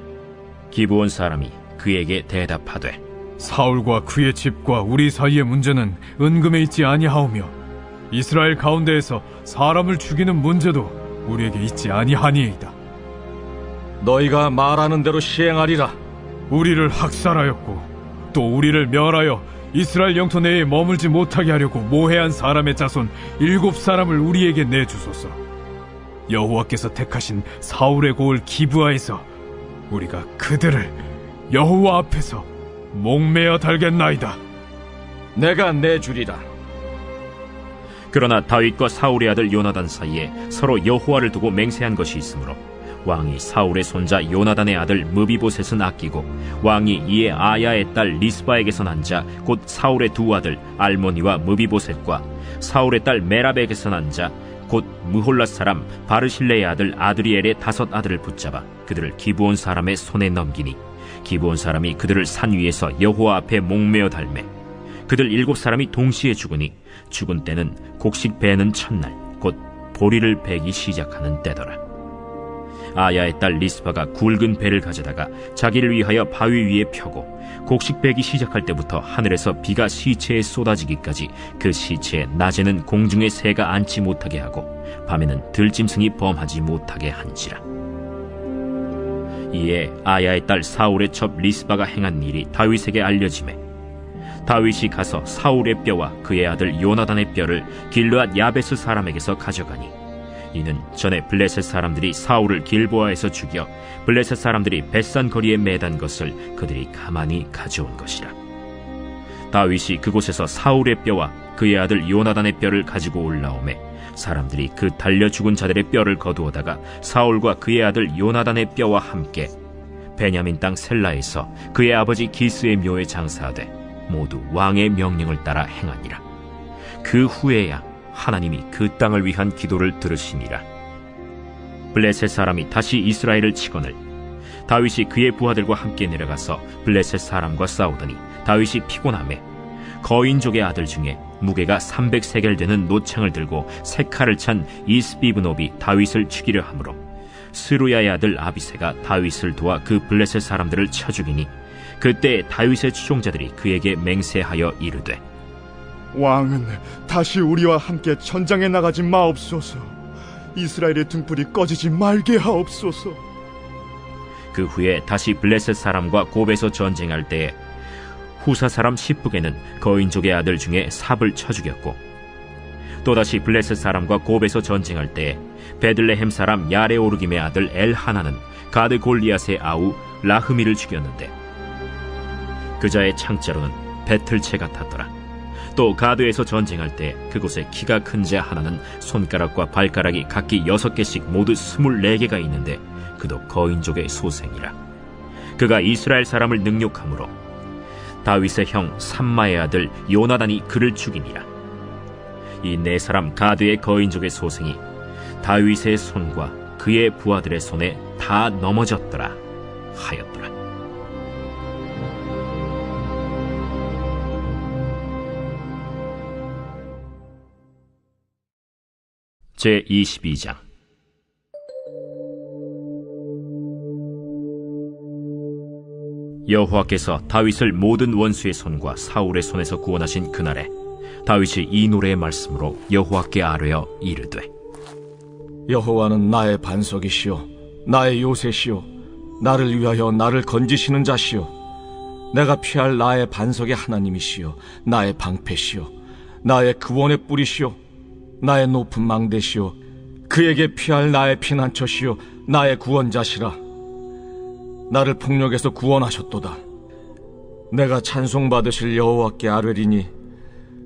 기브온 사람이 그에게 대답하되
사울과 그의 집과 우리 사이의 문제는 은금에 있지 아니하오며 이스라엘 가운데에서 사람을 죽이는 문제도 우리에게 있지 아니하니이다.
너희가 말하는 대로 시행하리라.
우리를 학살하였고 또 우리를 멸하여 이스라엘 영토 내에 머물지 못하게 하려고 모해한 사람의 자손 7사람을 우리에게 내주소서. 여호와께서 택하신 사울의 고을 기브아에서 우리가 그들을 여호와 앞에서 목매어 달겠나이다.
내가 내주리라.
그러나 다윗과 사울의 아들 요나단 사이에 서로 여호와를 두고 맹세한 것이 있으므로 왕이 사울의 손자 요나단의 아들 무비보셋은 아끼고 왕이 이에 아야의 딸 리스바에게서 난 자 곧 사울의 두 아들 알모니와 무비보셋과 사울의 딸 메랍에게서 난 자 곧 무홀랏 사람 바르실레의 아들 아드리엘의 5 아들을 붙잡아 그들을 기브온 사람의 손에 넘기니 기브온 사람이 그들을 산 위에서 여호와 앞에 목매어 달매 그들 7사람이 동시에 죽으니 죽은 때는 곡식 베는 첫날 곧 보리를 베기 시작하는 때더라. 아야의 딸 리스바가 굵은 배를 가져다가 자기를 위하여 바위 위에 펴고 곡식 베기 시작할 때부터 하늘에서 비가 시체에 쏟아지기까지 그 시체에 낮에는 공중의 새가 앉지 못하게 하고 밤에는 들짐승이 범하지 못하게 한지라. 이에 아야의 딸 사울의 첩 리스바가 행한 일이 다윗에게 알려지매 다윗이 가서 사울의 뼈와 그의 아들 요나단의 뼈를 길르앗 야베스 사람에게서 가져가니 이는 전에 블레셋 사람들이 사울을 길보아에서 죽여 블레셋 사람들이 벳산 거리에 매단 것을 그들이 가만히 가져온 것이라. 다윗이 그곳에서 사울의 뼈와 그의 아들 요나단의 뼈를 가지고 올라오매 사람들이 그 달려 죽은 자들의 뼈를 거두어다가 사울과 그의 아들 요나단의 뼈와 함께 베냐민 땅 셀라에서 그의 아버지 기스의 묘에 장사하되 모두 왕의 명령을 따라 행하니라. 그 후에야 하나님이 그 땅을 위한 기도를 들으시니라. 블레셋 사람이 다시 이스라엘을 치거늘 다윗이 그의 부하들과 함께 내려가서 블레셋 사람과 싸우더니 다윗이 피곤하매 거인족의 아들 중에 무게가 300세겔 되는 노창을 들고 세 칼을 찬 이스비브노비 다윗을 죽이려 하므로 스루야의 아들 아비새가 다윗을 도와 그 블레셋 사람들을 쳐 죽이니 그때 다윗의 추종자들이 그에게 맹세하여 이르되
왕은 다시 우리와 함께 전장에 나가지 마옵소서. 이스라엘의 등불이 꺼지지 말게 하옵소서.
그 후에 다시 블레셋 사람과 곱에서 전쟁할 때에 후사 사람 시프게는 거인족의 아들 중에 삽을 쳐 죽였고 또다시 블레셋 사람과 곱에서 전쟁할 때에 베들레헴 사람 야레오르김의 아들 엘하나는 가드 골리앗의 아우 라흐미를 죽였는데 그자의 창자로는 배틀채 같았더라. 또 가드에서 전쟁할 때 그곳에 키가 큰 자 하나는 손가락과 발가락이 각기 6개씩 모두 24개가 있는데 그도 거인족의 소생이라. 그가 이스라엘 사람을 능욕함으로 다윗의 형 삼마의 아들 요나단이 그를 죽이니라. 이 4사람 가드의 거인족의 소생이 다윗의 손과 그의 부하들의 손에 다 넘어졌더라 하였더라. 제22장. 여호와께서 다윗을 모든 원수의 손과 사울의 손에서 구원하신 그날에 다윗이 이 노래의 말씀으로 여호와께 아뢰어 이르되
여호와는 나의 반석이시요 나의 요새시요 나를 위하여 나를 건지시는 자시요 내가 피할 나의 반석의 하나님이시요 나의 방패시요 나의 구원의 뿌리시요 나의 높은 망대시요 그에게 피할 나의 피난처시요 나의 구원자시라. 나를 폭력에서 구원하셨도다. 내가 찬송받으실 여호와께 아뢰리니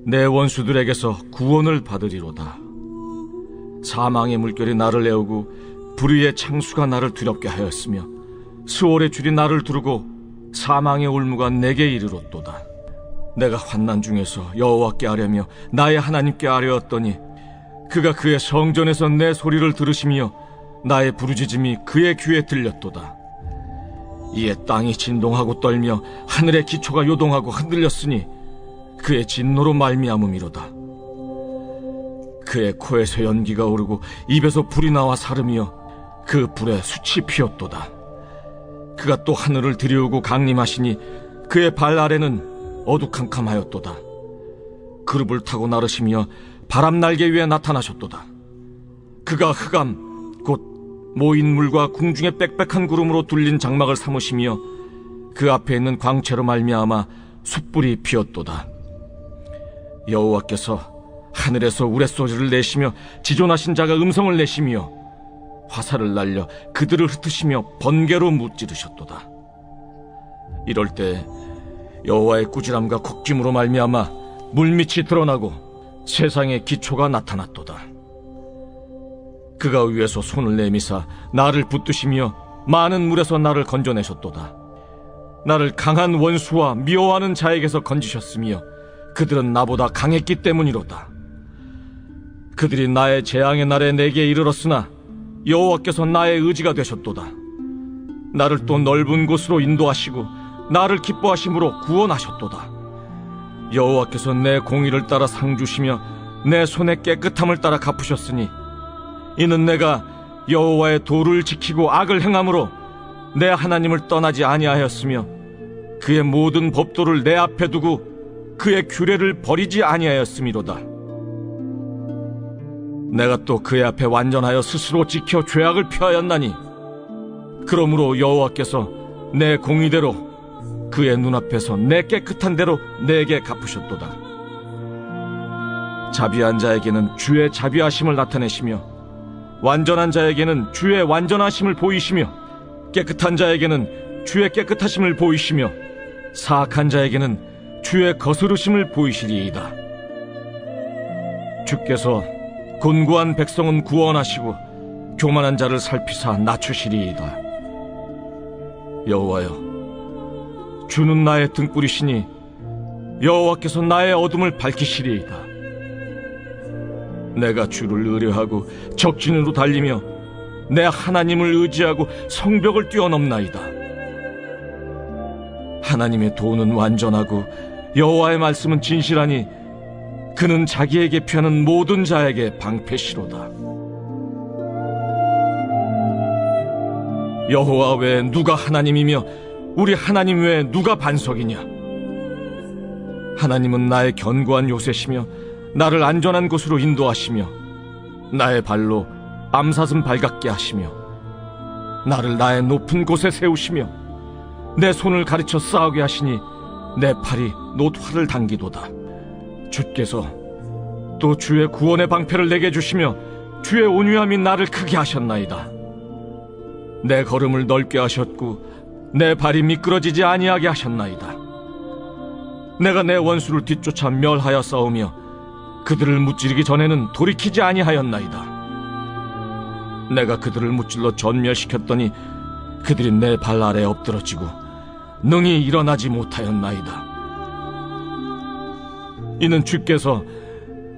내 원수들에게서 구원을 받으리로다. 사망의 물결이 나를 애우고 불의의 창수가 나를 두렵게 하였으며 수월의 줄이 나를 두르고 사망의 올무가 내게 이르렀도다. 내가 환난 중에서 여호와께 아뢰며 나의 하나님께 아뢰었더니 그가 그의 성전에서 내 소리를 들으시며 나의 부르짖음이 그의 귀에 들렸도다. 이에 땅이 진동하고 떨며 하늘의 기초가 요동하고 흔들렸으니 그의 진노로 말미암음이로다. 그의 코에서 연기가 오르고 입에서 불이 나와 사르며 그 불에 숯이 피었도다. 그가 또 하늘을 들이우고 강림하시니 그의 발 아래는 어두캄캄하였도다. 그룹을 타고 나르시며 바람 날개 위에 나타나셨도다. 그가 흑암 곧 모인 물과 궁중의 빽빽한 구름으로 둘린 장막을 삼으시며 그 앞에 있는 광채로 말미암아 숯불이 피었도다. 여호와께서 하늘에서 우레소리를 내시며 지존하신 자가 음성을 내시며 화살을 날려 그들을 흩으시며 번개로 무찌르셨도다. 이럴 때 여호와의 꾸지람과 곡짐으로 말미암아 물밑이 드러나고 세상의 기초가 나타났도다. 그가 위에서 손을 내미사 나를 붙드시며 많은 물에서 나를 건져내셨도다. 나를 강한 원수와 미워하는 자에게서 건지셨으며 그들은 나보다 강했기 때문이로다. 그들이 나의 재앙의 날에 내게 이르렀으나 여호와께서 나의 의지가 되셨도다. 나를 또 넓은 곳으로 인도하시고 나를 기뻐하심으로 구원하셨도다. 여호와께서 내 공의를 따라 상 주시며 내 손의 깨끗함을 따라 갚으셨으니 이는 내가 여호와의 도를 지키고 악을 행함으로 내 하나님을 떠나지 아니하였으며 그의 모든 법도를 내 앞에 두고 그의 규례를 버리지 아니하였음이로다. 내가 또 그의 앞에 완전하여 스스로 지켜 죄악을 피하였나니 그러므로 여호와께서 내 공의대로 그의 눈앞에서 내 깨끗한 대로 내게 갚으셨도다. 자비한 자에게는 주의 자비하심을 나타내시며 완전한 자에게는 주의 완전하심을 보이시며 깨끗한 자에게는 주의 깨끗하심을 보이시며 사악한 자에게는 주의 거스르심을 보이시리이다. 주께서 곤고한 백성은 구원하시고 교만한 자를 살피사 낮추시리이다. 여호와여, 주는 나의 등불이시니 여호와께서 나의 어둠을 밝히시리이다. 내가 주를 의뢰하고 적진으로 달리며 내 하나님을 의지하고 성벽을 뛰어넘나이다. 하나님의 도는 완전하고 여호와의 말씀은 진실하니 그는 자기에게 피하는 모든 자에게 방패시로다. 여호와 외에 누가 하나님이며 우리 하나님 외에 누가 반석이냐? 하나님은 나의 견고한 요새시며 나를 안전한 곳으로 인도하시며 나의 발로 암사슴 발같게 하시며 나를 나의 높은 곳에 세우시며 내 손을 가르쳐 싸우게 하시니 내 팔이 놋활을 당기도다. 주께서 또 주의 구원의 방패를 내게 주시며 주의 온유함이 나를 크게 하셨나이다. 내 걸음을 넓게 하셨고 내 발이 미끄러지지 아니하게 하셨나이다. 내가 내 원수를 뒤쫓아 멸하여 싸우며 그들을 무찌르기 전에는 돌이키지 아니하였나이다. 내가 그들을 무찔러 전멸시켰더니 그들이 내 발 아래 엎드러지고 능히 일어나지 못하였나이다. 이는 주께서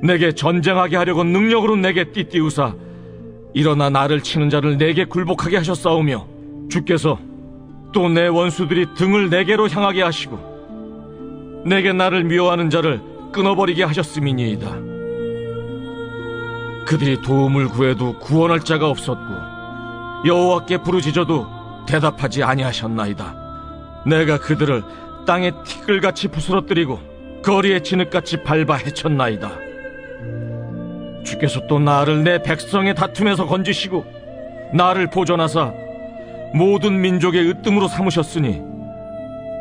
내게 전쟁하게 하려고 능력으로 내게 띠띠우사 일어나 나를 치는 자를 내게 굴복하게 하셨사오며 주께서 또 내 원수들이 등을 내게로 향하게 하시고 내게 나를 미워하는 자를 끊어버리게 하셨음이니이다. 그들이 도움을 구해도 구원할 자가 없었고 여호와께 부르짖어도 대답하지 아니하셨나이다. 내가 그들을 땅에 티끌같이 부스러뜨리고 거리에 진흙같이 밟아 헤쳤나이다. 주께서 또 나를 내 백성의 다툼에서 건지시고 나를 보존하사 모든 민족의 으뜸으로 삼으셨으니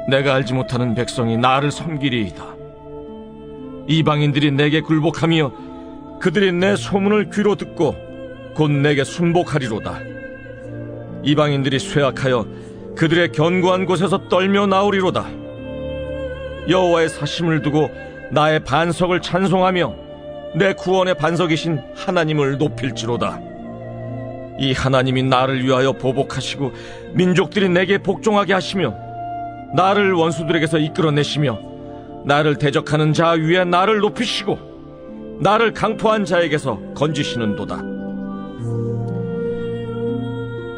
내가 알지 못하는 백성이 나를 섬기리이다. 이방인들이 내게 굴복하며 그들이 내 소문을 귀로 듣고 곧 내게 순복하리로다. 이방인들이 쇠약하여 그들의 견고한 곳에서 떨며 나오리로다. 여호와의 사심을 두고 나의 반석을 찬송하며 내 구원의 반석이신 하나님을 높일지로다. 이 하나님이 나를 위하여 보복하시고 민족들이 내게 복종하게 하시며 나를 원수들에게서 이끌어내시며 나를 대적하는 자 위에 나를 높이시고 나를 강포한 자에게서 건지시는도다.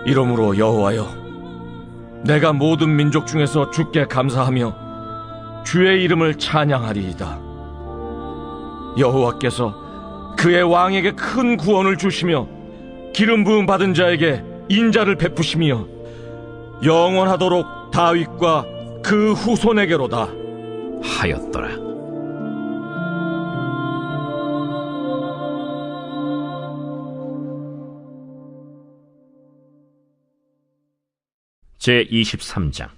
이러므로 여호와여, 내가 모든 민족 중에서 주께 감사하며 주의 이름을 찬양하리이다. 여호와께서 그의 왕에게 큰 구원을 주시며 기름 부음 받은 자에게 인자를 베푸시며 영원하도록 다윗과 그 후손에게로다
하였더라. 제23장.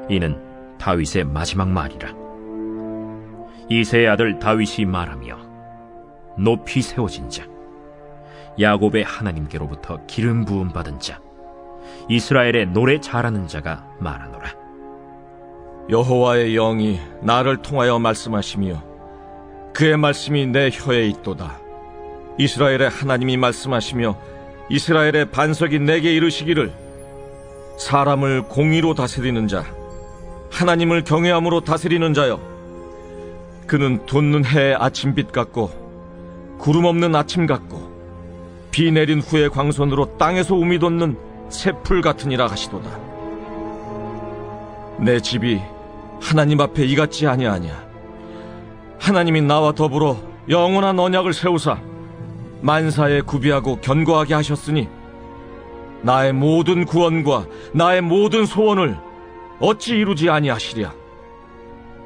이는 다윗의 마지막 말이라. 이새의 아들 다윗이 말하며 높이 세워진 자, 야곱의 하나님께로부터 기름 부음 받은 자, 이스라엘의 노래 잘하는 자가 말하노라.
여호와의 영이 나를 통하여 말씀하시며 그의 말씀이 내 혀에 있도다. 이스라엘의 하나님이 말씀하시며 이스라엘의 반석이 내게 이르시기를, 사람을 공의로 다스리는 자, 하나님을 경외함으로 다스리는 자여, 그는 돋는 해의 아침빛 같고 구름 없는 아침 같고 비 내린 후의 광선으로 땅에서 우미 돋는 새풀 같으니라 하시도다. 내 집이 하나님 앞에 이같지 아니하냐. 하나님이 나와 더불어 영원한 언약을 세우사 만사에 구비하고 견고하게 하셨으니 나의 모든 구원과 나의 모든 소원을 어찌 이루지 아니하시랴.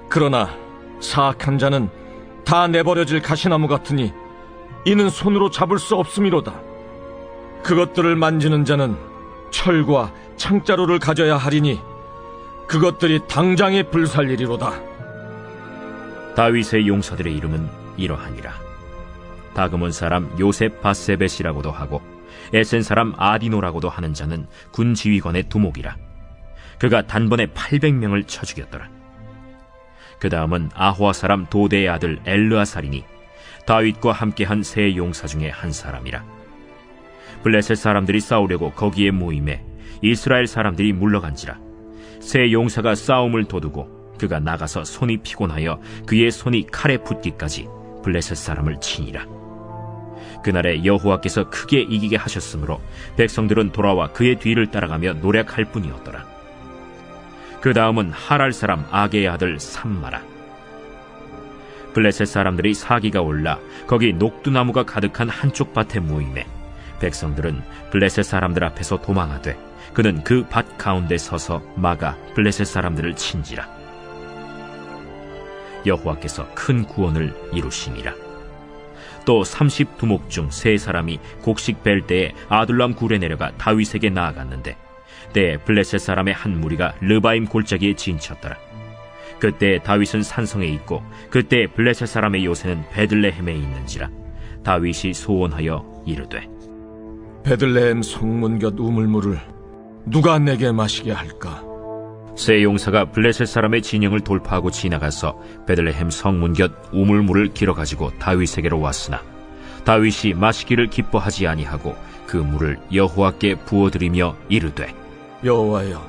그러나 사악한 자는 다 내버려질 가시나무 같으니 이는 손으로 잡을 수 없음이로다. 그것들을 만지는 자는 철과 창자루를 가져야 하리니 그것들이 당장에 불살리리로다.
다윗의 용사들의 이름은 이러하니라. 다그몬 사람 요셉 바세벳이라고도 하고 에센 사람 아디노라고도 하는 자는 군 지휘관의 두목이라. 그가 단번에 800명을 쳐 죽였더라. 그 다음은 아호아 사람 도대의 아들 엘르아살이니 다윗과 함께한 세 용사 중에 한 사람이라. 블레셋 사람들이 싸우려고 거기에 모임에 이스라엘 사람들이 물러간지라. 세 용사가 싸움을 도두고 그가 나가서 손이 피곤하여 그의 손이 칼에 붙기까지 블레셋 사람을 치니라. 그날에 여호와께서 크게 이기게 하셨으므로 백성들은 돌아와 그의 뒤를 따라가며 노략할 뿐이었더라. 그 다음은 하랄 사람 아게의 아들 삼마라. 블레셋 사람들이 사기가 올라 거기 녹두나무가 가득한 한쪽 밭에 모임에 백성들은 블레셋 사람들 앞에서 도망하되 그는 그 밭 가운데 서서 막아 블레셋 사람들을 친지라. 여호와께서 큰 구원을 이루시니라. 또 30두목 중 3사람이 곡식 벨 때에 아둘람 굴에 내려가 다윗에게 나아갔는데 때에 블레셋 사람의 한 무리가 르바임 골짜기에 진쳤더라. 그때 다윗은 산성에 있고 그때 블레셋 사람의 요새는 베들레헴에 있는지라. 다윗이 소원하여 이르되,
베들레헴 성문 곁 우물물을 누가 내게 마시게 할까?
세 용사가 블레셋 사람의 진영을 돌파하고 지나가서 베들레헴 성문 곁 우물물을 길어가지고 다윗에게로 왔으나 다윗이 마시기를 기뻐하지 아니하고 그 물을 여호와께 부어드리며 이르되,
여호와여,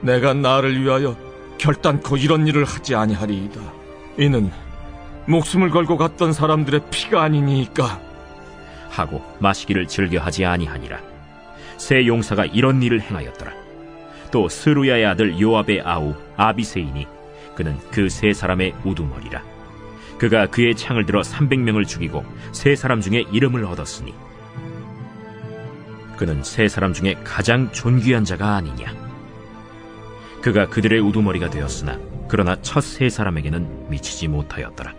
내가 나를 위하여 결단코 이런 일을 하지 아니하리이다. 이는 목숨을 걸고 갔던 사람들의 피가 아니니까
하고 마시기를 즐겨하지 아니하니라. 세 용사가 이런 일을 행하였더라. 또 스루야의 아들 요압의 아우 아비세이니 그는 그 3사람의 우두머리라. 그가 그의 창을 들어 300명을 죽이고 3사람 중에 이름을 얻었으니 그는 3사람 중에 가장 존귀한 자가 아니냐. 그가 그들의 우두머리가 되었으나 그러나 첫 3사람에게는 미치지 못하였더라.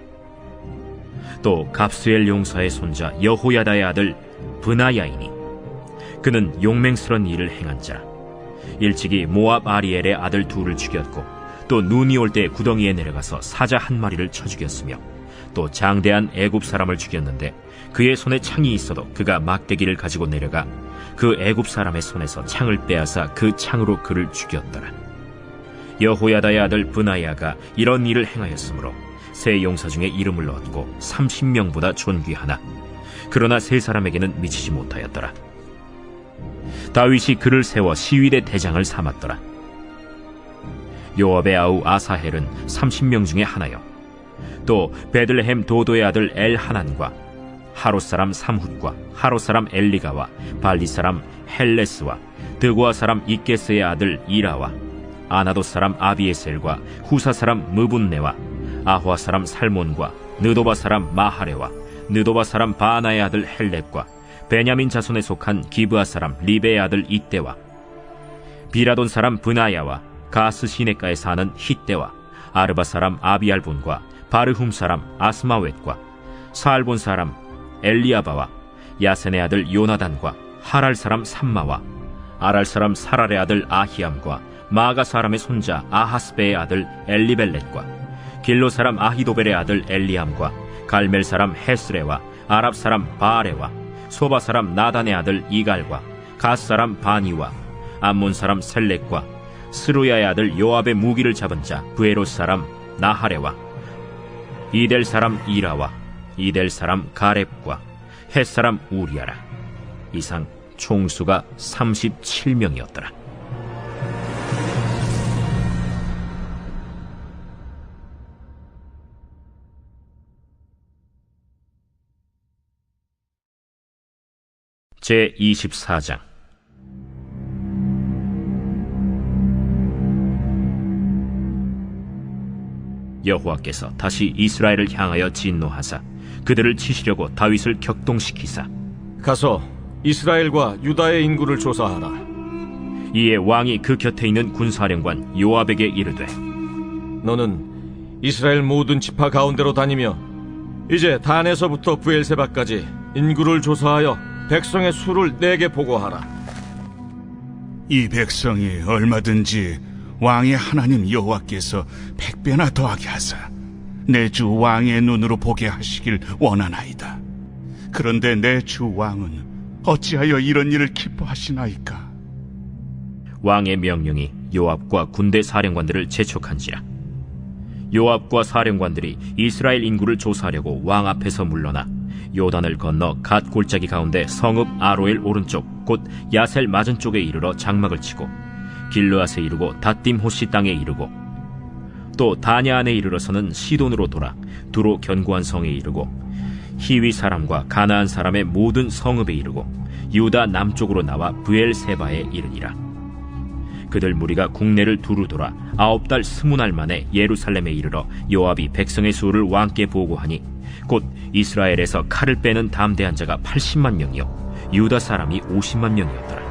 또 갑스엘 용사의 손자 여호야다의 아들 브나야이니 그는 용맹스런 일을 행한 자라. 일찍이 모압 아리엘의 아들 2를 죽였고 또 눈이 올 때 구덩이에 내려가서 사자 1마리를 쳐 죽였으며 또 장대한 애굽 사람을 죽였는데 그의 손에 창이 있어도 그가 막대기를 가지고 내려가 그 애굽 사람의 손에서 창을 빼앗아 그 창으로 그를 죽였더라. 여호야다의 아들 브나야가 이런 일을 행하였으므로 세 용사 중에 이름을 얻고 30명보다 존귀하나 그러나 3사람에게는 미치지 못하였더라. 다윗이 그를 세워 시위대 대장을 삼았더라. 요압의 아우 아사헬은 30명 중에 하나요. 또 베들레헴 도도의 아들 엘하난과 하롯 사람 삼훗과 하롯 사람 엘리가와 발리 사람 헬레스와 드고아 사람 이게스의 아들 이라와 아나돗 사람 아비에셀과 후사 사람 무분네와 아호아 사람 살몬과 느도바 사람 마하레와 느도바 사람 바나의 아들 헬렙과 베냐민 자손에 속한 기브아 사람 리베의 아들 이때와 비라돈 사람 브나야와 가스 시네가에 사는 히때와 아르바 사람 아비알본과 바르훔 사람 아스마웻과 사알본 사람 엘리아바와 야센의 아들 요나단과 하랄 사람 삼마와 아랄 사람 사랄의 아들 아히암과 마가 사람의 손자 아하스베의 아들 엘리벨렛과 길로 사람 아히도벨의 아들 엘리암과 갈멜 사람 헤스레와 아랍 사람 바아레와 소바 사람 나단의 아들 이갈과 가스 사람 바니와 암몬 사람 셀렉과 스루야의 아들 요압의 무기를 잡은 자 부에롯 사람 나하레와 이델 사람 이라와 이델 사람 가렙과 헷 사람 우리아라. 이상 총수가 37명이었더라. 제24장. 여호와께서 다시 이스라엘을 향하여 진노하사 그들을 치시려고 다윗을 격동시키사
가서 이스라엘과 유다의 인구를 조사하라.
이에 왕이 그 곁에 있는 군사령관 요압에게 이르되
너는 이스라엘 모든 지파 가운데로 다니며 이제 단에서부터 브엘세바까지 인구를 조사하여 백성의 수를 내게 보고하라.
이 백성이 얼마든지 왕의 하나님 여호와께서 100배나 더하게 하사 내 주 왕의 눈으로 보게 하시길 원하나이다. 그런데 내 주 왕은 어찌하여 이런 일을 기뻐하시나이까?
왕의 명령이 요압과 군대 사령관들을 재촉한지라. 요압과 사령관들이 이스라엘 인구를 조사하려고 왕 앞에서 물러나 요단을 건너 갓 골짜기 가운데 성읍 아로엘 오른쪽 곧 야셀 맞은 쪽에 이르러 장막을 치고 길르앗에 이르고 닷딤 호시 땅에 이르고 또 다냐안에 이르러서는 시돈으로 돌아 두로 견고한 성에 이르고 히위 사람과 가나안 사람의 모든 성읍에 이르고 유다 남쪽으로 나와 브엘세바에 이르니라. 그들 무리가 국내를 두루 돌아 9달 20날 만에 예루살렘에 이르러 요압이 백성의 수를 왕께 보고하니 곧 이스라엘에서 칼을 빼는 담대한 자가 80만 명이요 유다 사람이 50만 명이었더라.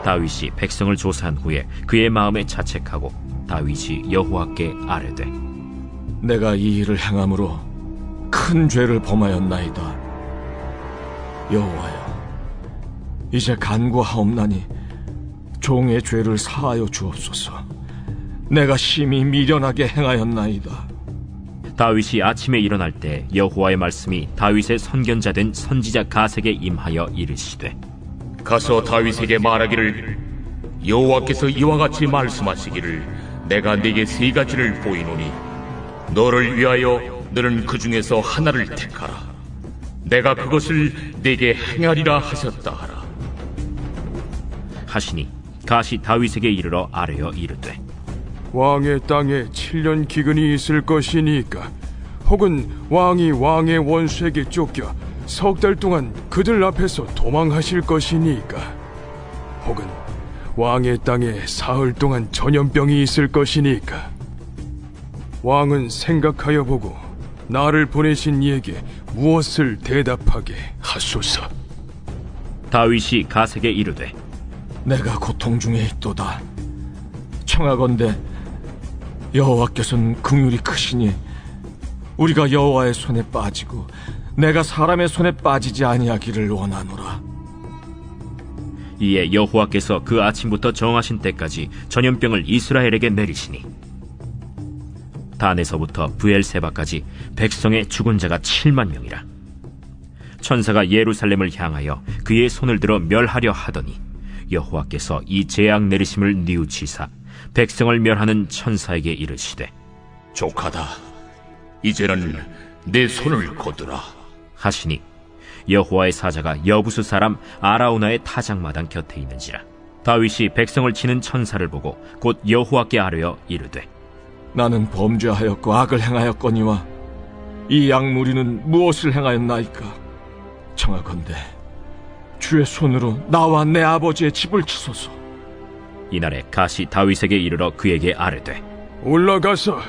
다윗이 백성을 조사한 후에 그의 마음에 자책하고 다윗이 여호와께 아뢰되
내가 이 일을 행함으로 큰 죄를 범하였나이다. 여호와여, 이제 간구하옵나니 종의 죄를 사하여 주옵소서. 내가 심히 미련하게 행하였나이다.
다윗이 아침에 일어날 때 여호와의 말씀이 다윗의 선견자 된 선지자 가세게 임하여 이르시되
가서 다윗에게 말하기를 여호와께서 이와 같이 말씀하시기를 내가 네게 3가지를 보이노니 너를 위하여 너는 그 중에서 하나를 택하라. 내가 그것을 네게 행하리라 하셨다 하라.
하시니 가시 다윗에게 이르러 아뢰어 이르되
왕의 땅에 7년 기근이 있을 것이니까 혹은 왕이 왕의 원수에게 쫓겨 석 달 동안 그들 앞에서 도망하실 것이니까 혹은 왕의 땅에 사흘 동안 전염병이 있을 것이니까 왕은 생각하여 보고 나를 보내신 이에게 무엇을 대답하게 하소서.
다윗이 가세게 이르되
내가 고통 중에 있도다. 청하건대 여호와께서는 긍휼이 크시니 우리가 여호와의 손에 빠지고 내가 사람의 손에 빠지지 아니하기를 원하노라.
이에 여호와께서 그 아침부터 정하신 때까지 전염병을 이스라엘에게 내리시니 단에서부터 브엘세바까지 백성의 죽은 자가 7만 명이라. 천사가 예루살렘을 향하여 그의 손을 들어 멸하려 하더니 여호와께서 이 재앙 내리심을 뉘우치사 백성을 멸하는 천사에게 이르시되
족하다. 이제는 내 손을 거두라
하시니 여호와의 사자가 여부수 사람 아라우나의 타작마당 곁에 있는지라. 다윗이 백성을 치는 천사를 보고 곧 여호와께 아뢰어 이르되
나는 범죄하였고 악을 행하였거니와 이 양무리는 무엇을 행하였나이까? 청하건대 주의 손으로 나와 내 아버지의 집을 치소서.
이날에 갓이 다윗에게 이르러 그에게 아뢰되
올라가서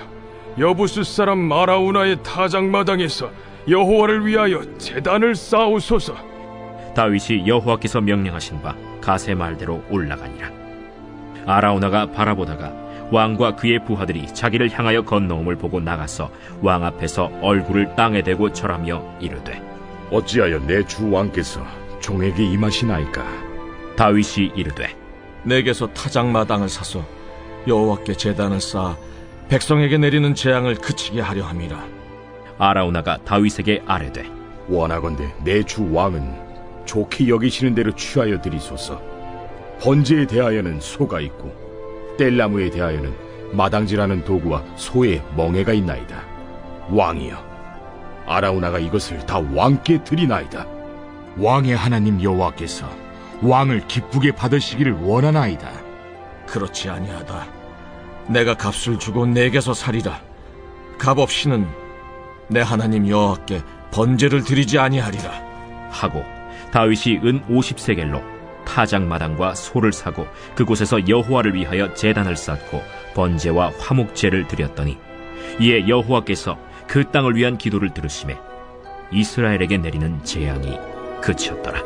여부스 사람 아라우나의 타작마당에서 여호와를 위하여 제단을 쌓으소서.
다윗이 여호와께서 명령하신 바 갓의 말대로 올라가니라. 아라우나가 바라보다가 왕과 그의 부하들이 자기를 향하여 건너옴을 보고 나가서 왕 앞에서 얼굴을 땅에 대고 절하며 이르되
어찌하여 내 주 왕께서 종에게 임하시나이까?
다윗이 이르되
내게서 타작마당을 사서 여호와께 제단을 쌓아 백성에게 내리는 재앙을 그치게 하려 함이라.
아라우나가 다윗에게 아뢰되
원하건대 내 주 왕은 좋게 여기시는 대로 취하여 드리소서. 번제에 대하여는 소가 있고 뗄나무에 대하여는 마당질하는 도구와 소의 멍에가 있나이다. 왕이여, 아라우나가 이것을 다 왕께 드리나이다. 왕의 하나님 여호와께서 왕을 기쁘게 받으시기를 원하나이다.
그렇지 아니하다. 내가 값을 주고 내게서 살이라. 값 없이는 내 하나님 여호와께 번제를 드리지 아니하리라
하고 다윗이 은 50세겔로 타작마당과 소를 사고 그곳에서 여호와를 위하여 제단을 쌓고 번제와 화목제를 드렸더니 이에 여호와께서 그 땅을 위한 기도를 들으시매 이스라엘에게 내리는 재앙이 그쳤더라.